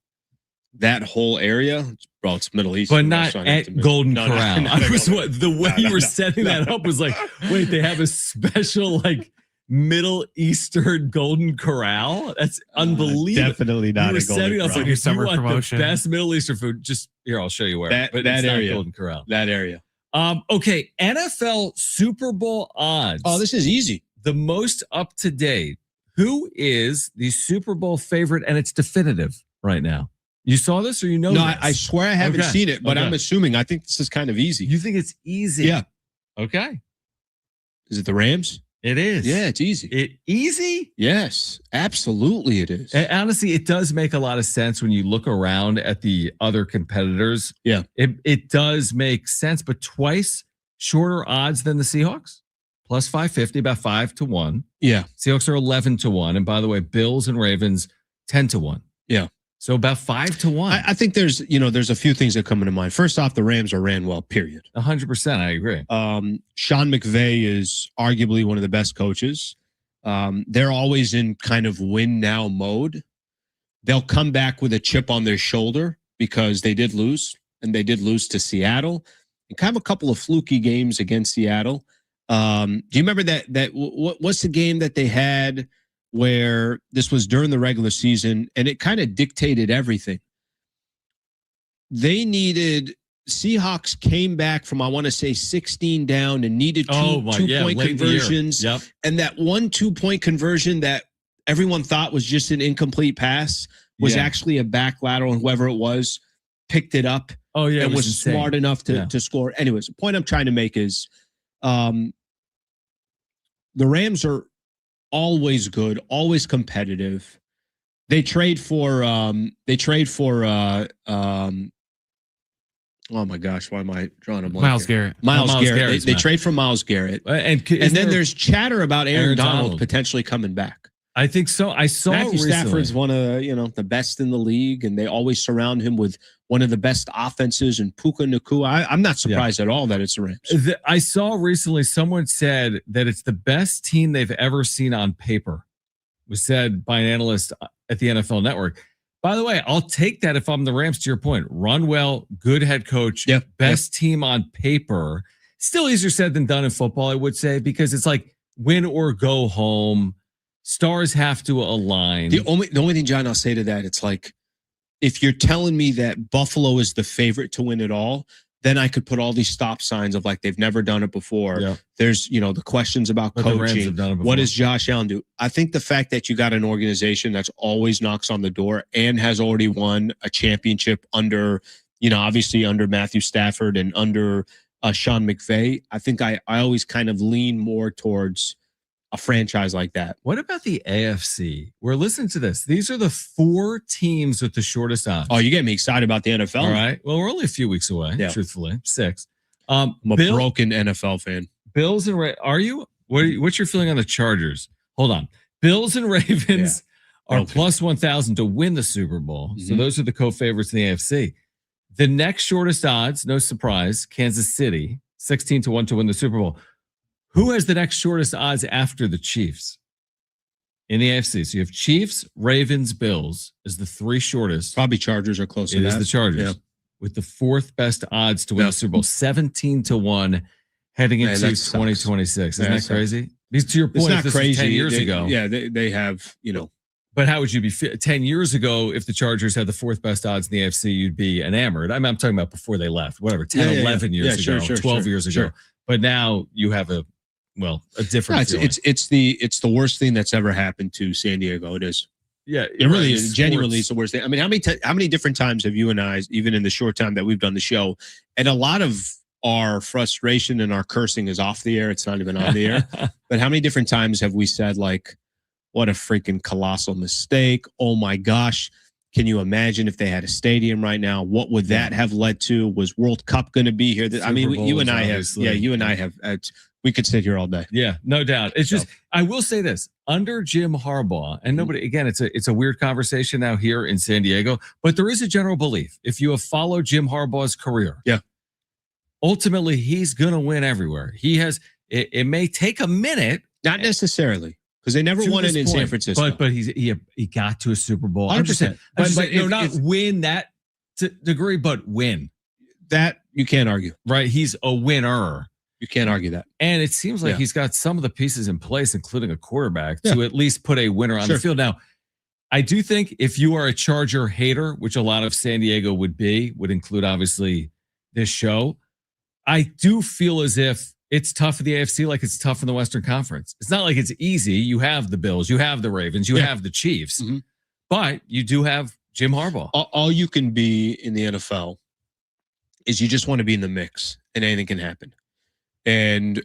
S2: that whole area, bro, it's Middle East,
S1: but not at Golden Corral. The way you were setting that up was like, wait, they have a special like Middle Eastern Golden Corral. That's unbelievable.
S2: Definitely not.
S1: You were setting up like if you want
S4: promotion.
S1: the best Middle Eastern food. Just here, I'll show you where.
S2: That area,
S1: Golden Corral.
S2: That area.
S1: Okay, NFL Super Bowl odds.
S2: Oh, this is easy.
S1: The most up to date. Who is the Super Bowl favorite? And it's definitive right now. You saw this or you know
S2: No,
S1: this?
S2: I swear I haven't seen it, but I'm assuming. I think this is kind of easy.
S1: You think it's easy?
S2: Yeah.
S1: Okay.
S2: Is it the Rams?
S1: It is.
S2: Yeah, it's easy.
S1: Easy?
S2: Yes, absolutely it is.
S1: And honestly, it does make a lot of sense when you look around at the other competitors.
S2: Yeah.
S1: It does make sense, but twice shorter odds than the Seahawks. Plus 550, about 5-1.
S2: Yeah.
S1: Seahawks are 11-1. And by the way, Bills and Ravens 10-1.
S2: Yeah.
S1: So about 5-1.
S2: I think there's a few things that come into mind. First off, the Rams are ran well, period.
S1: 100%. I agree.
S2: Sean McVay is arguably one of the best coaches. They're always in kind of win now mode. They'll come back with a chip on their shoulder because they did lose, and they did lose to Seattle. And kind of a couple of fluky games against Seattle. Do you remember what's the game that they had where this was during the regular season and it kind of dictated everything? Seahawks came back from, I want to say 16 down and needed two-point conversions.
S1: Yep.
S2: And that 1 2-point conversion that everyone thought was just an incomplete pass was actually a back lateral, and whoever it was picked it up.
S1: Oh, yeah.
S2: And was smart enough to score. Anyways, the point I'm trying to make is the Rams are always good, always competitive. They trade for oh my gosh, why am I drawing a blank?
S4: Miles Garrett.
S2: Miles Garrett. They trade for Miles Garrett. And then there's chatter about Aaron Donald potentially coming back.
S1: I think so. I saw
S2: Matthew
S1: recently.
S2: Stafford's one of the best in the league, and they always surround him with one of the best offenses. And Puka Nacua, I'm not surprised at all that it's the Rams.
S1: I saw recently someone said that it's the best team they've ever seen on paper. Was said by an analyst at the NFL Network. By the way, I'll take that if I'm the Rams. To your point, run well, good head coach, best team on paper. Still easier said than done in football, I would say, because it's like win or go home. Stars have to align.
S2: The only thing, John, I'll say to that, it's like, if you're telling me that Buffalo is the favorite to win it all, then I could put all these stop signs of like they've never done it before. Yeah. There's, the questions about coaching. What does Josh Allen do? I think the fact that you got an organization that's always knocks on the door and has already won a championship under, obviously under Matthew Stafford and under Sean McVay, I think I always kind of lean more towards a franchise like that.
S1: What about the AFC? We're listening to this. These are the 4 teams with the shortest odds.
S2: Oh, you get me excited about the NFL.
S1: All right. Well, we're only a few weeks away, truthfully. 6.
S2: I'm a broken NFL fan.
S1: Bills and are you? What's your feeling on the Chargers? Hold on. Bills and Ravens are plus 1,000 to win the Super Bowl. Mm-hmm. So those are the co-favorites in the AFC. The next shortest odds, no surprise, Kansas City, 16-1 to win the Super Bowl. Who has the next shortest odds after the Chiefs in the AFC? So you have Chiefs, Ravens, Bills is the 3 shortest.
S2: Probably Chargers are closer.
S1: It is the Chargers with the 4th best odds to win the Super Bowl, 17-1 heading into 2026. Isn't that crazy? Because to your point,
S2: it's not crazy.
S1: 10 years ago.
S2: Yeah, they have,
S1: But how would you be 10 years ago if the Chargers had the 4th best odds in the AFC? You'd be enamored. I'm talking about before they left, whatever, 10, 11 years ago, 12 years ago. But now you have a different.
S2: It's the worst thing that's ever happened to San Diego. It is.
S1: Yeah,
S2: it really is. Genuinely, it's the worst thing. I mean, how many different times have you and I, even in the short time that we've done the show, and a lot of our frustration and our cursing is off the air. It's not even on the air. But how many different times have we said like, "What a freaking colossal mistake! Oh my gosh." Can you imagine if they had a stadium right now? What would that have led to? Was World Cup going to be here? I mean, you and I have. We could sit here all day.
S1: Yeah, no doubt. It's just, I will say this, under Jim Harbaugh, and nobody, again, it's a weird conversation now here in San Diego, but there is a general belief. If you have followed Jim Harbaugh's career, ultimately he's going to win everywhere. He has, it may take a minute.
S2: Not necessarily. Because they never won it in San Francisco.
S1: But he got to a Super Bowl.
S2: 100%.
S1: But not win that degree, but win.
S2: That you can't argue.
S1: Right? He's a winner.
S2: You can't argue that.
S1: And it seems like he's got some of the pieces in place, including a quarterback, to at least put a winner on the field. Now, I do think if you are a Charger hater, which a lot of San Diego would include obviously this show, I do feel as if it's tough in the AFC like it's tough in the Western Conference. It's not like it's easy. You have the Bills, you have the Ravens, you have the Chiefs, but you do have Jim Harbaugh.
S2: All you can be in the NFL is you just want to be in the mix and anything can happen. And,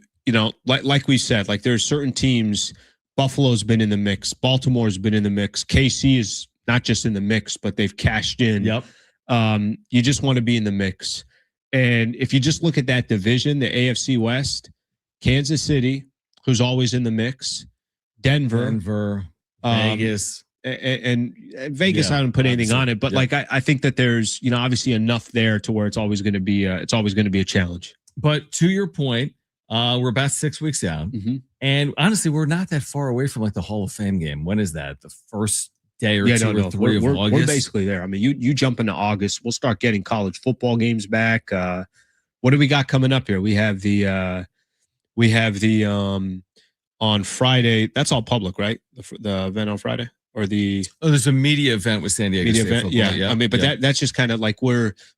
S2: like we said, like there's certain teams, Buffalo's been in the mix. Baltimore's been in the mix. KC is not just in the mix, but they've cashed in.
S1: Yep.
S2: You just want to be in the mix. And if you just look at that division, the AFC West, Kansas City, who's always in the mix, Denver,
S1: Vegas.
S2: And Vegas, I don't put anything on it, but like I think that there's, obviously enough there to where it's always going to be a challenge.
S1: But to your point, we're about 6 weeks out. And honestly, we're not that far away from like the Hall of Fame game. When is that? The first day or 2 or 3 of August?
S2: We're basically there. I mean, you jump into August, we'll start getting college football games back. What do we got coming up here? We have the on Friday. That's all public, right? The event on Friday. Or
S1: there's a media event with San Diego State football.
S2: Yeah. I mean, but that's just kind of like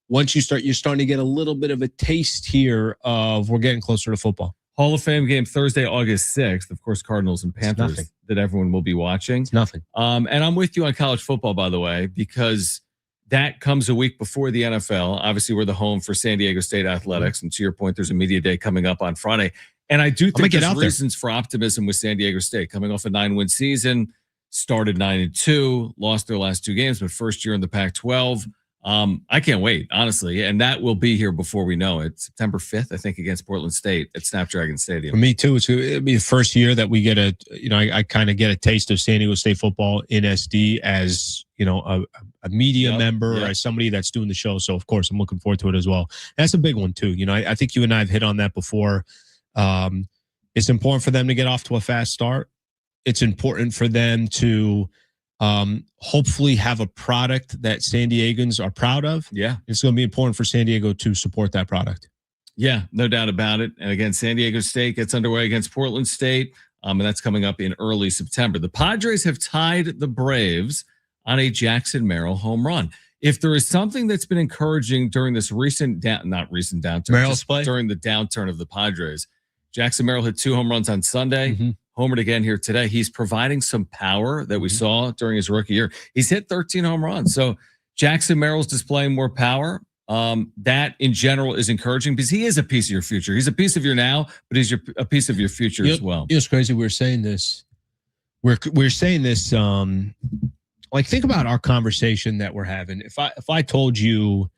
S2: once you're starting to get a little bit of a taste here of we're getting closer to football.
S1: Hall of Fame game Thursday, August 6th. Of course, Cardinals and Panthers that everyone will be watching.
S2: It's nothing.
S1: And I'm with you on college football, by the way, because that comes a week before the NFL. Obviously, we're the home for San Diego State athletics. And to your point, there's a media day coming up on Friday. And I do think there's reasons for optimism with San Diego State coming off a 9-win season. Started 9-2, lost their last 2 games, but first year in the Pac-12. I can't wait, honestly. And that will be here before we know it. September 5th, I think, against Portland State at Snapdragon Stadium.
S2: For me, too, it'll be the first year that we get I kind of get a taste of San Diego State football in SD as, a media member or as somebody that's doing the show. So, of course, I'm looking forward to it as well. That's a big one, too. I think you and I have hit on that before. It's important for them to get off to a fast start. It's important for them to hopefully have a product that San Diegans are proud of.
S1: Yeah.
S2: It's going to be important for San Diego to support that product.
S1: Yeah, no doubt about it. And again, San Diego State gets underway against Portland State, and that's coming up in early September. The Padres have tied the Braves on a Jackson Merrill home run. If there is something that's been encouraging during this during the downturn of the Padres, Jackson Merrill hit 2 home runs on Sunday.
S2: Mm-hmm.
S1: Homered again here today. He's providing some power that we saw during his rookie year. He's hit 13 home runs. So Jackson Merrill's displaying more power. That in general is encouraging because he is a piece of your future. He's a piece of your now, but he's a piece of your future as well.
S2: It's crazy. We're saying this. We're saying this. Like, think about our conversation that we're having. If I told you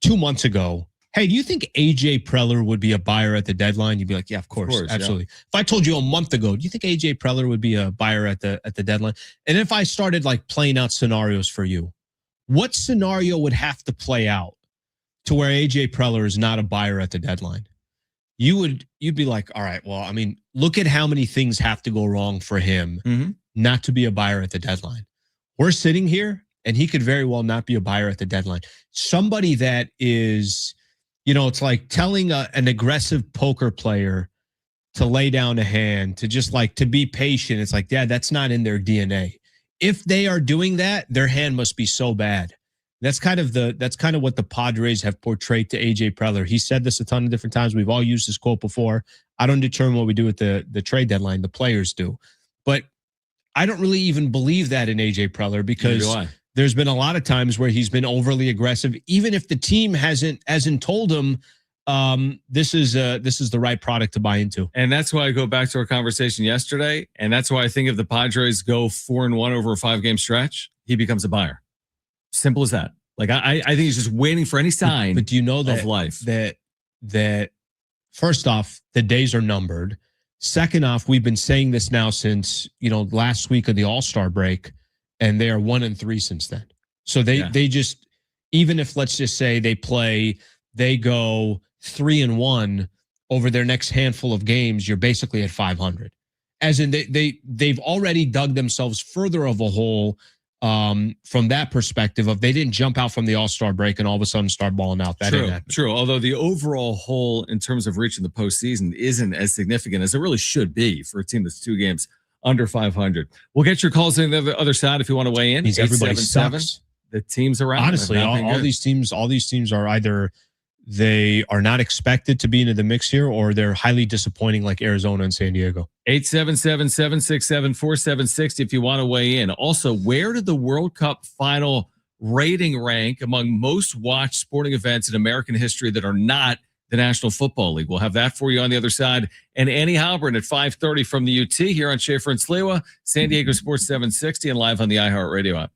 S2: 2 months ago, hey, do you think AJ Preller would be a buyer at the deadline? You'd be like, yeah, of course, absolutely. Yeah. If I told you a month ago, do you think AJ Preller would be a buyer at the deadline? And if I started like playing out scenarios for you, what scenario would have to play out to where AJ Preller is not a buyer at the deadline? You'd be like, all right, well, I mean, look at how many things have to go wrong for him not to be a buyer at the deadline. We're sitting here and he could very well not be a buyer at the deadline. Somebody that is, it's like telling an aggressive poker player to lay down a hand, to just like to be patient. It's like, yeah, that's not in their DNA. If they are doing that, their hand must be so bad. That's kind of what the Padres have portrayed to AJ Preller. He said this a ton of different times. We've all used this quote before. I don't determine what we do at the trade deadline. The players do. But I don't really even believe that in AJ Preller because there's been a lot of times where he's been overly aggressive, even if the team hasn't told him this is the right product to buy into.
S1: And that's why I go back to our conversation yesterday. And that's why I think if the Padres go 4-1 over a 5-game stretch, he becomes a buyer. Simple as that. Like I think he's just waiting for any sign.
S2: But do you know that
S1: of life
S2: that first off, the days are numbered. Second off, we've been saying this now since last week of the All-Star break, and they are 1-3 since then. So they just, even if let's just say they go 3-1 over their next handful of games, you're basically at 500. As in they've already dug themselves further of a hole from that perspective of they didn't jump out from the All-Star break and all of a sudden start balling out. That ain't happening.
S1: True. Although the overall hole in terms of reaching the postseason isn't as significant as it really should be for a team that's 2 games under 500. We'll get your calls on the other side if you want to weigh in.
S2: Everybody sucks.
S1: The teams around.
S2: Honestly, all these teams are either they are not expected to be into the mix here or they're highly disappointing like Arizona and San Diego.
S1: 877-767-4760 if you want to weigh in. Also, where did the World Cup final rating rank among most watched sporting events in American history that are not the National Football League? We'll have that for you on the other side. And Annie Heilbrunn at 5:30 from the UT here on Schaefer and Sliwa, San Diego Sports 760 and live on the iHeartRadio app.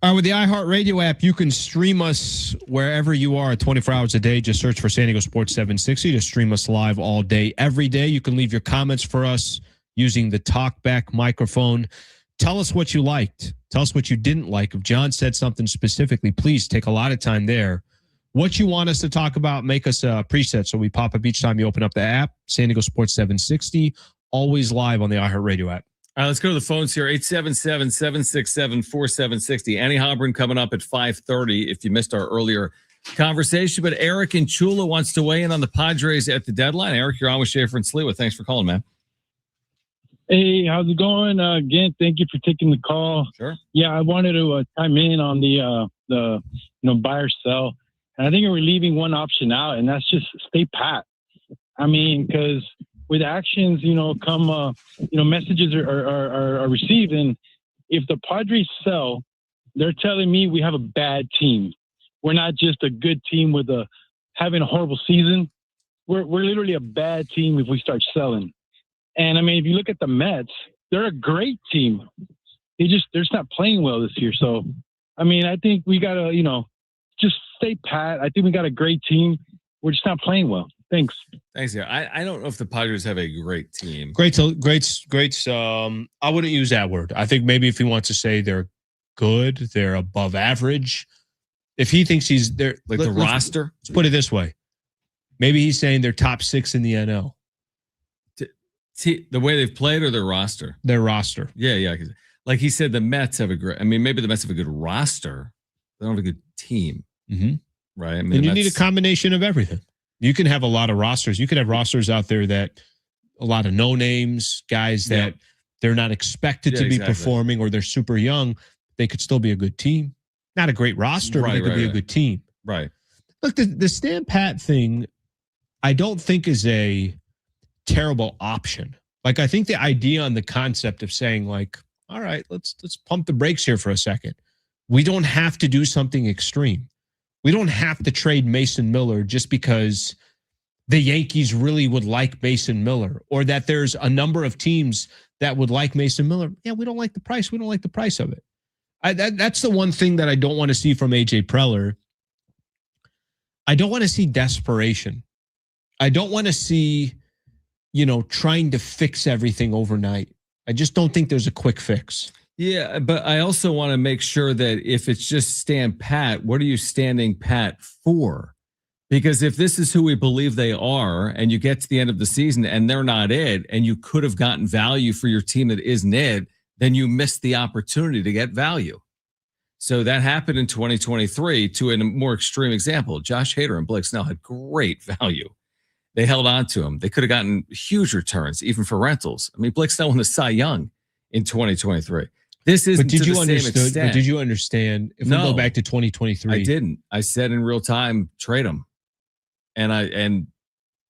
S2: With the iHeartRadio app, you can stream us wherever you are 24 hours a day. Just search for San Diego Sports 760 to stream us live all day, every day. You can leave your comments for us using the talkback microphone. Tell us what you liked. Tell us what you didn't like. If John said something specifically, please take a lot of time there. What you want us to talk about, make us a preset so we pop up each time you open up the app. San Diego Sports 760, always live on the iHeartRadio app.
S1: All right, let's go to the phones here. 877-767-4760. Annie Heilbrunn coming up at 5:30 if you missed our earlier conversation. But Eric in Chula wants to weigh in on the Padres at the deadline. Eric, you're on with Schaefer and Sliwa. Thanks for calling, man.
S6: Hey, how's it going? Again, thank you for taking the call.
S1: Sure.
S6: Yeah, I wanted to chime in on the buy or sell. And I think we're leaving one option out, and that's just stay pat. I mean, because with actions, come, messages are received. And if the Padres sell, they're telling me we have a bad team. We're not just a good team with having a horrible season. We're literally a bad team if we start selling. And I mean, if you look at the Mets, they're a great team. They're just not playing well this year. So, I mean, I think we got to, just stay pat. I think we got a great team. We're just not playing well. Thanks.
S1: Yeah. I don't know if the Padres have a great team.
S2: Great. I wouldn't use that word. I think maybe if he wants to say they're good, they're above average. If he thinks they're
S1: like the roster.
S2: Let's put it this way. Maybe he's saying they're top 6 in the NL.
S1: The way they've played or their roster?
S2: Their roster.
S1: Yeah. Like he said, the Mets have maybe the Mets have a good roster. They don't have a good team.
S2: Mm-hmm.
S1: Right. I mean,
S2: and you need a combination of everything. You can have a lot of rosters. You could have rosters out there that a lot of no names, guys that they're not expected to be performing or they're super young. They could still be a good team. Not a great roster, but they could be a good team.
S1: Right.
S2: Look, the stand pat thing, I don't think is a terrible option. Like, I think the idea on the concept of saying, like, all right, let's pump the brakes here for a second. We don't have to do something extreme. We don't have to trade Mason Miller just because the Yankees really would like Mason Miller or that there's a number of teams that would like Mason Miller. Yeah, we don't like the price. We don't like the price of it. That's the one thing that I don't want to see from AJ Preller. I don't want to see desperation. I don't want to see, trying to fix everything overnight. I just don't think there's a quick fix.
S1: Yeah, but I also want to make sure that if it's just stand pat, what are you standing pat for? Because if this is who we believe they are and you get to the end of the season and they're not it, and you could have gotten value for your team that isn't it, then you missed the opportunity to get value. So that happened in 2023 to a more extreme example. Josh Hader and Blake Snell had great value. They held on to him. They could have gotten huge returns, even for rentals. I mean, Blake Snell won the Cy Young in 202023. This isn't to the same extent.
S2: But did you understand? If we go back to 2023,
S1: I didn't. I said in real time, trade them, and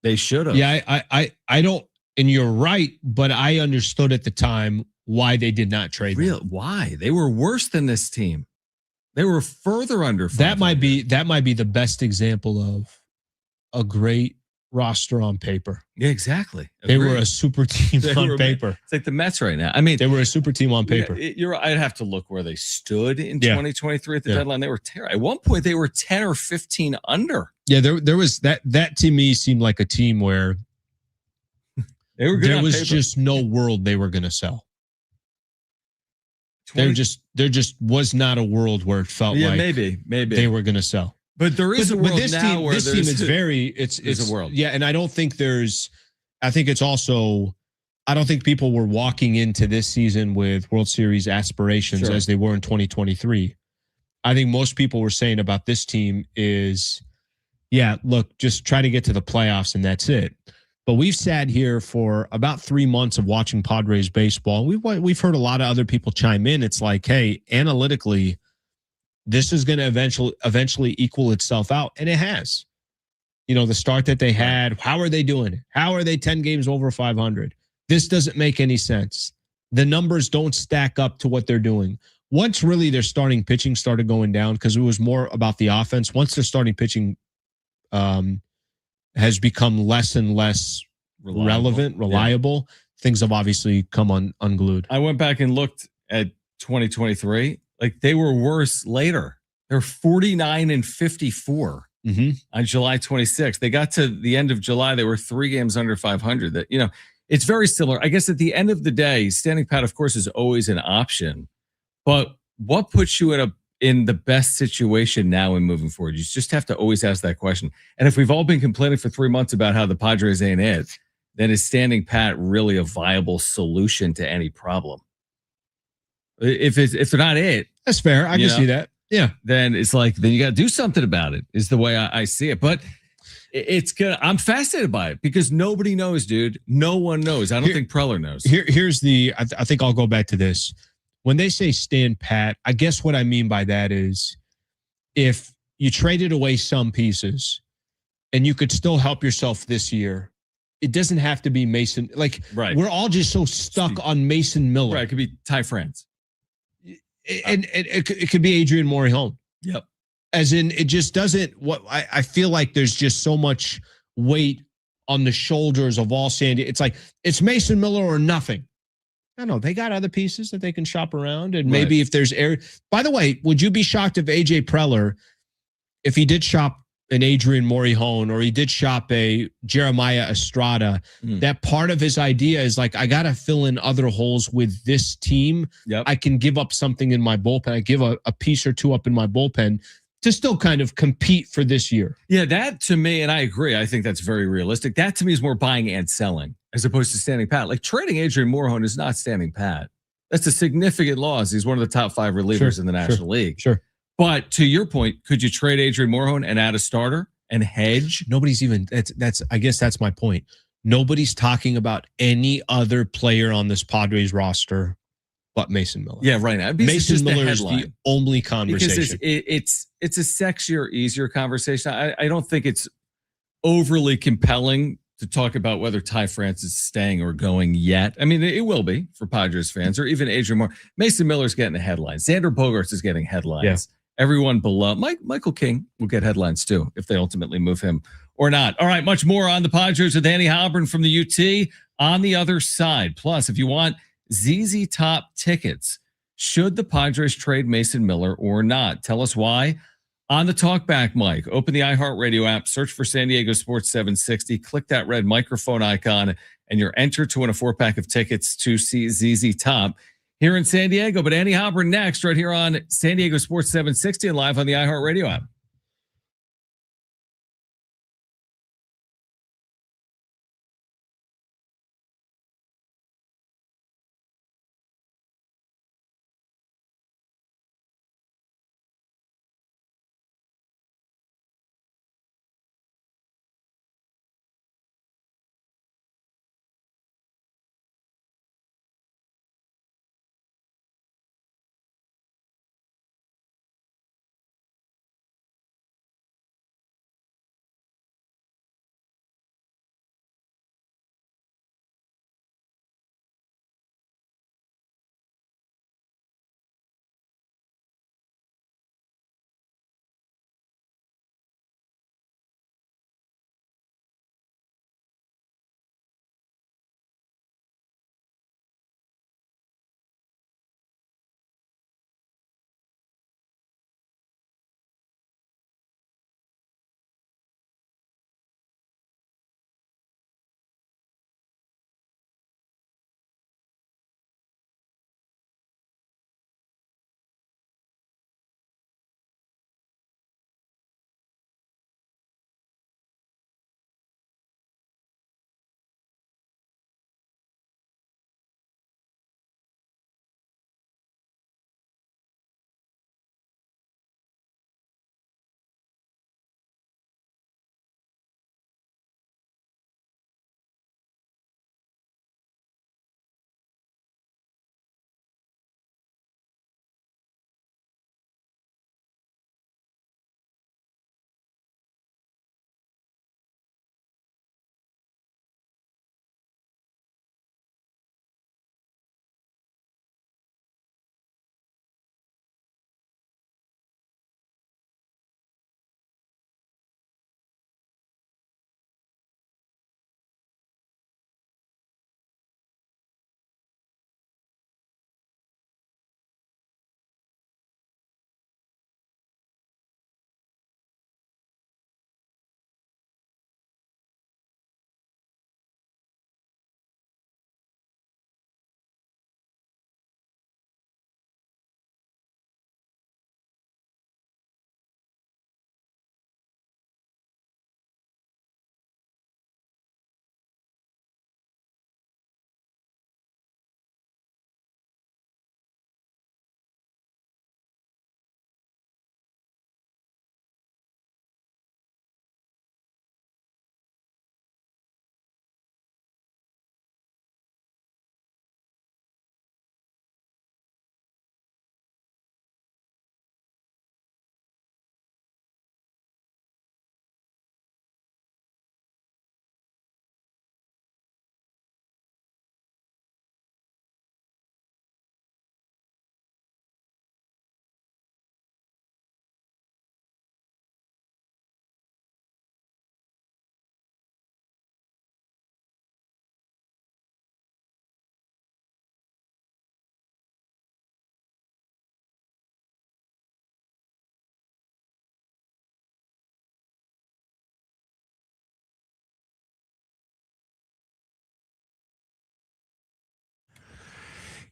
S1: they should have.
S2: Yeah, I don't. And you're right, but I understood at the time why they did not trade them.
S1: Why? They were worse than this team. They were further under.
S2: That might be the best example of a great roster on paper.
S1: Yeah, exactly.
S2: They were a super team on paper.
S1: It's like the Mets right now. I mean,
S2: they were a super team on paper.
S1: Yeah, I'd have to look where they stood in 2023 at the deadline. They were terrible. At one point, they were 10 or 15 under.
S2: Yeah, there was that to me seemed like a team where
S1: they were good
S2: there
S1: on
S2: was
S1: paper.
S2: just no world they were going to sell. There just was not a world where it felt like
S1: maybe
S2: they were going to sell.
S1: But there is a world
S2: this
S1: now
S2: team,
S1: where
S2: this team is very it's
S1: a world.
S2: Yeah, and I don't think I think it's also I don't think people were walking into this season with World Series aspirations as they were in 2023. I think most people were saying about this team is, yeah, look, just try to get to the playoffs and that's it. But we've sat here for about 3 months of watching Padres baseball. We've heard a lot of other people chime in. It's like, hey, analytically, this is going to eventually equal itself out. And it has. The start that they had, how are they doing it? How are they 10 games over 500? This doesn't make any sense. The numbers don't stack up to what they're doing. Once really their starting pitching started going down, because it was more about the offense, once their starting pitching has become less and less reliable, things have obviously come unglued.
S1: I went back and looked at 2023. Like they were worse later. They're 49-54 on July 26th. They got to the end of July. They were 3 games under 500. That, it's very similar. I guess at the end of the day, standing pat, of course, is always an option. But what puts you in the best situation now and moving forward? You just have to always ask that question. And if we've all been complaining for 3 months about how the Padres ain't it, then is standing pat really a viable solution to any problem? If they're not it,
S2: that's fair. I can see that. Yeah.
S1: Then it's like, then you got to do something about it, is the way I see it. But it's good. I'm fascinated by it because nobody knows, dude. No one knows. I don't think Preller knows.
S2: Here's I think I'll go back to this. When they say stand pat, I guess what I mean by that is if you traded away some pieces and you could still help yourself this year, it doesn't have to be Mason. Like, we're all just so stuck on Mason Miller.
S1: Right. It could be Ty France.
S2: And it could be Adrian Morejon.
S1: Yep.
S2: As in, it just doesn't. I feel like there's just so much weight on the shoulders of all San Diego. It's like it's Mason Miller or nothing. I know they got other pieces that they can shop around, and maybe if there's air. By the way, would you be shocked if AJ Preller, if he did shop an Adrian Morejon or he did shop a Jeremiah Estrada, that part of his idea is like, I got to fill in other holes with this team.
S1: Yep.
S2: I can give up something in my bullpen. I give a piece or two up in my bullpen to still kind of compete for this year.
S1: Yeah, that to me, and I agree, I think that's very realistic. That to me is more buying and selling as opposed to standing pat. Like trading Adrian Morejon is not standing pat. That's a significant loss. He's one of the top 5 relievers in the National League.
S2: Sure.
S1: But to your point, could you trade Adrian Morejon and add a starter and hedge?
S2: Nobody's even, I guess that's my point. Nobody's talking about any other player on this Padres roster but Mason Miller.
S1: Yeah, right now.
S2: Mason Miller is the only conversation.
S1: Because it's a sexier, easier conversation. I don't think it's overly compelling to talk about whether Ty France is staying or going yet. I mean, it will be for Padres fans or even Adrian Moore. Mason Miller's getting the headlines. Xander Bogaerts is getting headlines. Yeah. Everyone below. Michael King will get headlines too if they ultimately move him or not. All right, much more on the Padres with Andy Heilbrunn from the UT on the other side. Plus, if you want ZZ Top tickets, should the Padres trade Mason Miller or not? Tell us why on the talkback mic. Open the iHeartRadio app, search for San Diego Sports 760, click that red microphone icon, and you're entered to win a 4-pack of tickets to see ZZ Top here in San Diego. But Andy Heilbrunn next, right here on San Diego Sports 760 and live on the iHeartRadio app.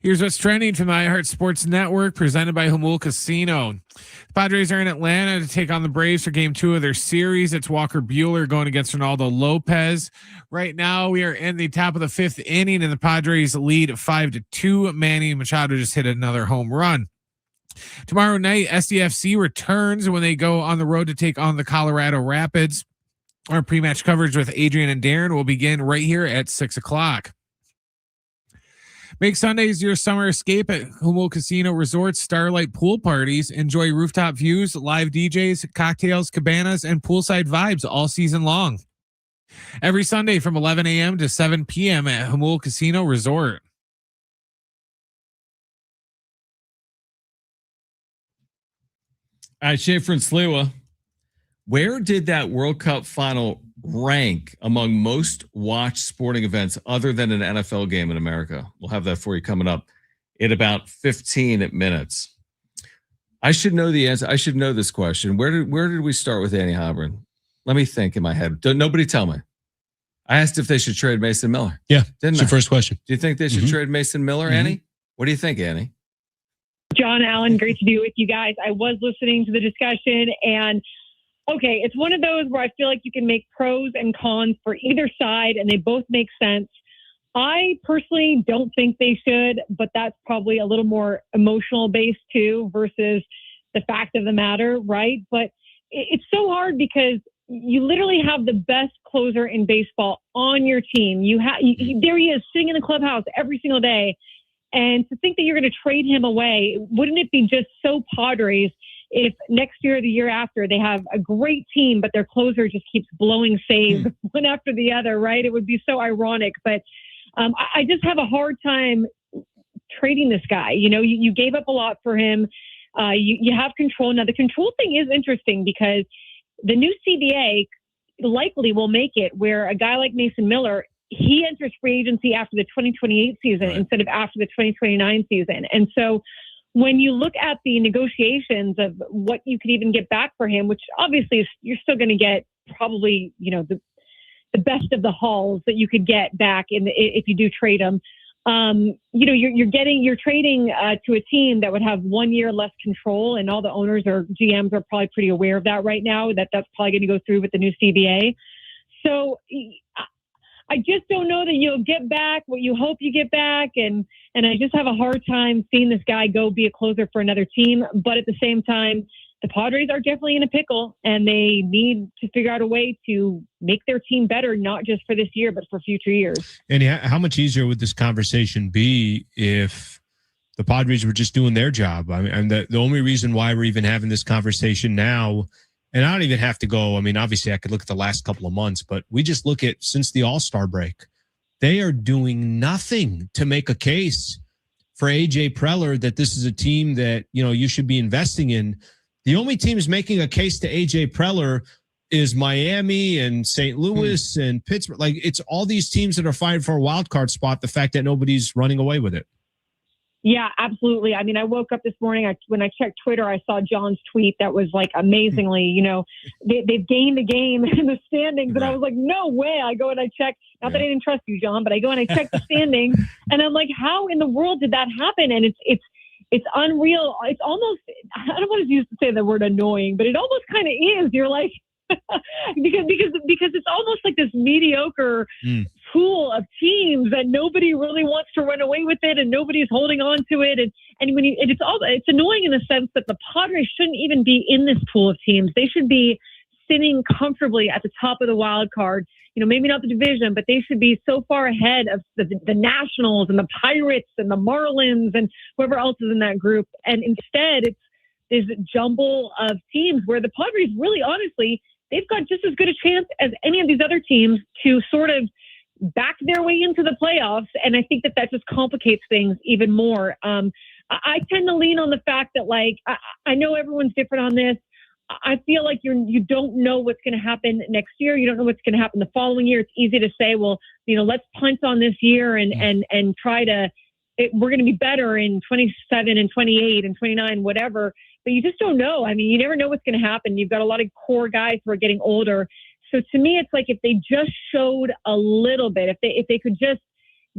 S4: Here's what's trending from the iHeart Sports Network, presented by Jamul Casino. The Padres are in Atlanta to take on the Braves for game 2 of their series. It's Walker Buehler going against Ronaldo Lopez. Right now, we are in the top of the 5th inning, and the Padres lead 5-2. Manny Machado just hit another home run. Tomorrow night, SDFC returns when they go on the road to take on the Colorado Rapids. Our pre-match coverage with Adrian and Darren will begin right here at 6 o'clock. Make Sundays your summer escape at Jamul Casino Resort's Starlight Pool Parties. Enjoy rooftop views, live DJs, cocktails, cabanas, and poolside vibes all season long. Every Sunday from 11 a.m. to 7 p.m. at Jamul Casino Resort.
S1: All right, Schaefer and Sliwa, where did that World Cup final rank among most watched sporting events other than an NFL game in America? We'll have that for you coming up in about 15 minutes. I should know the answer. I should know this question. Where did we start with Annie Heilbrunn? Let me think in my head. Nobody tell me. I asked if they should trade Mason Miller.
S2: Yeah,
S1: didn't
S2: that's
S1: I?
S2: your first question.
S1: Do you think they should trade Mason Miller, Annie? What do you think, Annie?
S5: John Allen, great to be with you guys. I was listening to the discussion, and okay, it's one of those where I feel like you can make pros and cons for either side, and they both make sense. I personally don't think they should, but that's probably a little more emotional based too versus the fact of the matter, right? But it's so hard because you literally have the best closer in baseball on your team. There he is sitting in the clubhouse every single day. And to think that you're going to trade him away, wouldn't it be just so Padres if next year or the year after they have a great team, but their closer just keeps blowing saves one after the other, right? It would be so ironic. But I just have a hard time trading this guy. You know, you gave up a lot for him. You have control. Now, the control thing is interesting because the new CBA likely will make it where a guy like Mason Miller, he enters free agency after the 2028 season instead of after the 2029 season. And so when you look at the negotiations of what you could even get back for him, which obviously is, you're still going to get probably, you know, the best of the hauls that you could get back if you do trade him. You know, you're trading to a team that would have 1 year less control, and all the owners or GMs are probably pretty aware of that right now, that's probably going to go through with the new CBA. So I just don't know that you'll get back what you hope you get back. And I just have a hard time seeing this guy go be a closer for another team. But at the same time, the Padres are definitely in a pickle, and they need to figure out a way to make their team better, not just for this year, but for future years.
S2: And how much easier would this conversation be if the Padres were just doing their job? I mean, the only reason why we're even having this conversation now, and I don't even have to go, I mean, obviously I could look at the last couple of months, but we just look at since the All-Star break, they are doing nothing to make a case for AJ Preller that this is a team that, you know, you should be investing in. The only teams making a case to AJ Preller is Miami and St. Louis and Pittsburgh. Like, it's all these teams that are fighting for a wild card spot, the fact that nobody's running away with it.
S5: Yeah, absolutely. I mean, I woke up this morning. When I checked Twitter, I saw John's tweet that was like amazingly, you know, they've gained a game in the standings. And I was like, no way. I go and I check. Not that I didn't trust you, John, but I go and I check the standings. And I'm like, how in the world did that happen? And it's unreal. It's almost, I don't want to use to say the word annoying, but it almost kind of is. You're like, because it's almost like this mediocre pool of teams that nobody really wants to run away with it, and nobody's holding on to it. And it's annoying in the sense that the Padres shouldn't even be in this pool of teams. They should be sitting comfortably at the top of the wild card. You know, maybe not the division, but they should be so far ahead of the Nationals and the Pirates and the Marlins and whoever else is in that group. And instead, it's this jumble of teams where the Padres really, honestly, they've got just as good a chance as any of these other teams to sort of back their way into the playoffs. And I think that just complicates things even more. I tend to lean on the fact that, like, I know everyone's different on this. I feel like you don't know what's going to happen next year. You don't know what's going to happen the following year. It's easy to say, well, you know, let's punt on this year and try to, we're going to be better in 27 and 28 and 29, whatever. But you just don't know. I mean, you never know what's going to happen. You've got a lot of core guys who are getting older. So to me, it's like if they just showed a little bit, if they could just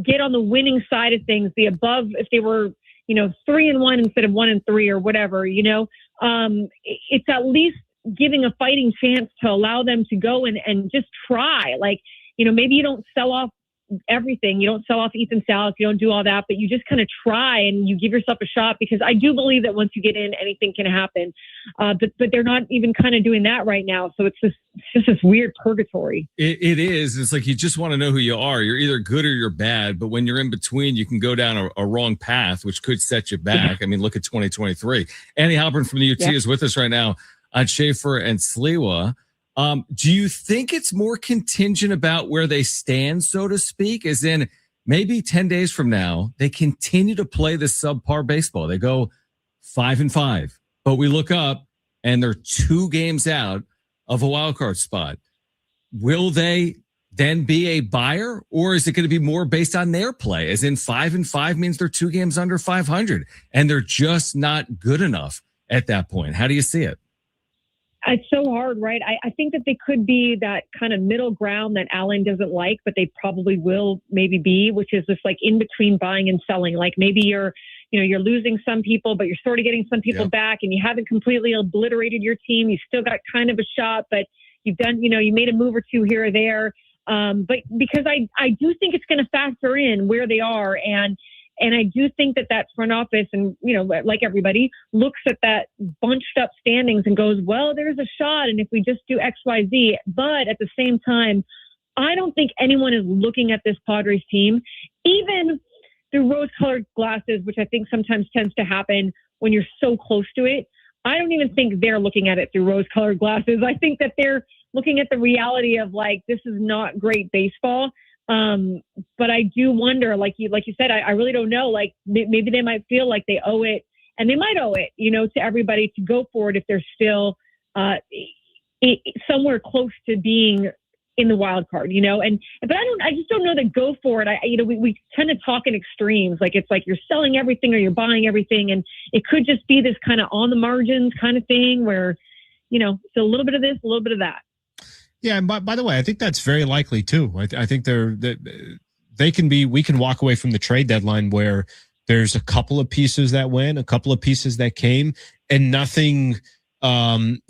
S5: get on the winning side of things, the above, if they were, 3-1 instead of 1-3 or whatever, it's at least giving a fighting chance to allow them to go and just try. Like, maybe you don't sell off everything. You don't sell off Ethan Salas. You don't do all that, but you just kind of try and you give yourself a shot, because I do believe that once you get in, anything can happen. But they're not even kind of doing that right now. So it's just this weird purgatory.
S1: It is. It's like you just want to know who you are. You're either good or you're bad. But when you're in between, you can go down a wrong path, which could set you back. I mean, look at 2023. Annie Heilbrunn from the UT is with us right now on Schaefer and Sliwa. Do you think it's more contingent about where they stand, so to speak, as in maybe 10 days from now, they continue to play this subpar baseball? They go 5-5, but we look up and they're 2 games out of a wild card spot. Will they then be a buyer, or is it going to be more based on their play? As in 5-5 means they're 2 games under 500 and they're just not good enough at that point. How do you see it?
S5: It's so hard, right? I think that they could be that kind of middle ground that Allen doesn't like, but they probably will maybe be, which is this like in between buying and selling. Like maybe you're losing some people, but you're sort of getting some people back, and you haven't completely obliterated your team. You still got kind of a shot, but you've done, you made a move or two here or there. But because I do think it's going to factor in where they are, and I do think that front office and, like everybody, looks at that bunched up standings and goes, well, there's a shot. And if we just do X, Y, Z, but at the same time, I don't think anyone is looking at this Padres team, even through rose-colored glasses, which I think sometimes tends to happen when you're so close to it. I don't even think they're looking at it through rose-colored glasses. I think that they're looking at the reality of like, this is not great baseball. But I do wonder, like you said, I really don't know. Like maybe they might feel like they owe it, and they might owe it, to everybody to go for it if they're still somewhere close to being in the wild card, but I just don't know that go for it. We tend to talk in extremes. Like it's like you're selling everything or you're buying everything, and it could just be this kind of on the margins kind of thing where, it's a little bit of this, a little bit of that.
S2: Yeah, and by the way, I think that's very likely too. I think we can walk away from the trade deadline where there's a couple of pieces that went, a couple of pieces that came, and nothing. Maybe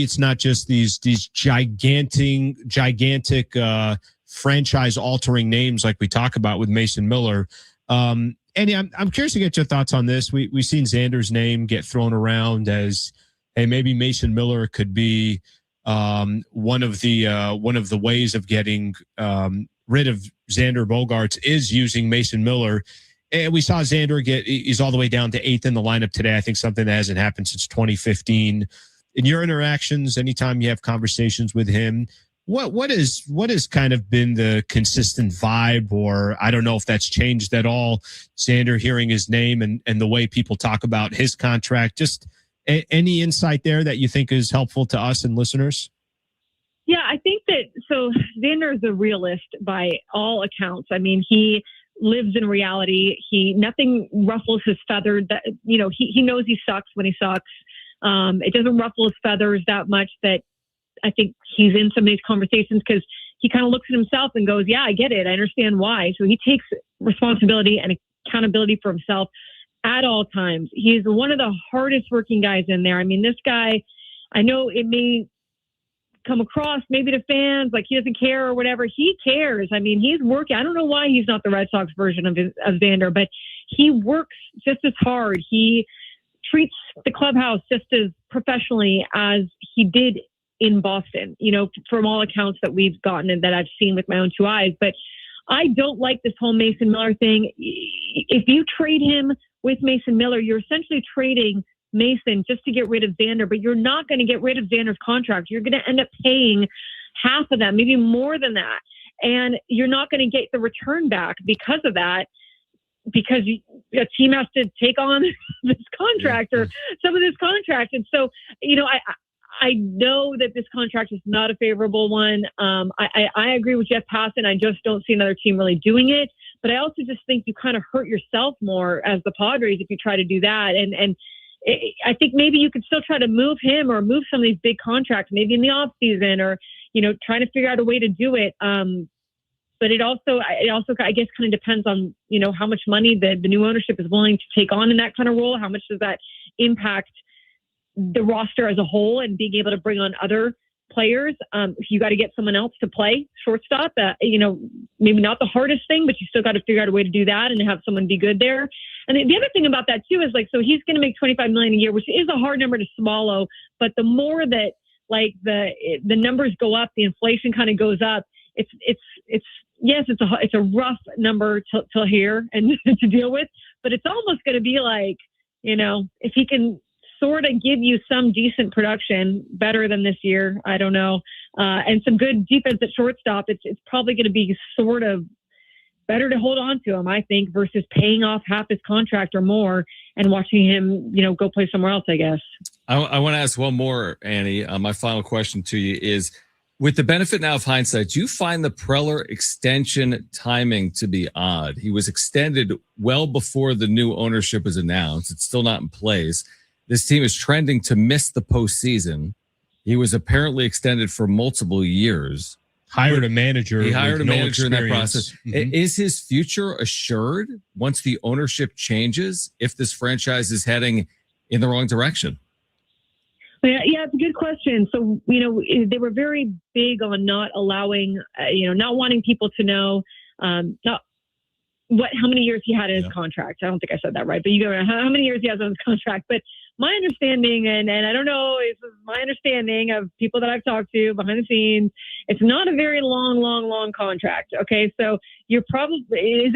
S2: it's not just these gigantic franchise altering names like we talk about with Mason Miller. Andy, I'm curious to get your thoughts on this. We've seen Xander's name get thrown around as, hey, maybe Mason Miller could be one of the ways of getting rid of Xander Bogaerts is using Mason Miller. And we saw Xander he's all the way down to 8th in the lineup today. I think something that hasn't happened since 2015. In your interactions, anytime you have conversations with him, what has kind of been the consistent vibe, or I don't know if that's changed at all, Xander hearing his name and the way people talk about his contract? Just any insight there that you think is helpful to us and listeners?
S5: Yeah, I think so Xander is a realist by all accounts. I mean, he lives in reality. Nothing ruffles his feathers. That, he knows he sucks when he sucks. It doesn't ruffle his feathers that much that I think he's in some of these conversations, because he kind of looks at himself and goes, yeah, I get it. I understand why. So he takes responsibility and accountability for himself at all times. He's one of the hardest working guys in there. I mean, this guy, I know it may come across maybe to fans like he doesn't care or whatever. He cares. I mean, he's working. I don't know why he's not the Red Sox version of Xander, but he works just as hard. He treats the clubhouse just as professionally as he did in Boston, from all accounts that we've gotten and that I've seen with my own 2 eyes. But I don't like this whole Mason Miller thing. If you trade him with Mason Miller, you're essentially trading Mason just to get rid of Xander, but you're not going to get rid of Xander's contract. You're going to end up paying half of that, maybe more than that. And you're not going to get the return back because of that, because a team has to take on this contract or some of this contract. And so, I know that this contract is not a favorable one. I agree with Jeff Passan. I just don't see another team really doing it. But I also just think you kind of hurt yourself more as the Padres if you try to do that. And I think maybe you could still try to move him or move some of these big contracts, maybe in the off season, or, trying to figure out a way to do it. But it also, I guess, kind of depends on, how much money the new ownership is willing to take on in that kind of role. How much does that impact the roster as a whole and being able to bring on other players? If you got to get someone else to play shortstop, maybe not the hardest thing, but you still got to figure out a way to do that and have someone be good there. And the other thing about that too is so he's going to make $25 million a year, which is a hard number to swallow. But the more that the numbers go up, the inflation kind of goes up. It's a rough number to hear and to deal with, but it's almost going to be if he can sort of give you some decent production, better than this year, I don't know, and some good defense at shortstop, it's probably going to be sort of better to hold on to him, I think, versus paying off half his contract or more and watching him, go play somewhere else, I guess.
S1: I want to ask one more, Annie. My final question to you is, with the benefit now of hindsight, do you find the Preller extension timing to be odd? He was extended well before the new ownership was announced. It's still not in place. This team is trending to miss the postseason. He was apparently extended for multiple years.
S2: Hired a manager.
S1: He hired a
S2: no
S1: manager in that
S2: experience.
S1: process.
S2: Mm-hmm.
S1: Is his future assured once the ownership changes if this franchise is heading in the wrong direction?
S5: Yeah, it's a good question. So, they were very big on not allowing, not wanting people to know how many years he had in his contract. I don't think I said that right, but you go, how many years he has on his contract. But my understanding, and I don't know, it's my understanding of people that I've talked to behind the scenes, it's not a very long contract. Okay, so is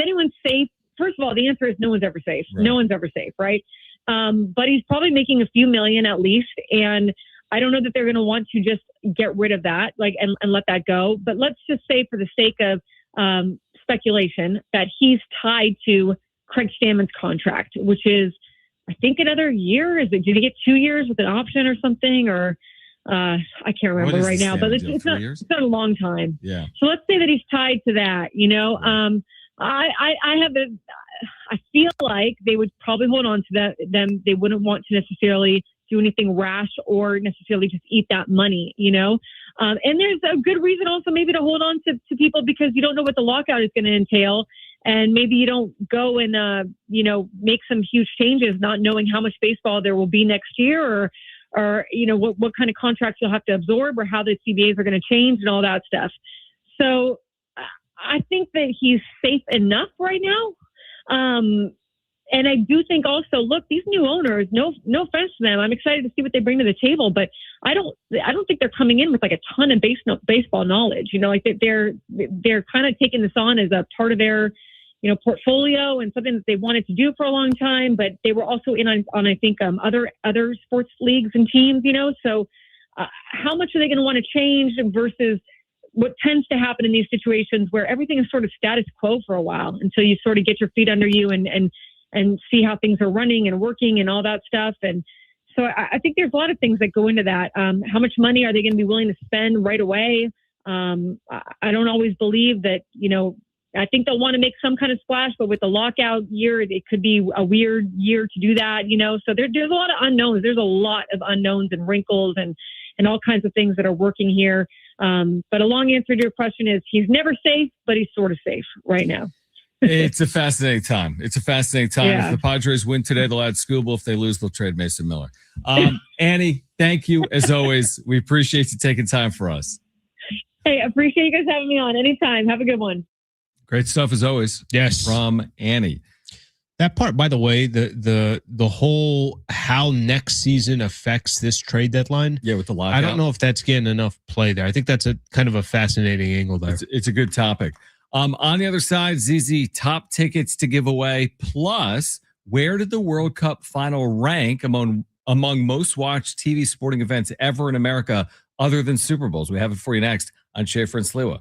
S5: anyone safe? First of all, the answer is no one's ever safe. Right. No one's ever safe, right? But he's probably making a few million at least. And I don't know that they're going to want to just get rid of that, and let that go. But let's just say, for the sake of speculation, that he's tied to Craig Stammen's contract, which is, I think, another year. Did he get 2 years with an option or something? Or I can't remember right now, but it's not a long time.
S1: Yeah.
S5: So let's say that he's tied to that, I feel like they would probably hold on to them. They wouldn't want to necessarily do anything rash or necessarily just eat that money, and there's a good reason also maybe to hold on to people, because you don't know what the lockout is going to entail. And maybe you don't go and, make some huge changes, not knowing how much baseball there will be next year, or what kind of contracts you'll have to absorb, or how the CBAs are going to change and all that stuff. So I think that he's safe enough right now. And I do think also, look, these new owners, no offense to them, I'm excited to see what they bring to the table, but I don't think they're coming in with a ton of baseball knowledge. They're kind of taking this on as a part of their, portfolio and something that they wanted to do for a long time, but they were also in on I think, other sports leagues and teams, so how much are they going to want to change versus what tends to happen in these situations where everything is sort of status quo for a while until you sort of get your feet under you and see how things are running and working and all that stuff. And so I think there's a lot of things that go into that. How much money are they going to be willing to spend right away? I don't always believe that, I think they'll want to make some kind of splash, but with the lockout year, it could be a weird year to do that, So there's a lot of unknowns. There's a lot of unknowns and wrinkles and all kinds of things that are working here. But a long answer to your question is he's never safe, but he's sort of safe right now.
S1: It's a fascinating time.
S5: Yeah.
S1: If the Padres win today, they'll add Scooble. If they lose, they'll trade Mason Miller. Annie, thank you as always. We appreciate you taking time for us.
S5: Hey, I appreciate you guys having me on anytime. Have a good one.
S1: Great stuff as always.
S2: Yes.
S1: From Annie.
S2: That part, by the way, the whole how next season affects this trade deadline.
S1: Yeah, with the lockout.
S2: I don't know if that's getting enough play there. I think that's a kind of a fascinating angle there.
S1: It's a good topic. On the other side, ZZ, top tickets to give away. Plus, where did the World Cup final rank among most watched TV sporting events ever in America other than Super Bowls? We have it for you next on Schaefer and Sliwa.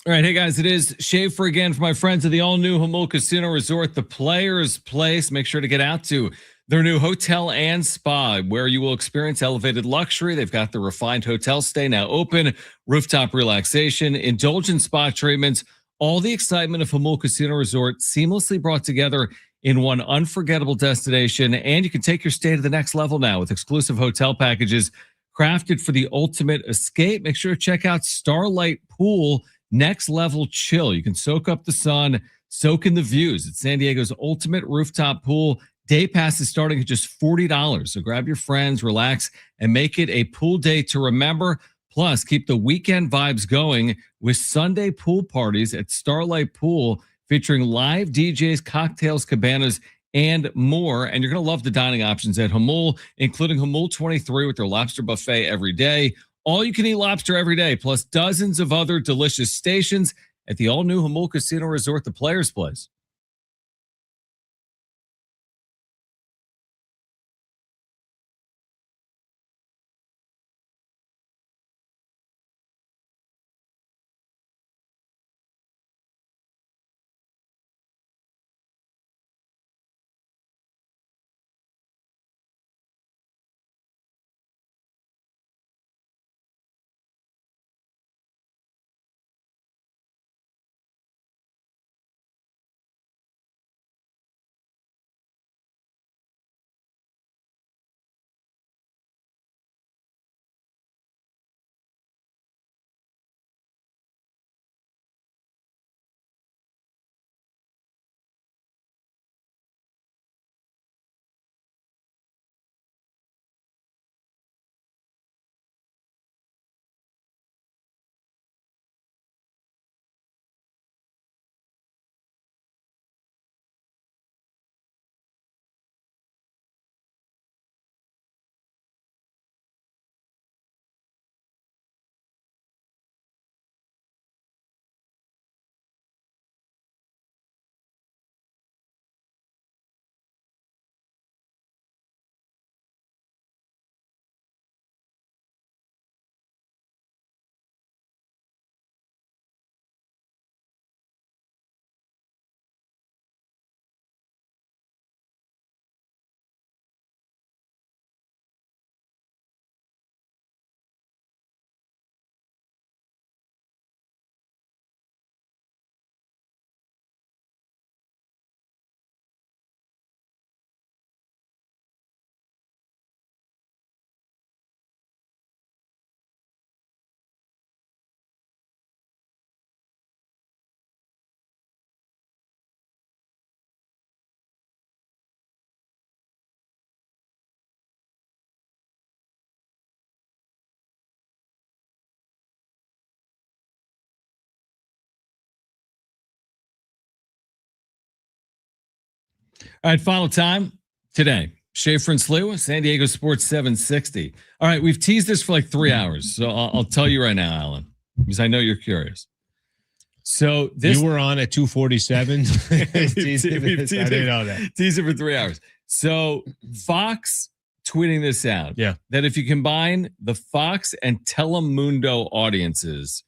S1: All right, hey guys, it is Schaefer again for my friends at the all-new Hamul Casino Resort, the Players Place. Make sure to get out to their new hotel and spa, where you will experience elevated luxury. They've got the refined hotel stay now open, rooftop relaxation, indulgent spa treatments, all the excitement of Hamul Casino Resort seamlessly brought together in one unforgettable destination. And you can take your stay to the next level now with exclusive hotel packages crafted for the ultimate escape. Make sure to check out Starlight Pool. Next level chill. You can soak up the sun, soak in the views. It's San Diego's ultimate rooftop pool. Day pass is starting at just $40. So grab your friends, relax, and make it a pool day to remember. Plus, keep the weekend vibes going with Sunday pool parties at Starlight Pool, featuring live DJs, cocktails, cabanas, and more. And you're going to love the dining options at Hamul, including Hamul 23 with their lobster buffet every day. All you can eat lobster every day, plus dozens of other delicious stations at the all-new Hamul Casino Resort, the Players Place. All right, final time today. Schaefer and Slewa, San Diego Sports 760. All right, we've teased this for like 3 hours, so I'll tell you right now, Alan, because I know you're curious. So this
S2: you were on at 247. I didn't know that.
S1: Teased it for 3 hours. So Fox tweeting this out.
S2: Yeah,
S1: that if you combine the Fox and Telemundo audiences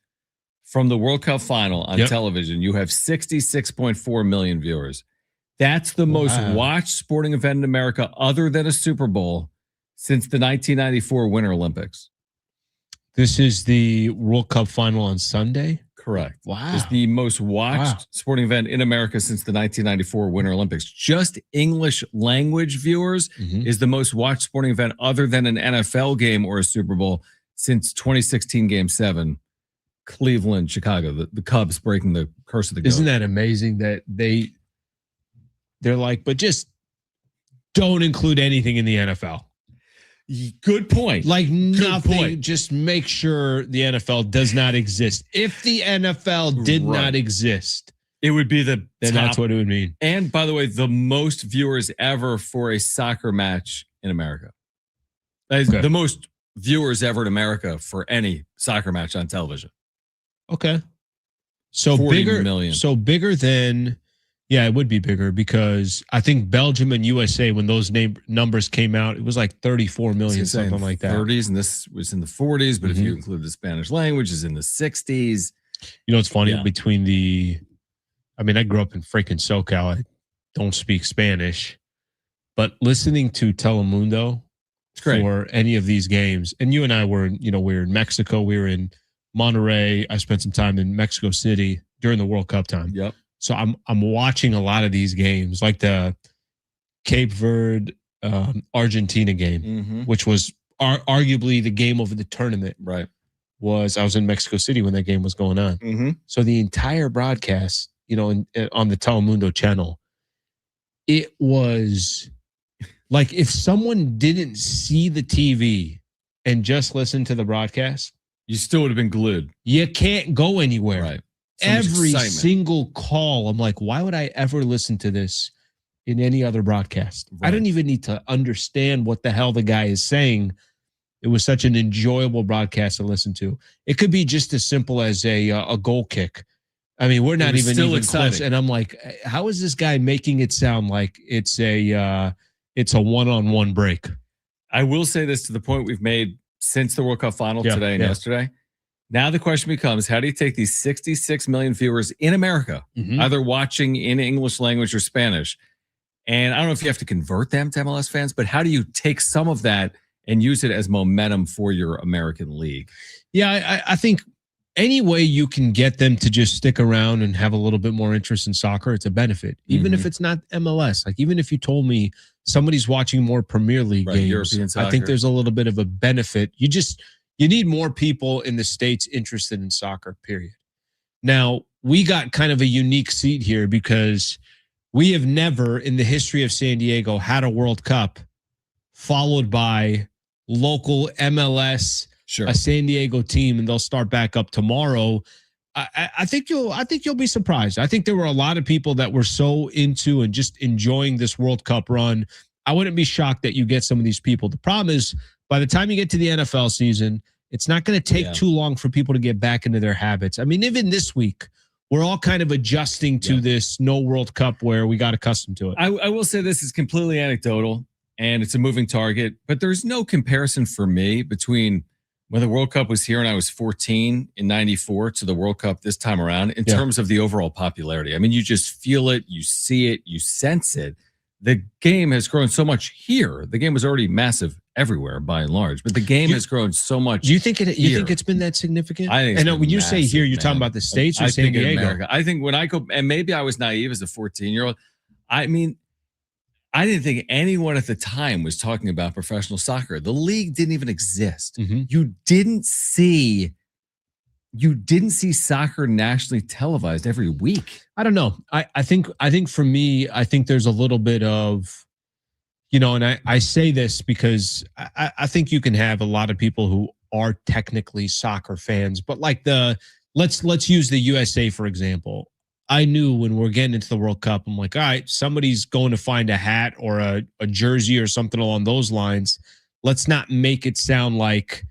S1: from the World Cup final on television, you have 66.4 million viewers. That's the most watched sporting event in America other than a Super Bowl since the 1994 Winter Olympics.
S2: This is the World Cup final on Sunday?
S1: Correct.
S2: Wow.
S1: It's the most watched sporting event in America since the 1994 Winter Olympics. Just English language viewers is the most watched sporting event other than an NFL game or a Super Bowl since 2016 Game 7. Cleveland, Chicago, the Cubs breaking the curse of the goat.
S2: Isn't that amazing that they're like, but just don't include anything in the NFL.
S1: Good point.
S2: Like nothing. Just make sure the NFL does not exist. If the NFL did not exist,
S1: it would be
S2: then that's what it would mean.
S1: And by the way, the most viewers ever for a soccer match in America. The most viewers ever in America for any soccer match on television.
S2: Okay. So
S1: 40
S2: bigger
S1: million.
S2: So bigger than, yeah, it would be bigger because I think Belgium and USA, when those numbers came out, it was like 34 million, something like that.
S1: 30s, and this was in the 40s, but if you include the Spanish language, it's in the 60s.
S2: You know, it's funny
S1: Yeah.
S2: between I grew up in freaking SoCal. I don't speak Spanish, but listening to Telemundo for any of these games, and you and I were in Mexico, we were in Monterrey. I spent some time in Mexico City during the World Cup time.
S1: Yep.
S2: So I'm watching a lot of these games, like the Cape Verde Argentina game, which was arguably the game of the tournament.
S1: Right.
S2: I was in Mexico City when that game was going on. So the entire broadcast, on the Telemundo channel, it was like if someone didn't see the TV and just listened to the broadcast,
S1: you still would have been glued.
S2: You can't go anywhere.
S1: Right.
S2: Every single call, I'm like, why would I ever listen to this in any other broadcast?
S1: Right.
S2: I don't even need to understand what the hell the guy is saying. It was such an enjoyable broadcast to listen to. It could be just as simple as a goal kick. I mean, we're not even close. And I'm like, how is this guy making it sound like it's a one-on-one break?
S1: I will say this to the point we've made since the World Cup final today and yesterday. Now the question becomes, how do you take these 66 million viewers in America, either watching in English language or Spanish? And I don't know if you have to convert them to MLS fans, but how do you take some of that and use it as momentum for your American league?
S2: Yeah, I think any way you can get them to just stick around and have a little bit more interest in soccer, it's a benefit. Even if it's not MLS, like even if you told me somebody's watching more Premier League games,
S1: European soccer,
S2: I think there's a little bit of a benefit. You need more people in the States interested in soccer, period. Now, we got kind of a unique seat here because we have never in the history of San Diego had a World Cup followed by local MLS, a San Diego team, and they'll start back up tomorrow. I think you'll be surprised. I think there were a lot of people that were so into and just enjoying this World Cup run. I wouldn't be shocked that you get some of these people. The problem is, by the time you get to the NFL season, it's not going to take too long for people to get back into their habits. I mean, even this week, we're all kind of adjusting to this no World Cup where we got accustomed to it.
S1: I will say this is completely anecdotal and it's a moving target, but there's no comparison for me between when the World Cup was here and I was 14 in 94 to the World Cup this time around in terms of the overall popularity. I mean, you just feel it, you see it, you sense it. The game has grown so much here. The game was already massive everywhere by and large, but the game has grown so much.
S2: Do you think it's been that significant?
S1: I think.
S2: And when you say here, you're talking about the States or San Diego?
S1: America. I think when I go, and maybe I was naive as a 14-year-old. I mean, I didn't think anyone at the time was talking about professional soccer. The league didn't even exist. You didn't see soccer nationally televised every week.
S2: I don't know. I think for me, I think there's a little bit of, and I say this because I think you can have a lot of people who are technically soccer fans, but like let's use the USA, for example. I knew when we're getting into the World Cup, I'm like, all right, somebody's going to find a hat or a jersey or something along those lines. Let's not make it sound like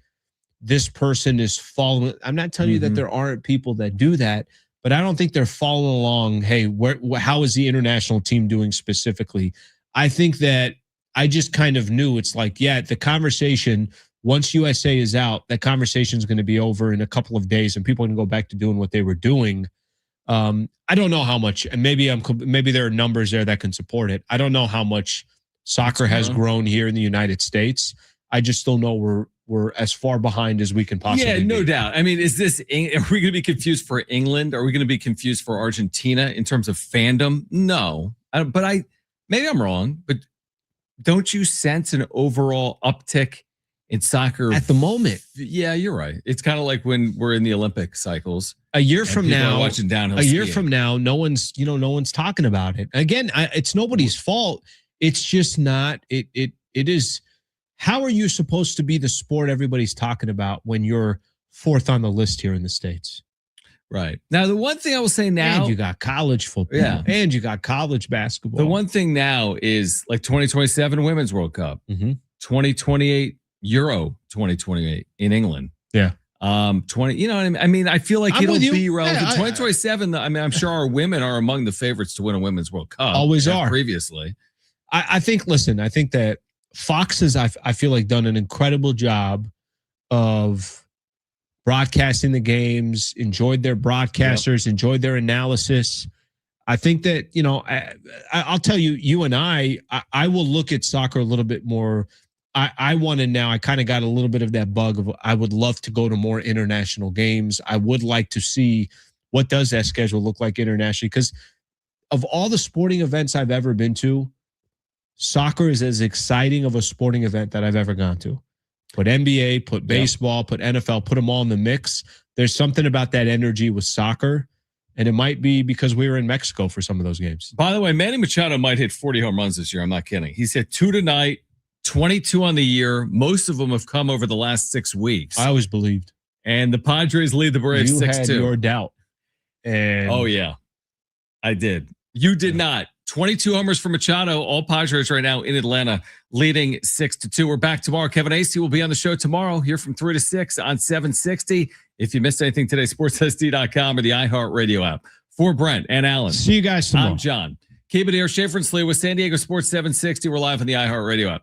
S2: this person is following. I'm not telling you that there aren't people that do that, but I don't think they're following along. Hey, how is the international team doing specifically? I think that I just kind of knew it's like, the conversation, once USA is out, that conversation is going to be over in a couple of days and people are going to go back to doing what they were doing. I don't know how much, and maybe there are numbers there that can support it. I don't know how much soccer has grown here in the United States. I just don't know we're as far behind as we can possibly be.
S1: No doubt. I mean, are we going to be confused for England? Are we going to be confused for Argentina in terms of fandom? No, maybe I'm wrong, but don't you sense an overall uptick in soccer
S2: at the moment?
S1: Yeah, you're right. It's kind of like when we're in the Olympic cycles.
S2: A year from now,
S1: watching downhill
S2: a year
S1: skiing.
S2: from now, no one's talking about it. Again, it's nobody's fault. It's just not. It is. How are you supposed to be the sport everybody's talking about when you're fourth on the list here in the States?
S1: Right. Now, the one thing I will say now,
S2: and you got college football, and you got college basketball.
S1: The one thing now is like 2027 Women's World Cup, 2028 Euro 2028 in England.
S2: Yeah.
S1: 20, you know what I mean? I mean, I feel like it'll be relevant. 2027, I mean, I'm sure our women are among the favorites to win a Women's World Cup.
S2: Always are.
S1: Previously.
S2: I think that Fox has, I feel like, done an incredible job of broadcasting the games, enjoyed their broadcasters, enjoyed their analysis. I think that, I'll tell you, you and I will look at soccer a little bit more. I want to now, I kind of got a little bit of that bug of, I would love to go to more international games. I would like to see what does that schedule look like internationally, because of all the sporting events I've ever been to, soccer is as exciting of a sporting event that I've ever gone to. Put NBA, put baseball, put NFL, put them all in the mix. There's something about that energy with soccer, and it might be because we were in Mexico for some of those games.
S1: By the way, Manny Machado might hit 40 home runs this year. I'm not kidding. He's hit 2 tonight, 22 on the year. Most of them have come over the last 6 weeks.
S2: I always believed.
S1: And the Padres lead the Braves 6-2.
S2: You had your doubt. And
S1: oh, yeah. I did. You did not. 22 homers for Machado. All Padres right now in Atlanta leading 6-2. We're back tomorrow. Kevin Acey will be on the show tomorrow here from 3 to 6 on 760. If you missed anything today, sportssd.com or the iHeartRadio app. For Brent and Alan.
S2: See you guys tomorrow.
S1: I'm John. Keep it here. Schaefer and Slee with San Diego Sports 760. We're live on the iHeartRadio app.